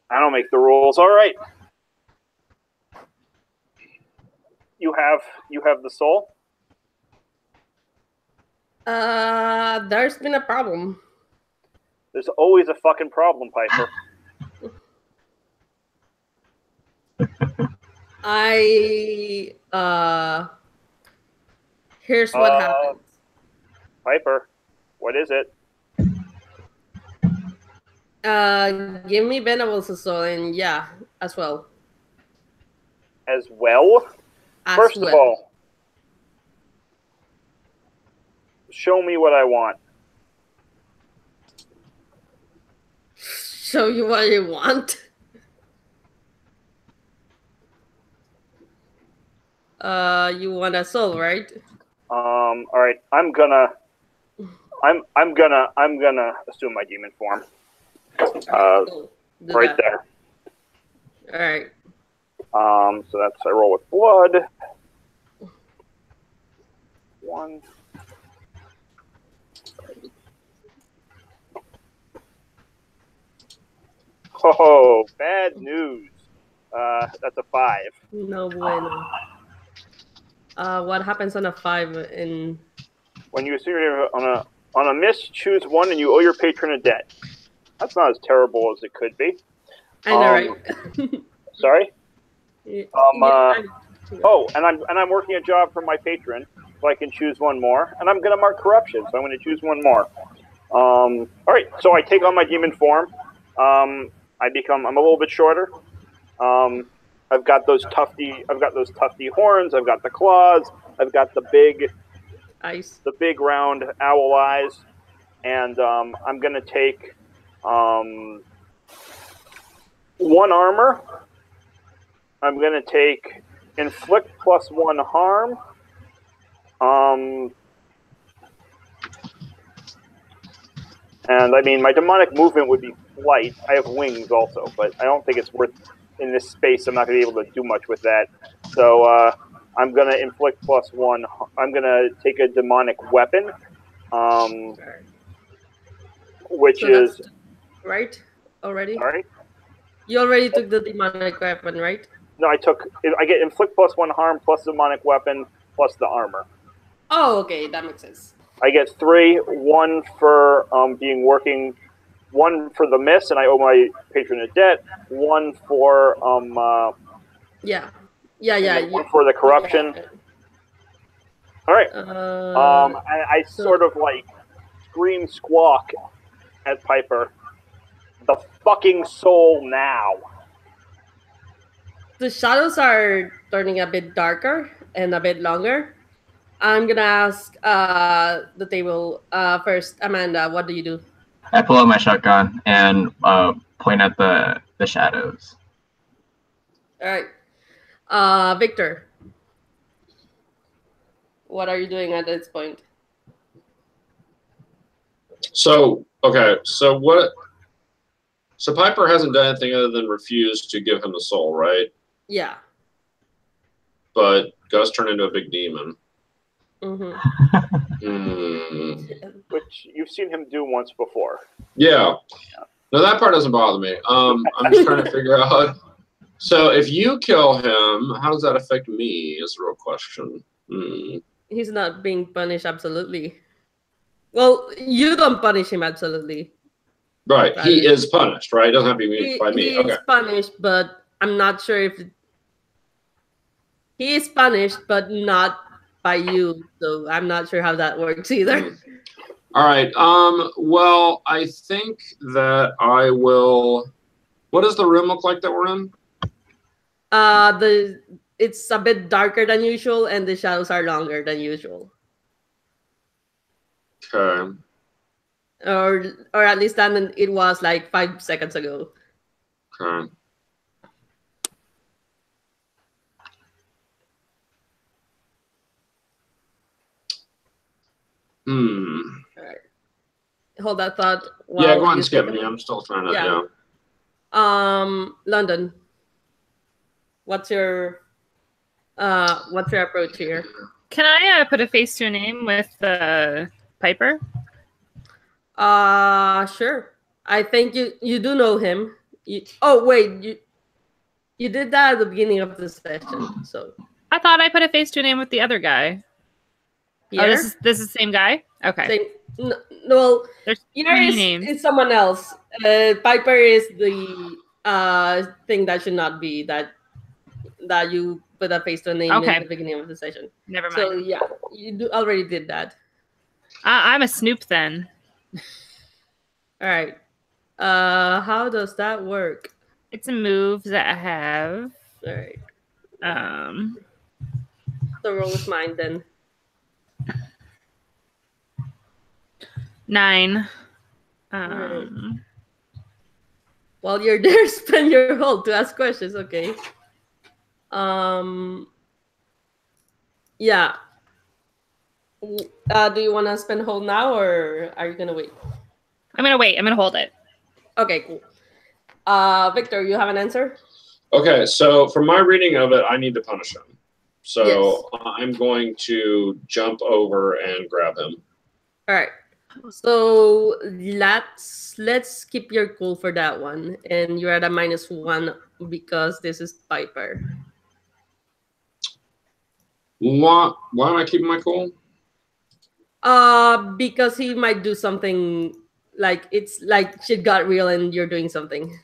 I don't make the rules. All right. You have the soul? There's been a problem. There's always a fucking problem, Piper. Here's what happened. Piper, what is it? Give me Venables as well, and yeah, as well. As well? First of all, show me what I want. Show you what you want? You want a soul, right? All right. I'm gonna assume my demon form. Cool. Right there. All right. So that's, I roll with blood. 1. Oh, bad news. That's a 5. No bueno. What happens on a 5 in? When you see on a miss, choose one, and you owe your patron a debt. That's not as terrible as it could be. I know, right? Sorry. Yeah, Oh, and I'm working a job for my patron, so I can choose one more, and I'm going to mark corruption, so I'm going to choose one more. All right, so I take on my demon form. I'm a little bit shorter. I've got those tufty horns. I've got the claws. I've got the big round owl eyes, and I'm going to take 1 armor. I'm going to take inflict +1 harm. And I mean, my demonic movement would be flight. I have wings also, but I don't think it's worth in this space. I'm not going to be able to do much with that. So I'm going to inflict +1. I'm going to take a demonic weapon, which is right already. Sorry, you already took the demonic weapon, right? No, I get inflict +1 harm plus demonic weapon plus the armor. Oh, okay, that makes sense. I get 3, 1 for being working, 1 for the miss, and I owe my patron a debt. 1 for one for the corruption. Yeah. All right. I sort of like scream squawk at Piper. The fucking soul now. The shadows are turning a bit darker and a bit longer. I'm gonna ask the table first. Amanda, what do you do? I pull out my shotgun and point at the shadows. All right. Victor, what are you doing at this point? So Piper hasn't done anything other than refuse to give him the soul, right? Yeah. But Gus turned into a big demon. Mm-hmm. Which you've seen him do once before. Yeah. No, that part doesn't bother me. I'm just trying to figure out. So if you kill him, how does that affect me is the real question. He's not being punished, absolutely. Well, you don't punish him, absolutely. Right. He is punished, right? It doesn't have to be by me. He is punished, but I'm not sure if... He is punished, but not by you, so I'm not sure how that works either. All right. Well, I think that I will... What does the room look like that we're in? It's a bit darker than usual, and the shadows are longer than usual. Okay. Or at least then it was like 5 seconds ago. Okay. All right. Hold that thought. Yeah, go ahead and skip me. I'm still trying to. Yeah. London. What's your approach here? Can I put a face to a name with Piper? Sure. I think you do know him. You did that at the beginning of the session. So I thought I put a face to a name with the other guy. Pierre? Oh, this is the same guy? Okay. No, there's Pierre names. is someone else. Piper is the thing that should not be that you put a face to a name in the beginning of the session. Never mind. So yeah, you already did that. I'm a snoop then. All right. How does that work? It's a move that I have. All right. So roll with mine then. 9. While you're there, spend your hold to ask questions. Okay. Yeah. Do you want to spend hold now, or are you gonna wait? I'm gonna wait. I'm gonna hold it. Okay, cool. Victor, you have an answer? Okay, so from my reading of it, I need to punish him. So yes. I'm going to jump over and grab him. All right. So let's keep your cool for that one, and you're at a -1 because this is Piper. Why am I keeping my cool? Because he might do something like it's like shit got real and you're doing something.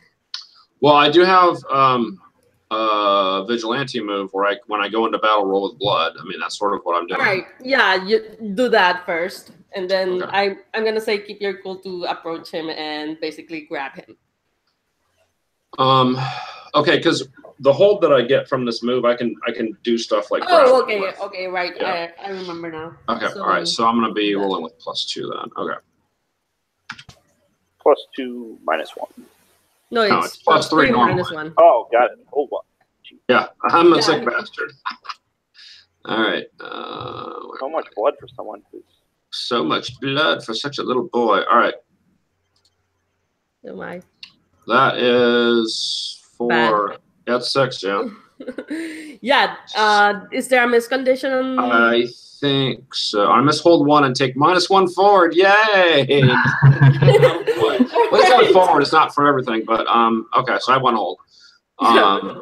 Well, I do have a vigilante move where when I go into battle, roll with blood. I mean, that's sort of what I'm doing. All right, yeah, you do that first, and then Okay. I'm gonna say keep your cool to approach him and basically grab him. Okay, because the hold that I get from this move, I can do stuff like. Oh, grab okay, with. okay, right. Yeah. I remember now. Okay, So, all right. So I'm gonna be rolling with +2 then. Okay. +2, -1. No, it's +3 normal. -1. Oh, got it. Hold on. Yeah, I'm a sick bastard. All right. So much blood for someone who's. So much blood for such a little boy. All right. Oh my. That is 4. Bad. That's 6. Yeah. Yeah. Is there a miscondition? I think so. I must hold 1 and take -1 forward. Yay! Well, it's only forward. It's not for everything, but okay. So I have 1 hold. I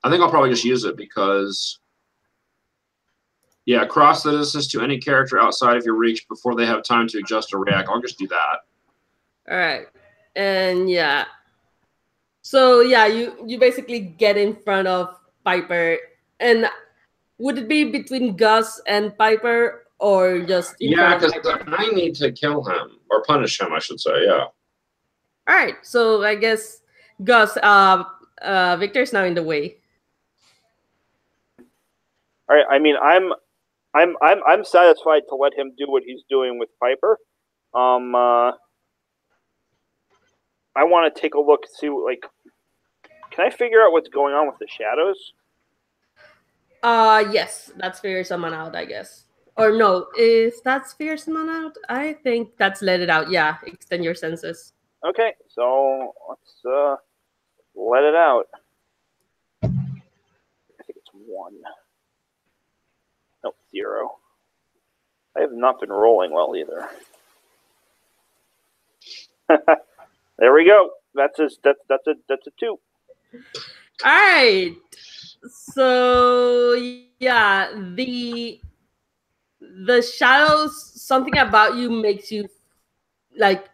think I'll probably just use it because, yeah, cross the distance to any character outside of your reach before they have time to adjust or react. I'll just do that. All right, and yeah. So yeah, you basically get in front of Piper, and would it be between Gus and Piper or just in Yeah, front because of Piper? I need to kill him or punish him, I should say. Yeah. All right, so I guess Gus, Victor's now in the way. All right. I mean, I'm satisfied to let him do what he's doing with Piper. I want to take a look, see like, can I figure out what's going on with the shadows? Yes, that's figure someone out, I guess. Or no, is that figure someone out? I think that's let it out. Yeah, extend your senses. Okay, so let's let it out. I think it's 1. No, 0. I have not been rolling well either. There we go. That's a 2. All right. So yeah, the shadows, something about you makes you like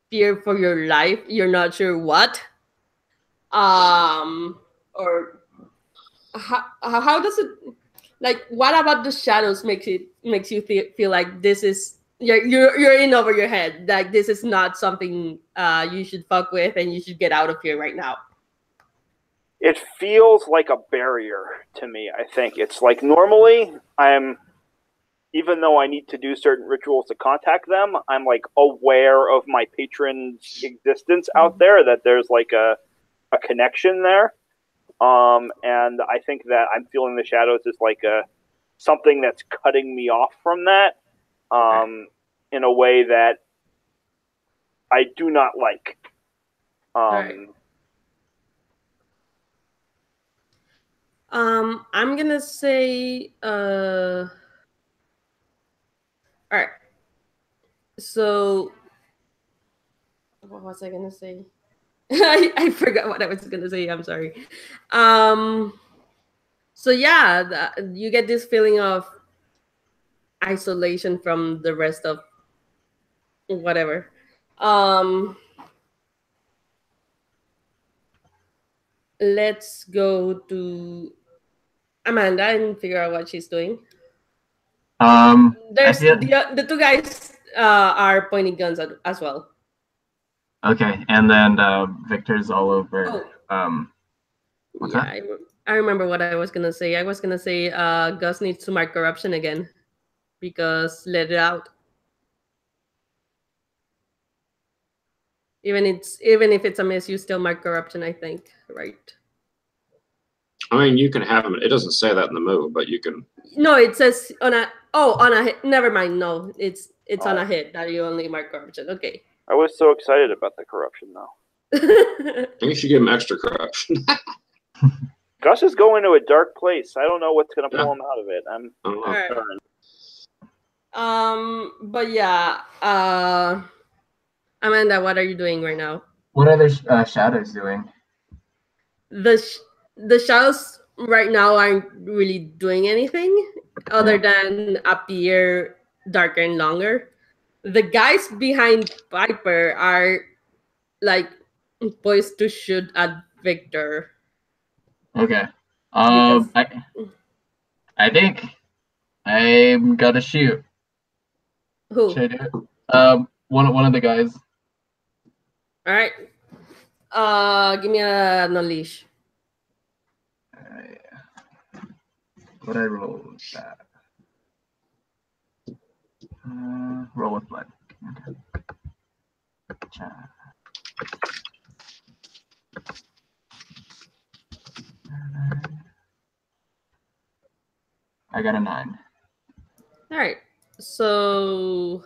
fear for your life. You're not sure what. Or how does it, like, what about the shadows makes you feel like this is you're in over your head, like this is not something you should fuck with and you should get out of here right now? It feels like a barrier to me. I think it's like normally even though I need to do certain rituals to contact them, I'm like aware of my patron's existence out there, that there's like a connection there. And I think that I'm feeling the shadows is like something that's cutting me off from that in a way that I do not like. Right. I'm gonna say all right. So what was I gonna say? I forgot what I was gonna say. I'm sorry. So yeah, you get this feeling of isolation from the rest of whatever. Let's go to Amanda and figure out what she's doing. There's the 2 guys are pointing guns as well. Okay, and then Victor's all over. What's that? I remember what I was gonna say. I was gonna say Gus needs to mark corruption again because let it out. Even if it's a miss, you still mark corruption, I think, right? I mean, you can have them. It doesn't say that in the move, but you can. No, it says on a hit. Never mind. No, it's on a hit that you only mark corruption. Okay. I was so excited about the corruption, though. I think you should give him extra corruption. Gus is going to a dark place. I don't know what's going to pull him out of it. I'm concerned. But yeah, Amanda, what are you doing right now? What are the shadows doing? The shadows right now aren't really doing anything other than appear darker and longer. The guys behind Piper are like poised to shoot at Victor. Okay. Because- I think I'm gonna shoot. Who? Should I do it? One of the guys. All right. Give me a unleash. What I roll with that? Roll with blood. Okay. I got a 9. All right. So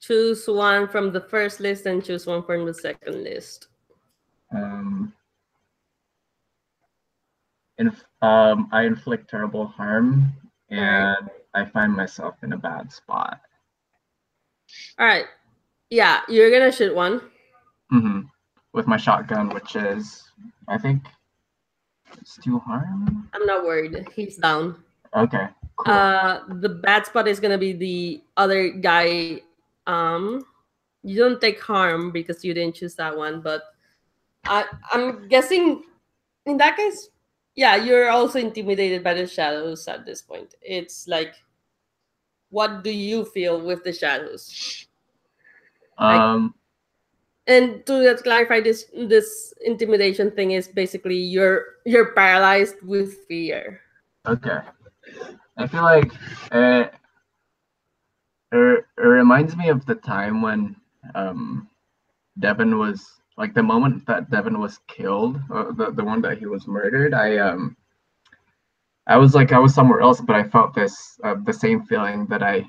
choose one from the first list and choose one from the second list. I inflict terrible harm, and I find myself in a bad spot. All right. Yeah, you're gonna shoot one. With my shotgun, which is, I think, it's 2 harm. I'm not worried. He's down. Okay. Cool. The bad spot is gonna be the other guy. You don't take harm because you didn't choose that one, but I'm guessing in that case, yeah, you're also intimidated by the shadows at this point. It's like, what do you feel with the shadows? And to clarify, this intimidation thing is basically you're paralyzed with fear. Okay. I feel like it reminds me of the time when Devin was, like, the moment that Devin was killed, the one that he was murdered. I was somewhere else, but I felt this the same feeling that I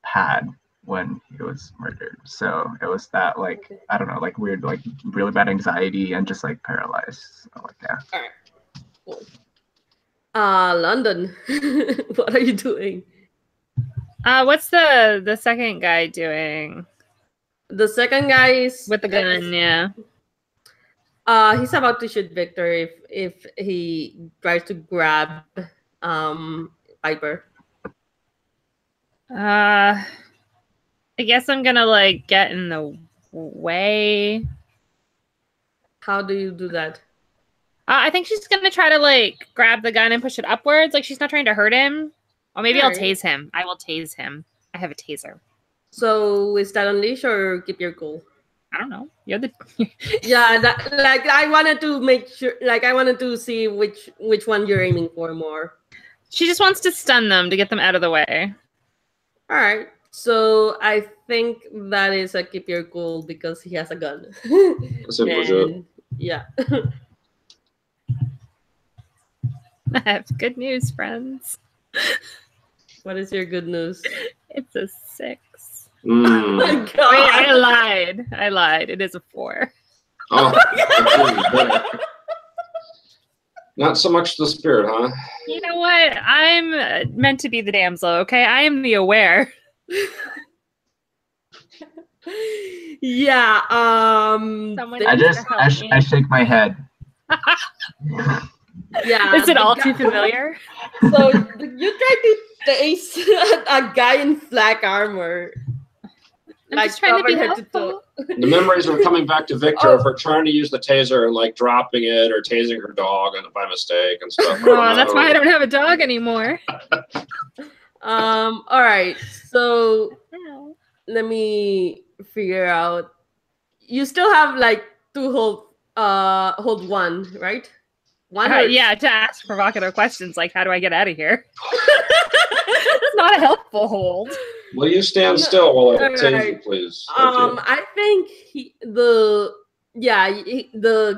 had when he was murdered. So it was that, like, I don't know, like weird, like really bad anxiety and just like paralyzed. So, like, yeah. All right. Cool. London, what are you doing? What's the second guy doing? The second guy is with the gun. Yeah. He's about to shoot Victor if he tries to grab Piper. I guess I'm gonna like get in the way. How do you do that? I think she's gonna try to like grab the gun and push it upwards. Like she's not trying to hurt him. Or maybe I'll tase him. I will tase him. I have a taser. So is that unleash or keep your cool? I don't know. You're the yeah. Like I wanted to make sure. Like I wanted to see which one you're aiming for more. She just wants to stun them to get them out of the way. All right. So I think that is a keep your cool because he has a gun. Yeah. I have good news, friends. What is your good news? It's a 6. Oh my God. Wait, I lied. It is a 4. Oh. Not so much the spirit, huh? You know what? I'm meant to be the damsel, okay? I am the aware. Yeah. I shake my head. Yeah. Is it all too familiar? So you tried to tase a guy in black armor. I'm just trying to be helpful. The memories are coming back to Victor of her trying to use the taser and like dropping it or tasing her dog by mistake and stuff. Oh, that's why I don't have a dog anymore. All right. So let me figure out. You still have like to hold one, right? Yeah, to ask provocative questions like, how do I get out of here? It's not a helpful hold. Will you stand still while I tase you, please? I think the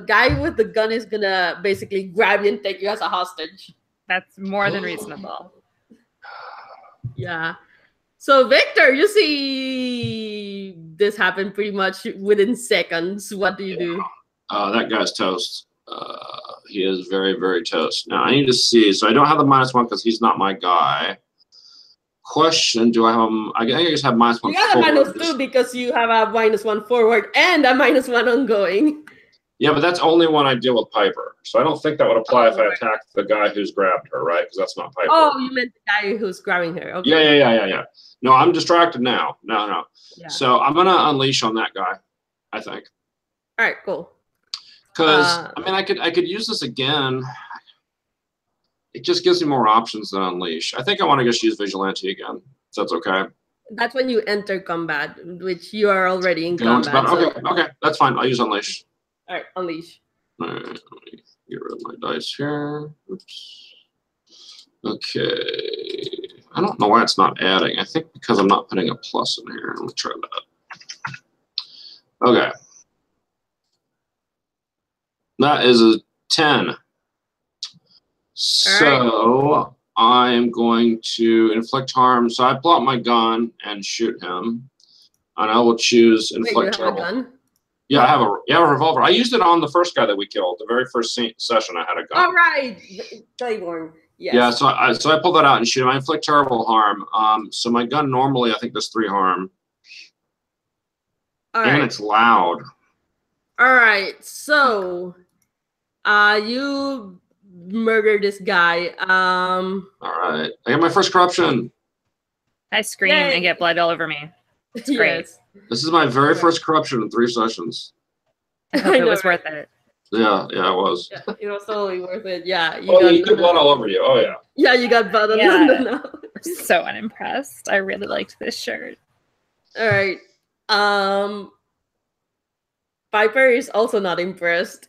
guy with the gun is gonna basically grab you and take you as a hostage. That's more than reasonable. Yeah. So Victor, you see this happen pretty much within seconds. What do you do? That guy's toast. He is very, very toast. Now I need to see. So I don't have the -1 because he's not my guy. question. Do I have? I think I just have -1 You got a forward. -2 because you have a -1 forward and a -1 ongoing. Yeah, but that's only when I deal with Piper. So I don't think that would apply if I right. attacked the guy who's grabbed her, right? Because that's not Piper. Oh, you meant the guy who's grabbing her. Okay. Yeah. No, I'm distracted now. No. Yeah. So I'm gonna unleash on that guy, I think. All right, cool. Because I mean, I could use this again. It just gives me more options than unleash. I think I want to just use vigilante again. If that's okay. That's when you enter combat, which you are already in combat. Okay, that's fine. I'll use unleash. All right, unleash. All right, let me get rid of my dice here. Oops. Okay. I don't know why it's not adding. I think because I'm not putting a plus in here. Let me try that. Okay. That is a 10. So I'm going to inflict harm. So I pull out my gun and shoot him. And I will choose inflict you have a gun? Yeah, I have a revolver. I used it on the first guy that we killed. The very first session, I had a gun. All right, Claiborne. Yes. Yeah, so I pull that out and shoot him. I inflict terrible harm. So my gun normally I think does 3 harm. All right. And it's loud. All right, so you murder this guy. All right, I got my first corruption. I scream and get blood all over me. It's great. Yes. This is my very first corruption in 3 sessions. I hope it was worth it. Yeah, it was. Yeah, it was totally worth it. Yeah. You get blood all over you. Oh yeah. Yeah, you got blood on the nose. I'm so unimpressed. I really liked this shirt. All right. Piper is also not impressed.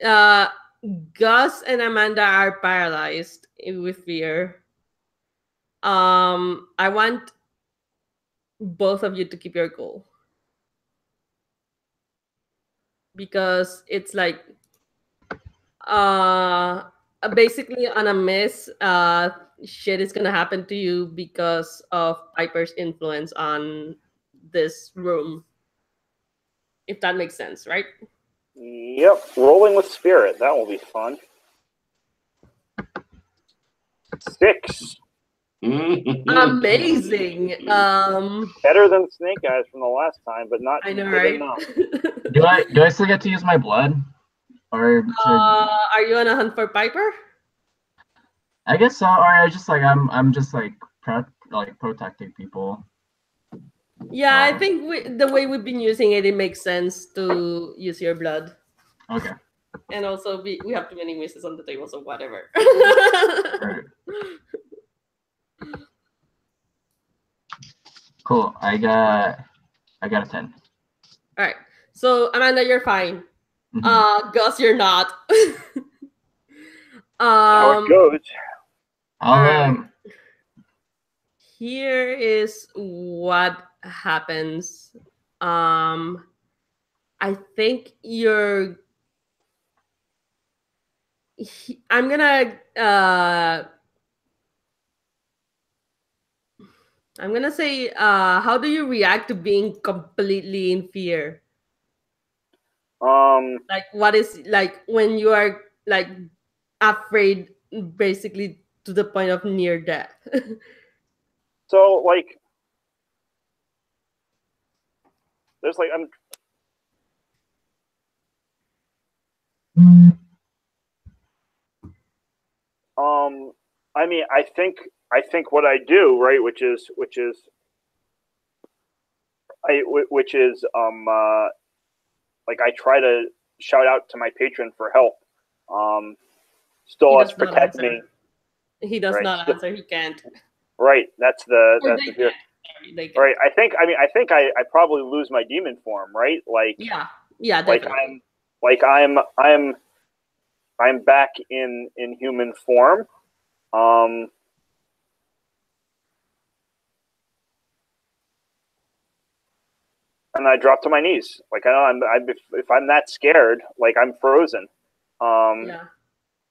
Gus and Amanda are paralyzed with fear. I want both of you to keep your cool. Because it's like basically on a miss, shit is gonna happen to you because of Piper's influence on this room. If that makes sense, right? Yep, rolling with spirit. That will be fun. 6. Amazing. Better than Snake Eyes from the last time, but not. I know, right? Do I still get to use my blood? Or are you on a hunt for Piper? I guess so. Or I just like I'm just like protecting people. Yeah, I think the way we've been using it, it makes sense to use your blood. Okay. And also, we have too many misses on the table, so whatever. Right. Cool. I got a 10. All right. So Amanda, you're fine. Gus, you're not. How it goes. Here is what happens. I think I'm gonna say, how do you react to being completely in fear? Like, what is like when you are like afraid, basically to the point of near death? So, like, there's like I mean, I think what I do, right, which is like I try to shout out to my patron for help. Still has to protect me. He does not answer. He can't. Right. That's the fear. Right. I think I probably lose my demon form, right? Like yeah, definitely. I'm back in human form. And I drop to my knees. Like if I'm that scared, like I'm frozen.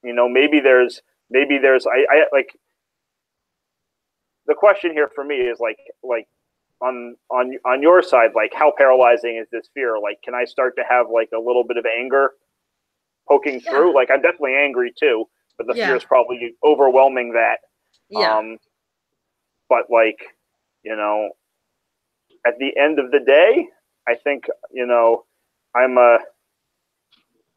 You know, maybe there's I like the question here for me is like on your side, like how paralyzing is this fear? Like, can I start to have like a little bit of anger poking through? Like I'm definitely angry too, but the fear is probably overwhelming that. but like, you know, at the end of the day, I think, you know, I'm a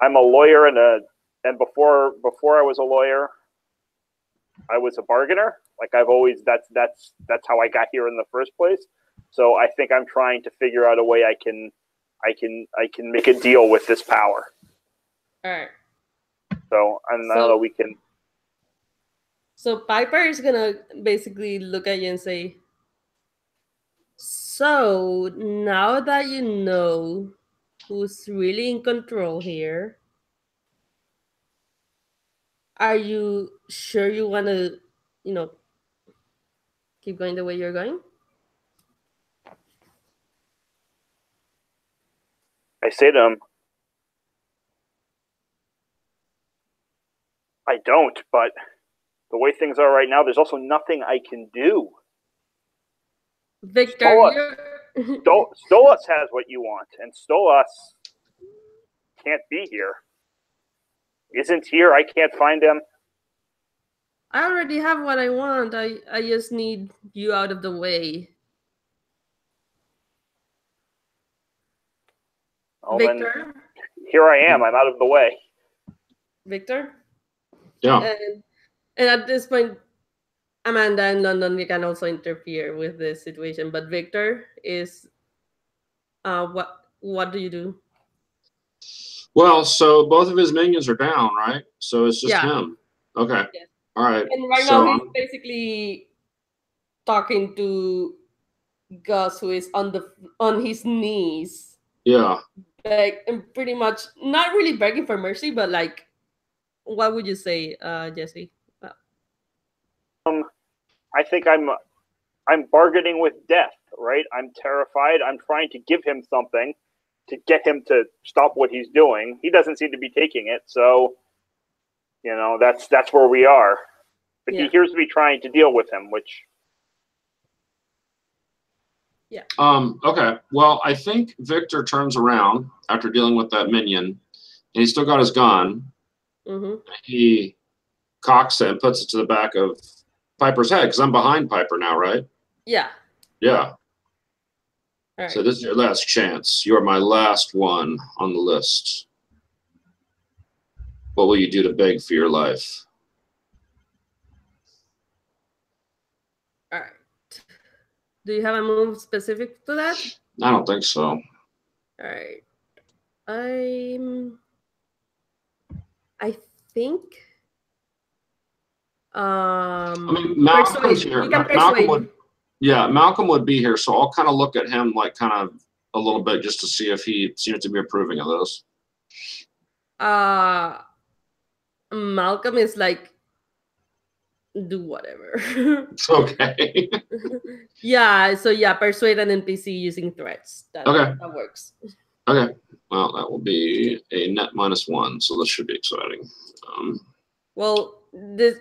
lawyer and before I was a lawyer, I was a bargainer. Like I've always, that's how I got here in the first place. So I think I'm trying to figure out a way I can make a deal with this power. All right. So I don't know, we can. So Piper is gonna basically look at you and say, so now that you know who's really in control here, are you sure you want to, you know, keep going the way you're going? I say to him, I don't, but the way things are right now, there's also nothing I can do. Victor, Stolas has what you want, and Stolas can't be here. Isn't here. I can't find him. I already have what I want. I just need you out of the way. Oh, Victor? Here I am. I'm out of the way. Victor? Yeah. And at this point, Amanda and London, we can also interfere with this situation. But Victor is, what do you do? Well, so both of his minions are down, right? So it's just him. Okay. Yes. All right. And right now he's basically talking to Gus, who is on his knees. Yeah. Like, and pretty much not really begging for mercy, but like, what would you say, Jesse? I think I'm bargaining with death, right? I'm terrified. I'm trying to give him something to get him to stop what he's doing. He doesn't seem to be taking it, so you know, that's where we are. But he hears me trying to deal with him, which okay. Well, I think Victor turns around after dealing with that minion, and he's still got his gun. Mm-hmm. He cocks it and puts it to the back of Piper's head, because I'm behind Piper now, right? Yeah. Yeah. All right. So this is your last chance. You are my last one on the list. What will you do to beg for your life? All right. Do you have a move specific to that? I don't think so. All right. I think. I mean, Malcolm's here. Malcolm would be here, so I'll kind of look at him like kind of a little bit just to see if he seems to be approving of this. Malcolm is like, do whatever. Okay. Yeah, so persuade an NPC using threats. That works. Okay. Well, that will be a net -1, so this should be exciting. Well, this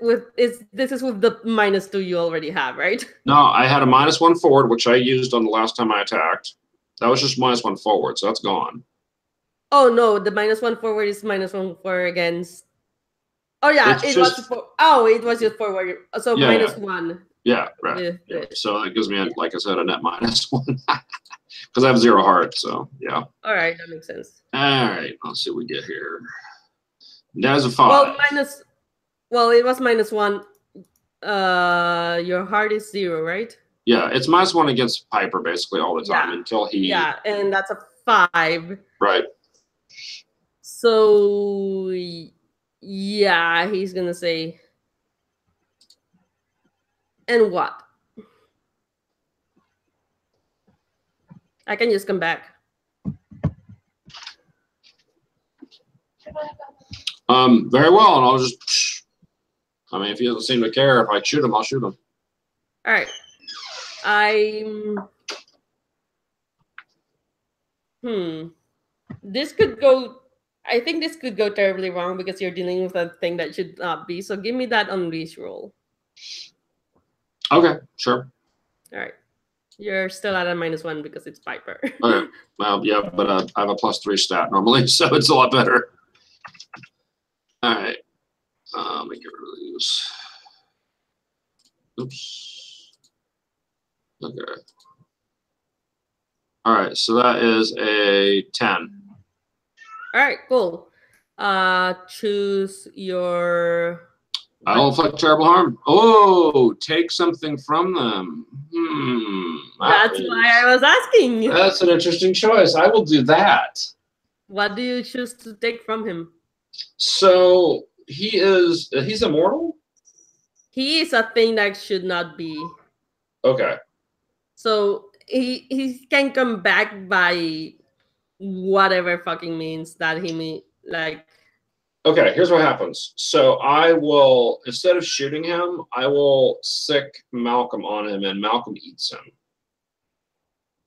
is with the -2 you already have, right? No, I had a -1 forward, which I used on the last time I attacked. That was just -1 forward, so that's gone. Oh no, the -1 forward is -1 for against. Oh yeah, it was just forward. So -1. Yeah, right. Yeah. So that gives me, like I said, a net -1 because I have 0 heart. So yeah. All right, that makes sense. All right, let's see what we get here. That's a 5. Well, it was -1. Your heart is 0, right? Yeah, it's -1 against Piper basically all the time until he. Yeah, and that's a 5. Right. So yeah, he's gonna say, and what? I can just come back. Very well, and I'll just. I mean, if he doesn't seem to care, if I shoot him, I'll shoot him. All right. This could go. I think this could go terribly wrong because you're dealing with a thing that should not be. So give me that unleash roll. Okay, sure. All right. You're still at a -1 because it's Piper. Okay. Well, yeah, but I have a +3 stat normally, so it's a lot better. All right. Let me get rid of these. Oops. Okay. All right, so that is a 10. All right, cool. Choose your. I will inflict terrible harm. Oh, take something from them. That's why I was asking. That's an interesting choice. I will do that. What do you choose to take from him? So he's immortal? He is a thing that should not be. Okay. So he can come back by whatever fucking means that he mean, like. Okay, here's what happens. So I will, instead of shooting him, I will sick Malcolm on him, and Malcolm eats him.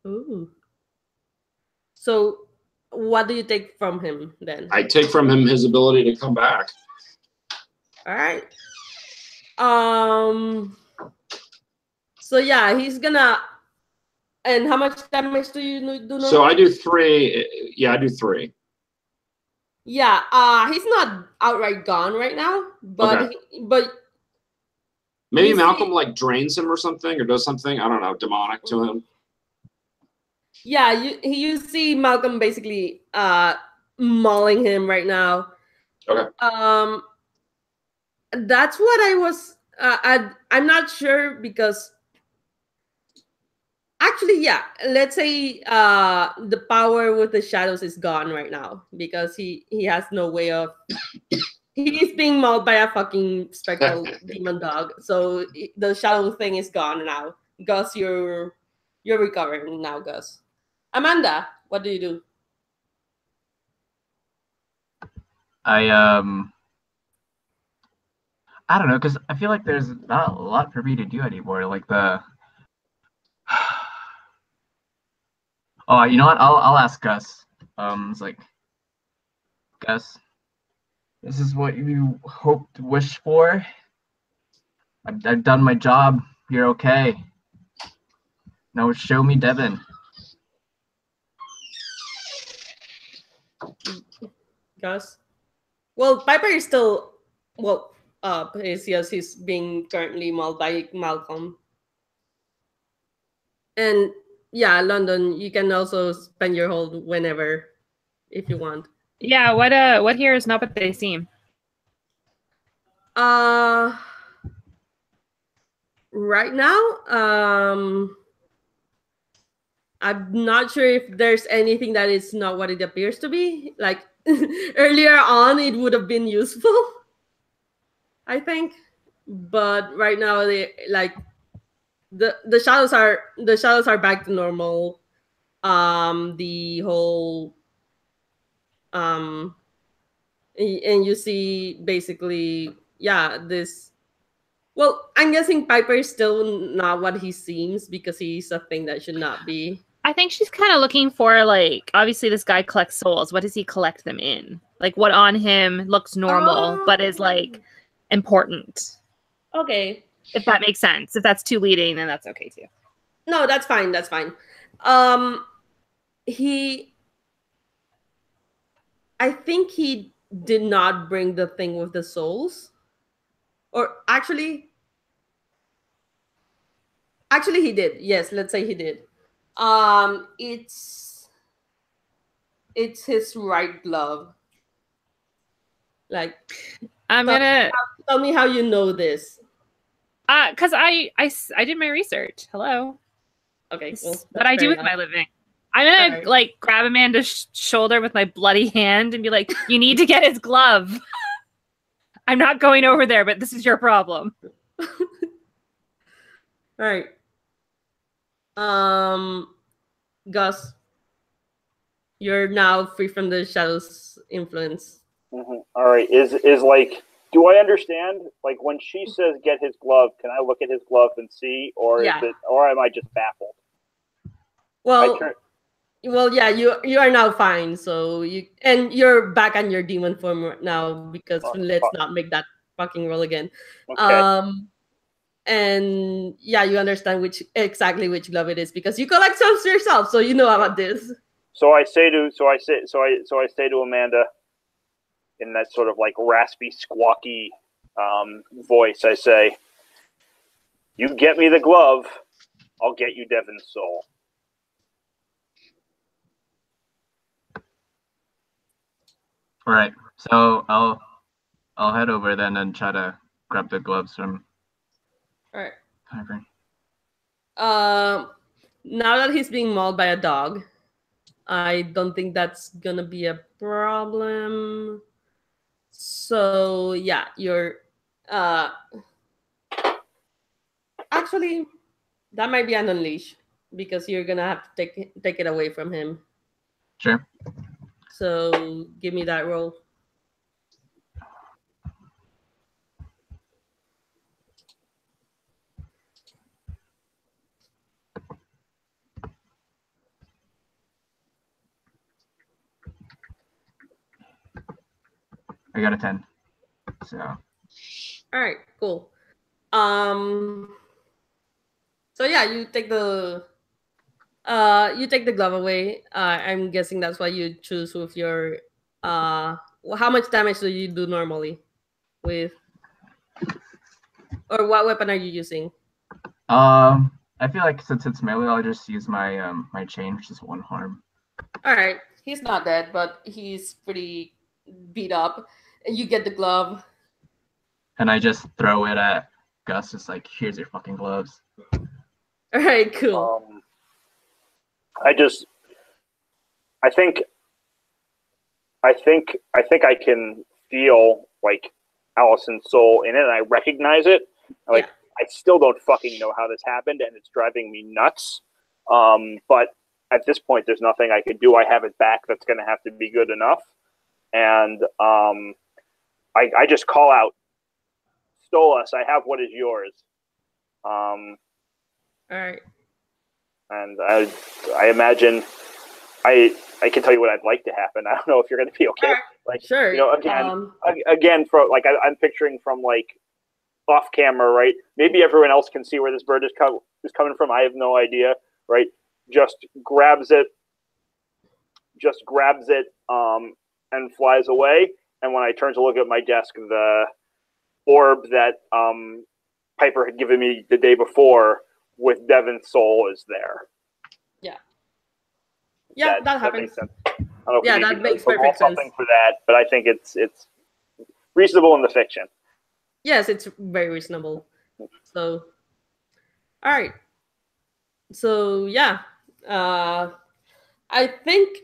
Ooh. So what do you take from him then? I take from him his ability to come back. All right. So yeah, he's gonna. And how much damage do you do? So I do 3. Yeah, I do 3. Yeah. He's not outright gone right now, but Okay. but maybe Malcolm like drains him or something, or does something, I don't know, demonic to him. Yeah, you see Malcolm basically mauling him right now. Okay. That's what I was. I'm not sure because actually, yeah. Let's say the power with the shadows is gone right now because he has no way of. He's being mauled by a fucking spectral demon dog. So the shadow thing is gone now. Gus, you're recovering now, Gus. Amanda, what do you do? I don't know, because I feel like there's not a lot for me to do anymore. Like the oh, you know what? I'll ask Gus. It's like, Gus, this is what you hoped, wished for. I've done my job. You're okay. Now show me Devin. Gus? Well, Piper is still up. He's being currently mauled by Malcolm. And yeah, London, you can also spend your hold whenever if you want. Yeah, what here is not what they seem? Right now, I'm not sure if there's anything that is not what it appears to be. Like earlier on, it would have been useful, I think. But right now, the shadows are back to normal. The whole and you see basically, yeah, this. Well, I'm guessing Piper is still not what he seems because he's a thing that should not be. I think she's kind of looking for, like, obviously this guy collects souls. What does he collect them in? Like, what on him looks normal but is, like, important? Okay. If that makes sense. If that's too leading, then that's okay, too. No, that's fine. That's fine. I think he did not bring the thing with the souls. Or actually he did. Yes, let's say he did. It's his right glove. Like, tell me how you know this. Because I did my research. Hello. Okay, well, what I do with my living. I'm gonna like grab Amanda's shoulder with my bloody hand and be like, "You need to get his glove." I'm not going over there, but this is your problem. All right. Gus, you're now free from the shadow's influence. Mm-hmm. All right. Is like, do I understand? Like when she says "get his glove," can I look at his glove and see, or is it, or am I just baffled? Well, yeah, you are now fine. So you're back on your demon form now because let's not make that fucking roll again. Okay. And yeah, you understand exactly which glove it is because you collect some yourself, so you know about this. So I say to Amanda in that sort of like raspy, squawky voice, I say, "You get me the glove, I'll get you Devin's soul. All right, so I'll head over then and try to grab the gloves from. All right. Piper. Now that he's being mauled by a dog, I don't think that's gonna be a problem. So yeah, you're actually that might be an unleash because you're gonna have to take it away from him. Sure. So give me that roll. I got a 10. So. All right, cool. So yeah, you take the glove away. I'm guessing that's what you choose with your how much damage do you do normally with, or what weapon are you using? I feel like since it's melee, I'll just use my my chain, which is 1 harm. All right, he's not dead, but he's pretty beat up. And you get the glove. And I just throw it at Gus, just like, here's your fucking gloves. All right, cool. I think I can feel like Allison's soul in it, and I recognize it. Like, yeah. I still don't fucking know how this happened, and it's driving me nuts. But at this point, there's nothing I can do. I have it back. That's going to have to be good enough. And I just call out, Stolas, I have what is yours. All right. And I imagine I can tell you what I'd like to happen. I don't know if you're going to be okay. Right. Like, sure. You know, again, for like I'm picturing from like off camera, right? Maybe everyone else can see where this bird is coming from. I have no idea, right? Just grabs it, and flies away. And when I turn to look at my desk, the orb that Piper had given me the day before with Devin's soul is there. Yeah. Yeah, that happens. That makes perfect sense. Something for that, but I think it's reasonable in the fiction. Yes, it's very reasonable. So, all right. So yeah, I think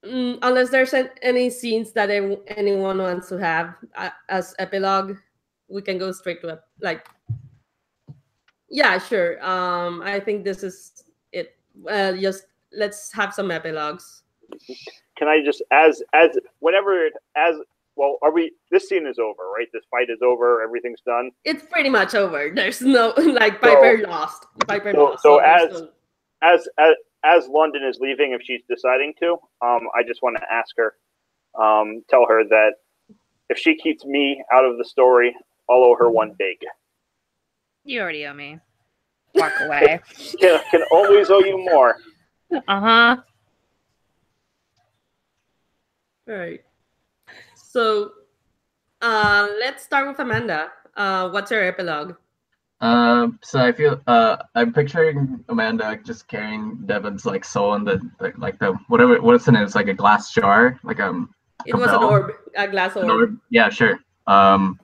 unless there's any scenes that anyone wants to have as epilogue, we can go straight to like. Yeah, sure. I think this is it. Just let's have some epilogues. Can I just well, are we? This scene is over, right? This fight is over. Everything's done. It's pretty much over. There's no like Piper lost. Piper lost. So as London is leaving, if she's deciding to, I just want to ask her, tell her that if she keeps me out of the story, I'll owe her one big. You already owe me. Walk away. Can always owe you more. Uh-huh. All right. So, let's start with Amanda. What's her epilogue? So I feel I'm picturing Amanda just carrying Devin's like soul in the what's in it? It's like a glass jar, like it was an orb, a glass orb. Yeah, sure. I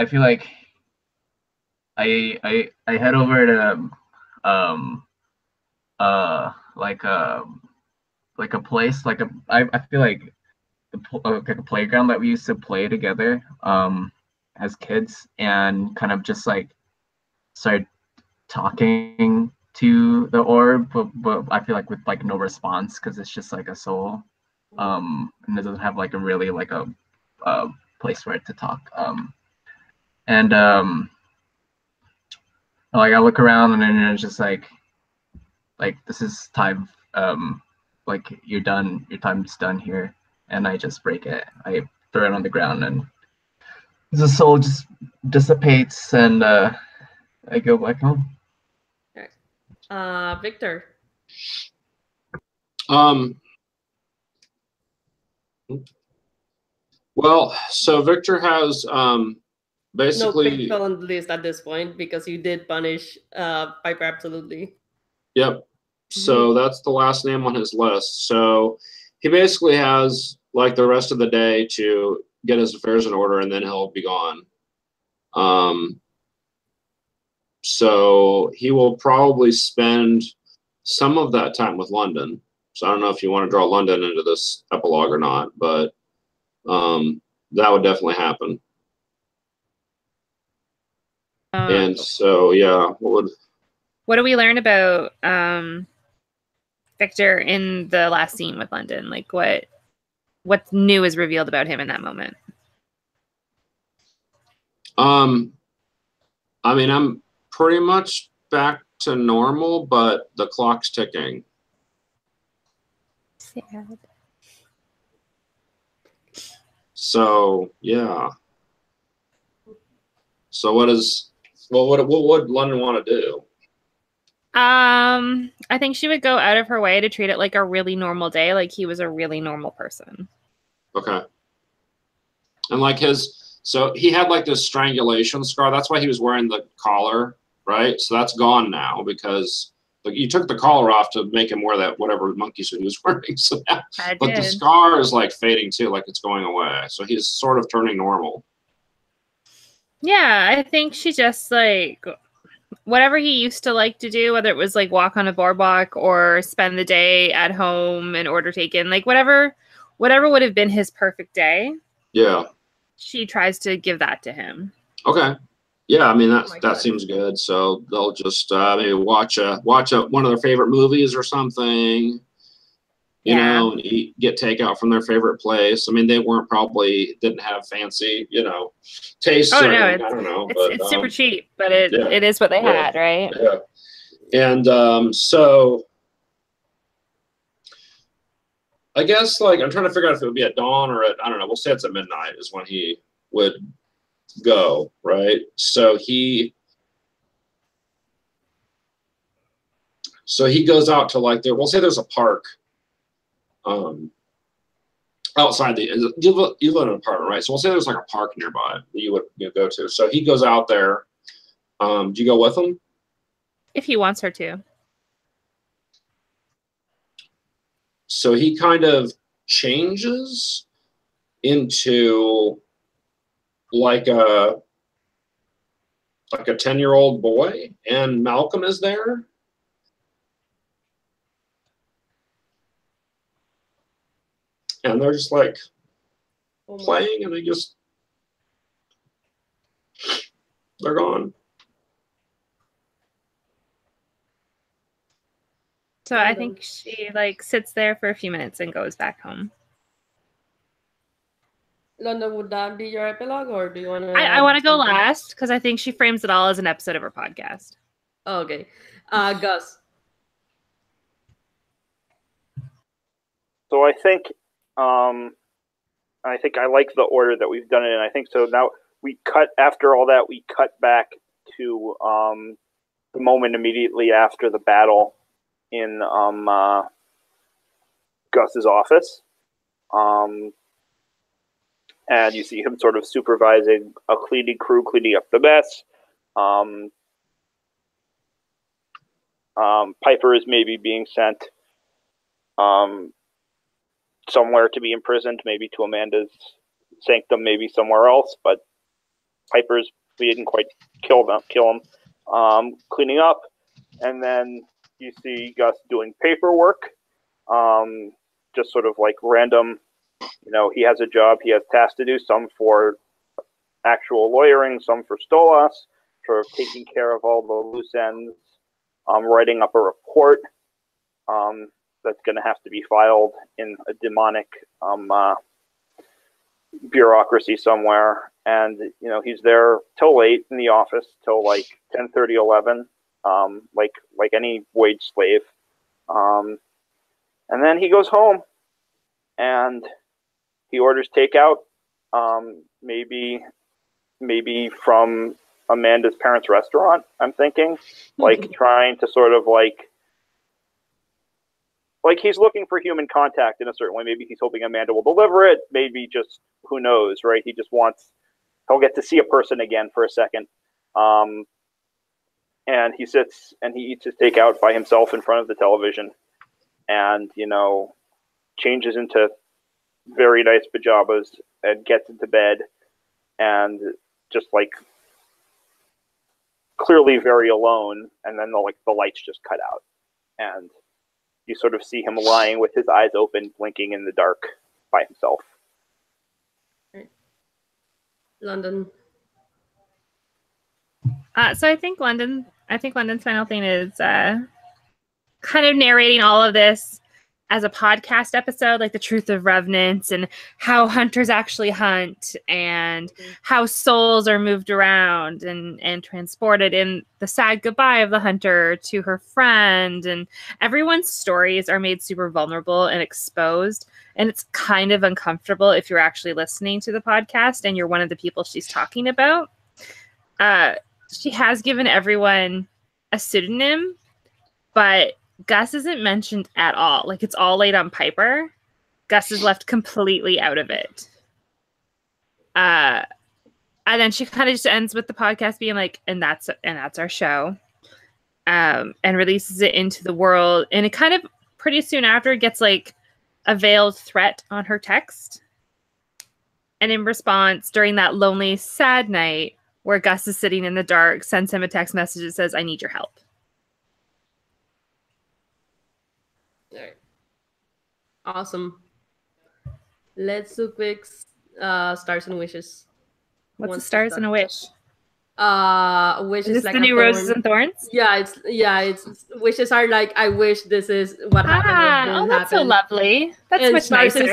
feel like I head over to like a place, I feel like like a playground that we used to play together as kids, and kind of just like start talking to the orb, but I feel like with like no response because it's just like a soul, and it doesn't have like a really like a place for it to talk, and like I look around and then it's just like this is time, like you're done, your time's done here, and I just break it. I throw it on the ground and the soul just dissipates, and I go back home. Okay. Victor. Well, so Victor has basically, no pickle on the list at this point because you did punish Piper absolutely. yep. So that's the last name on his list. So he basically has like the rest of the day to get his affairs in order, and then he'll be gone. So he will probably spend some of that time with London. So I don't know if you want to draw London into this epilogue or not, but that would definitely happen. And so, yeah, what do we learn about Victor in the last scene with London? Like what new is revealed about him in that moment? I mean, I'm pretty much back to normal, but the clock's ticking. Sad. So yeah. So what would London want to do? I think she would go out of her way to treat it like a really normal day, like he was a really normal person. Okay. And like so he had like this strangulation scar. That's why he was wearing the collar, right? So that's gone now because you took the collar off to make him wear that whatever monkey suit he was wearing. So now, but the scar is like fading too, like it's going away. So he's sort of turning normal. Yeah, I think she just like whatever he used to like to do, whether it was like walk on a boardwalk or spend the day at home and order taken, like whatever would have been his perfect day. Yeah. She tries to give that to him. Okay. Yeah, I mean that seems good. So they'll just maybe watch one of their favorite movies or something, you know, and get takeout from their favorite place. I mean, they didn't have fancy, tastes. Oh or no, anything. I don't know. It's super cheap, but it is what they had, right? Yeah. And so I guess like I'm trying to figure out if it would be at dawn or at, I don't know, we'll say it's at midnight is when he would go, right? So he goes out to like we'll say there's a park outside you live in an apartment, right? So we'll say there's like a park nearby that you would go to. So he goes out there. Do you go with him? If he wants her to. So he kind of changes into like a 10-year-old boy, and Malcolm is there. And they're just like playing, and they're gone. So I think she like sits there for a few minutes and goes back home. London, would that be your epilogue, or do you want to? I want to go last because I think she frames it all as an episode of her podcast. Oh, okay, Gus. So I think I like the order that we've done it in. I think so. Now we cut after all that. We cut back to the moment immediately after the battle in Gus's office, and you see him sort of supervising a cleaning crew cleaning up the mess. Piper is maybe being sent somewhere to be imprisoned, maybe to Amanda's sanctum, maybe somewhere else. But Piper's, we didn't quite kill him. Cleaning up, and then you see Gus doing paperwork, just sort of like random. He has a job, he has tasks to do, some for actual lawyering, some for Stolas, for taking care of all the loose ends, writing up a report that's going to have to be filed in a demonic bureaucracy somewhere. And, he's there till late in the office, till like 10:30, 11, like any wage slave. And then he goes home and he orders takeout, maybe from Amanda's parents' restaurant, I'm thinking, like trying to sort of like he's looking for human contact in a certain way. Maybe he's hoping Amanda will deliver it. Maybe just, who knows, right? He just wants he'll get to see a person again for a second. And he sits and he eats his takeout by himself in front of the television, and changes into very nice pajamas and gets into bed, and just like clearly very alone. And then the lights just cut out, and you sort of see him lying with his eyes open, blinking in the dark by himself. London. So I think London's final thing is kind of narrating all of this as a podcast episode, like the truth of revenants and how hunters actually hunt and how souls are moved around and transported, in the sad goodbye of the hunter to her friend, and everyone's stories are made super vulnerable and exposed. And it's kind of uncomfortable if you're actually listening to the podcast and you're one of the people she's talking about. She has given everyone a pseudonym, but Gus isn't mentioned at all. Like, it's all laid on Piper. Gus is left completely out of it. And then she kind of just ends with the podcast being like, and that's our show. And releases it into the world. And it kind of pretty soon after gets like a veiled threat on her text. And in response, during that lonely, sad night where Gus is sitting in the dark, sends him a text message that says, "I need your help." All right. Awesome. Let's do quick stars and wishes. What's a stars and a wish? Wish is is this like the new roses and thorns? Yeah, it's wishes are like, I wish this is what happened. Oh, that's so lovely. That's and much nicer.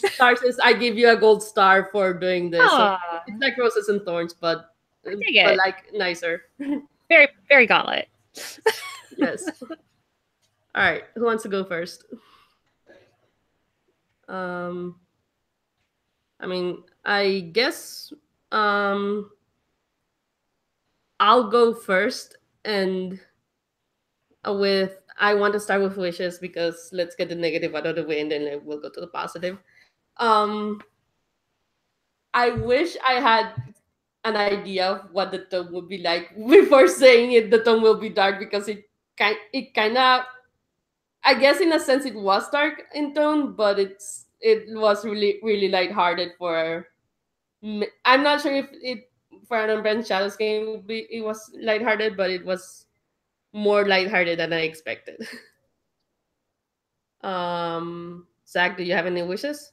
Stars is I give you a gold star for doing this. So Aw. it's like roses and thorns, but like nicer. Very, very Gauntlet. Yes. All right, who wants to go first? I mean, I guess I'll go first, and I want to start with wishes because let's get the negative out of the way and then we'll go to the positive. I wish I had an idea of what the tone would be like before saying it. The tone will be dark because it kind of, I guess in a sense it was dark in tone, but it was really, really lighthearted for. I'm not sure if it for an Unburned Shadows game it was lighthearted, but it was more lighthearted than I expected. Zach, do you have any wishes?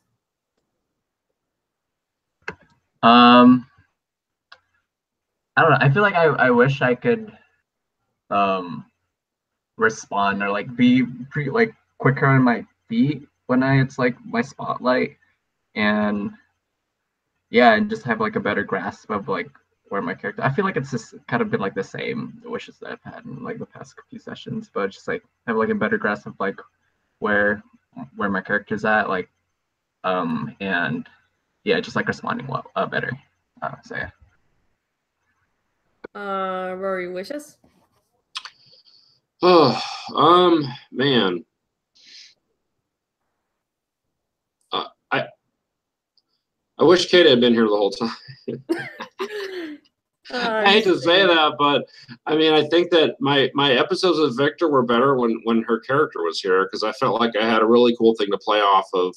I don't know. I feel like I wish I could respond or like be quicker on my feet when it's like my spotlight, and yeah, and just have like a better grasp of like where my character. I feel like it's just kind of been like the same wishes that I've had in like the past few sessions, but just like have like a better grasp of like where my character's at, like and yeah, just like responding better. So yeah. Rory, wishes? Oh, man. I wish Kate had been here the whole time. I hate to say that, but I mean, I think that my episodes of Victor were better when her character was here, because I felt like I had a really cool thing to play off of,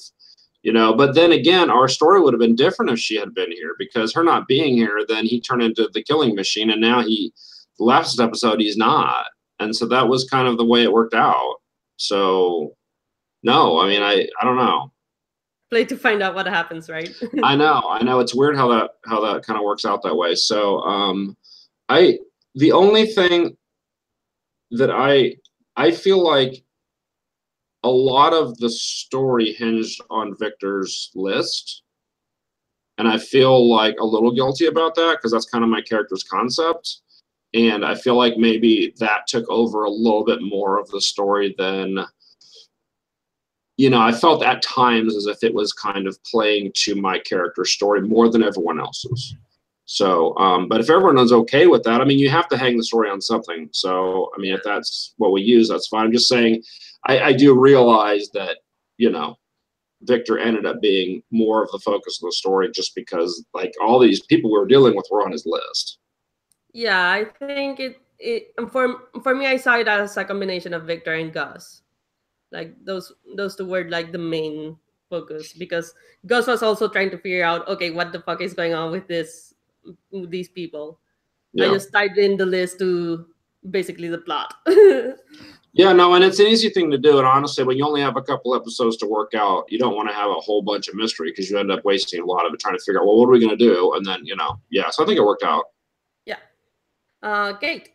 But then again, our story would have been different if she had been here, because her not being here, then he turned into the killing machine, and now the last episode he's not, and so that was kind of the way it worked out. So, no, I mean, I don't know. Play to find out what happens, right? I know. It's weird how that kind of works out that way. So, the only thing that I feel like a lot of the story hinged on Victor's list, and I feel like a little guilty about that because that's kind of my character's concept, and I feel like maybe that took over a little bit more of the story than. I felt at times as if it was kind of playing to my character's story more than everyone else's. So, but if everyone's okay with that, I mean, you have to hang the story on something. So, I mean, if that's what we use, that's fine. I'm just saying, I do realize that, Victor ended up being more of the focus of the story, just because like all these people we were dealing with were on his list. Yeah, I think it for me, I saw it as a combination of Victor and Gus. Like those two were like the main focus, because Gus was also trying to figure out, okay, what the fuck is going on with these people. Yeah. I just typed in the list to basically the plot. Yeah, no, and it's an easy thing to do. And honestly, when you only have a couple episodes to work out, you don't want to have a whole bunch of mystery, because you end up wasting a lot of it trying to figure out, well, what are we going to do? And then, yeah, so I think it worked out. Yeah. Kate.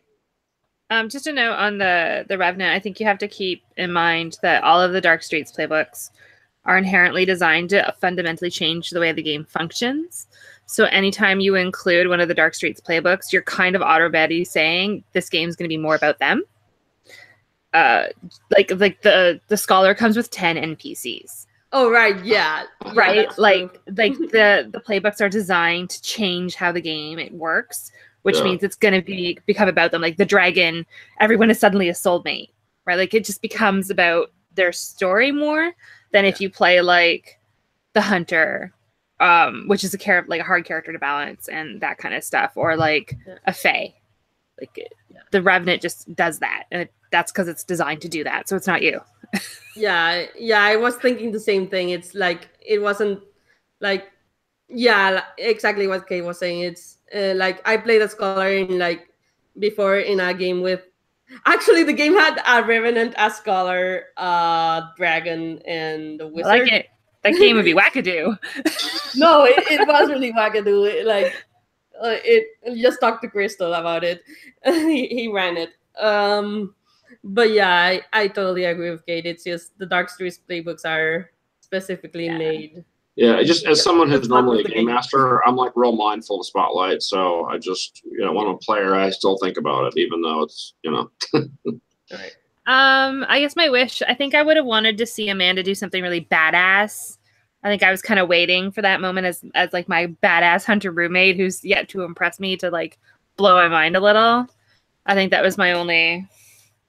Just a note on the Revenant, I think you have to keep in mind that all of the Dark Streets playbooks are inherently designed to fundamentally change the way the game functions. So anytime you include one of the Dark Streets playbooks, you're kind of automatically saying this game's going to be more about them. Like the Scholar comes with 10 NPCs. Oh right, yeah. Right, like the playbooks are designed to change how the game works, which means it's going to become about them. Like the dragon, everyone is suddenly a soulmate, right? Like it just becomes about their story more than if you play like the hunter, which is like a hard character to balance and that kind of stuff, or like a fae. Like the Revenant just does that, and that's because it's designed to do that. So it's not you. Yeah, I was thinking the same thing. It's like it wasn't like, yeah, exactly what Kate was saying. It's like I played a Scholar in like before in a game with. Actually, the game had a Revenant, a Scholar, Dragon, and a Wizard. I like it. That game would be wackadoo. No, it was really wackadoo. It just talked to Crystal about it. he ran it. But yeah, I totally agree with Kate. It's just the Dark Streets playbooks are specifically made. Yeah, just as someone who's normally a game master, I'm like real mindful of Spotlight. So I just, when I'm a player, I still think about it, even though it's, Right. I guess my wish, I think I would have wanted to see Amanda do something really badass. I think I was kind of waiting for that moment as like my badass hunter roommate who's yet to impress me to like blow my mind a little. I think that was my only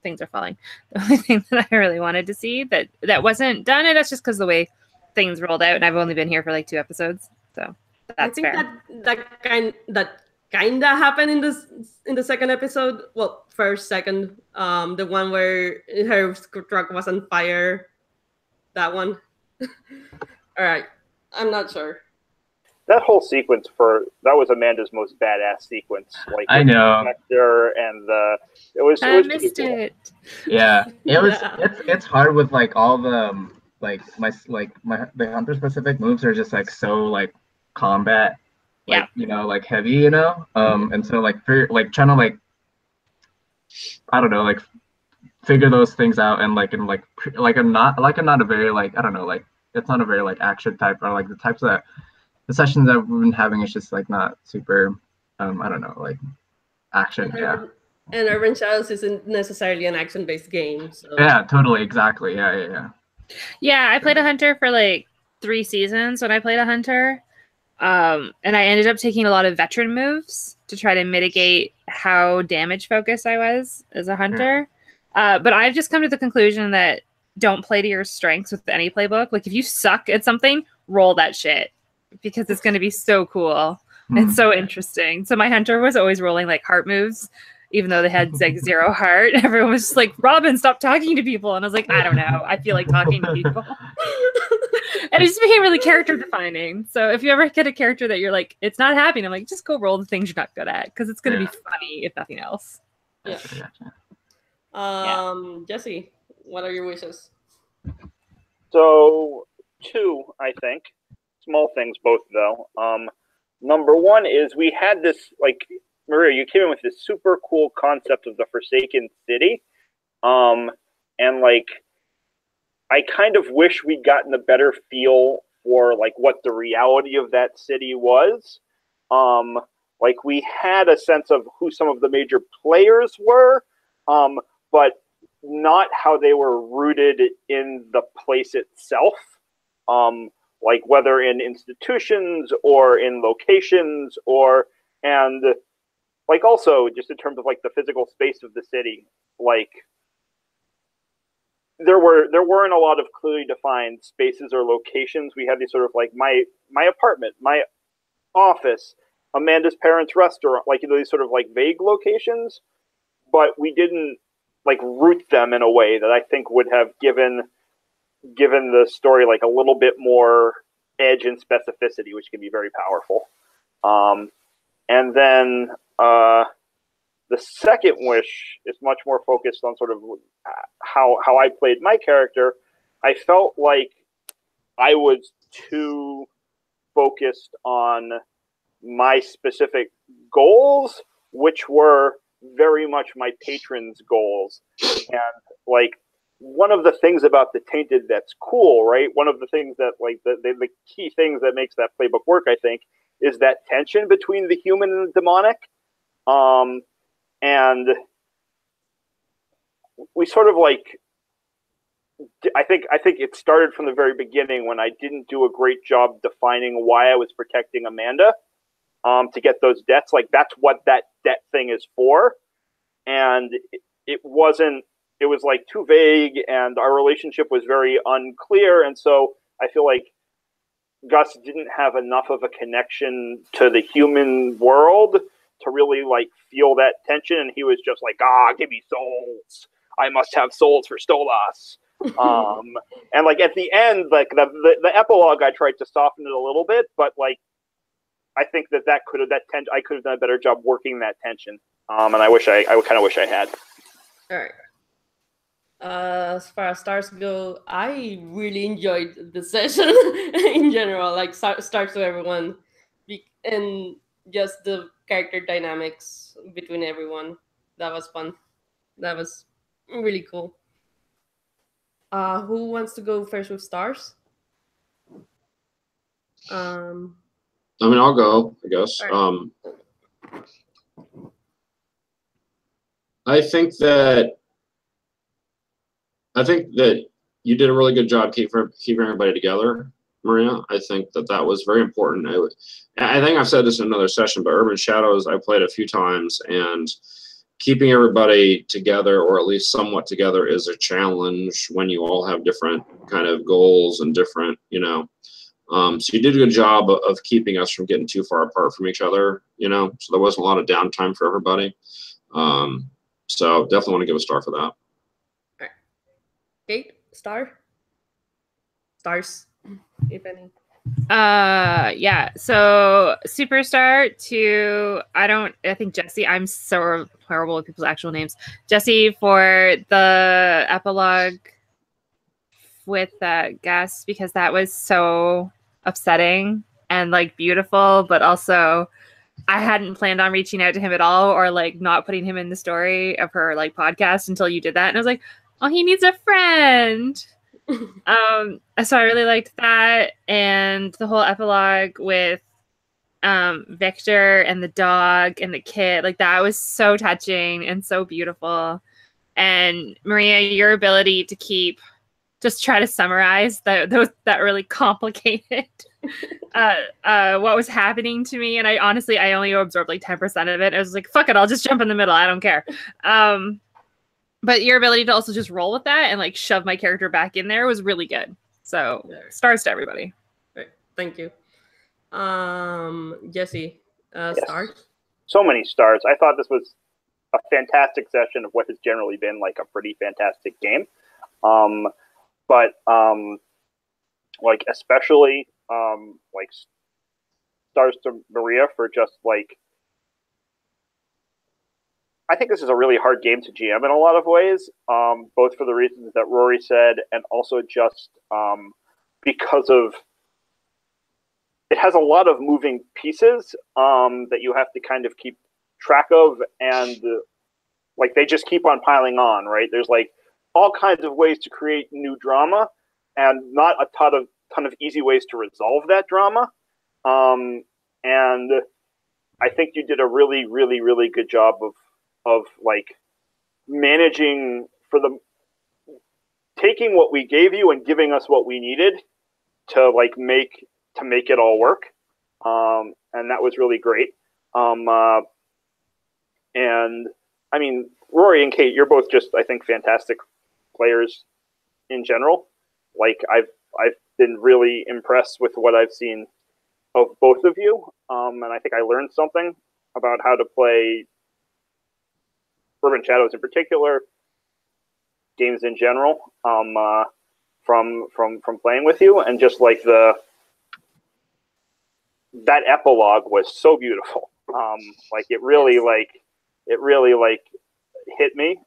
things are falling. The only thing that I really wanted to see that wasn't done, and that's just because the way things rolled out, and I've only been here for like 2 episodes, so that's fair. That kind of happened in the second episode. Well, second, the one where her truck was on fire. That one. All right, I'm not sure. That whole sequence that was Amanda's most badass sequence. Like I know. And I missed it. Yeah, it was. It's hard with like all the the hunter specific moves are just like so like combat, like like heavy, and so like for like trying to like I don't know like figure those things out and like in like I'm not a very like I don't know like it's not a very like action type, or like the types that the sessions that we've been having is just like not super I don't know like action. And Urban Shadows isn't necessarily an action-based game. So. Yeah, totally, exactly. Yeah. Yeah, I played a hunter for like 3 seasons when I played a hunter. And I ended up taking a lot of veteran moves to try to mitigate how damage focused I was as a hunter. But I've just come to the conclusion that don't play to your strengths with any playbook. Like if you suck at something, roll that shit, because it's going to be so cool and so interesting. So my hunter was always rolling like heart moves, even though they had like 0 heart. Everyone was just like, Robin, stop talking to people. And I was like, I don't know. I feel like talking to people. And it just became really character defining. So if you ever get a character that you're like, it's not happening, I'm like, just go roll the things you're not good at, because it's going to be funny if nothing else. Yeah. Jesse, what are your wishes? So 2, I think. Small things, both though. Number 1 is we had this, like, Maria, you came in with this super cool concept of the Forsaken City. And like, I kind of wish we'd gotten a better feel for like what the reality of that city was. Like we had a sense of who some of the major players were, but not how they were rooted in the place itself. Like whether in institutions or in locations and like also just in terms of like the physical space of the city, like there weren't a lot of clearly defined spaces or locations. We had these sort of like my apartment, my office, Amanda's parents' restaurant, like these sort of like vague locations, but we didn't like root them in a way that I think would have given the story like a little bit more edge and specificity, which can be very powerful. And then the second wish is much more focused on sort of how I played my character. I felt like I was too focused on my specific goals, which were very much my patrons' goals. And like one of the things about the Tainted that's cool, right? One of the things that like the key things that makes that playbook work, I think, is that tension between the human and the demonic. And we sort of like, I think it started from the very beginning when I didn't do a great job defining why I was protecting Amanda to get those debts. Like that's what that debt thing is for. And it wasn't, it was like too vague and our relationship was very unclear. And so I feel like Gus didn't have enough of a connection to the human world to really like feel that tension. And he was just like, give me souls. I must have souls for Stolas. And like at the end, like the epilogue, I tried to soften it a little bit, but like, I think I could have done a better job working that tension. And I kind of wish I had. All right. As far as stars go, I really enjoyed the session in general, like stars to everyone, and just the character dynamics between everyone. That was fun. That was really cool. Who wants to go first with stars? I mean, I'll go, I guess. Right. I think that you did a really good job keeping everybody together, Maria. I think that was very important. I think I've said this in another session, but Urban Shadows I played a few times, and keeping everybody together, or at least somewhat together, is a challenge when you all have different kind of goals and different, so you did a good job of keeping us from getting too far apart from each other, so there wasn't a lot of downtime for everybody. So definitely want to give a star for that. All right. Kate, stars, if any. Yeah, so superstar to I think Jesse, I'm so horrible with people's actual names. Jesse for the epilogue with Gus, because that was so upsetting and like beautiful, but also I hadn't planned on reaching out to him at all, or like not putting him in the story of her like podcast until you did that, and I was like, oh, he needs a friend. So I really liked that, and the whole epilogue with Victor and the dog and the kid, like that was so touching and so beautiful. And Maria, your ability to just try to summarize that really complicated what was happening to me, and I only absorbed like 10% of it. I was like, fuck it, I'll just jump in the middle, I don't care. But your ability to also just roll with that and like shove my character back in there was really good. So stars to everybody. Right. Thank you. Jesse, Yes. stars? So many stars. I thought this was a fantastic session of what has generally been like a pretty fantastic game. But like especially like stars to Maria for just like, I think this is a really hard game to GM in a lot of ways, both for the reasons that Rory said, and also just because of it has a lot of moving pieces that you have to kind of keep track of, and like they just keep on piling on, right? There's like all kinds of ways to create new drama, and not a ton of easy ways to resolve that drama. And I think you did a really, really, really good job of like managing taking what we gave you and giving us what we needed to like make it all work. And that was really great. And I mean, Rory and Kate, you're both just, I think, fantastic players in general. Like I've been really impressed with what I've seen of both of you, and I think I learned something about how to play Urban Shadows in particular, games in general, from playing with you, and just like that epilogue was so beautiful. Like it really hit me.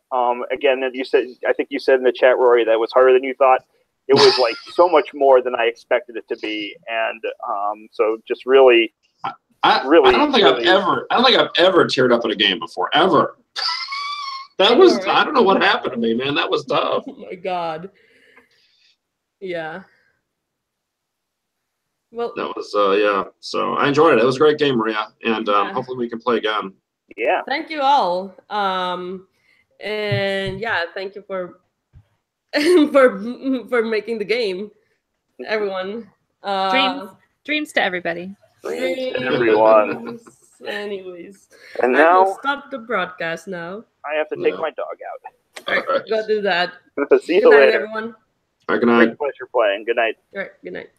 Again, you said, I think you said in the chat, Rory, that it was harder than you thought. It was like so much more than I expected it to be, and so just really, I don't think I've ever teared up at a game before, ever. That was, I don't know what happened to me, man. That was tough. Oh my god. Yeah. Well, that was yeah. So I enjoyed it. It was a great game, Maria, and hopefully we can play again. Yeah. Thank you all. And yeah, thank you for for making the game, everyone. Dreams to everybody. Dreams to everyone. Anyways, and I now will stop the broadcast now. I have to take my dog out. All right, go do that. See you Good night, later, everyone. All right, good night. Great pleasure playing. Good night. All right, good night.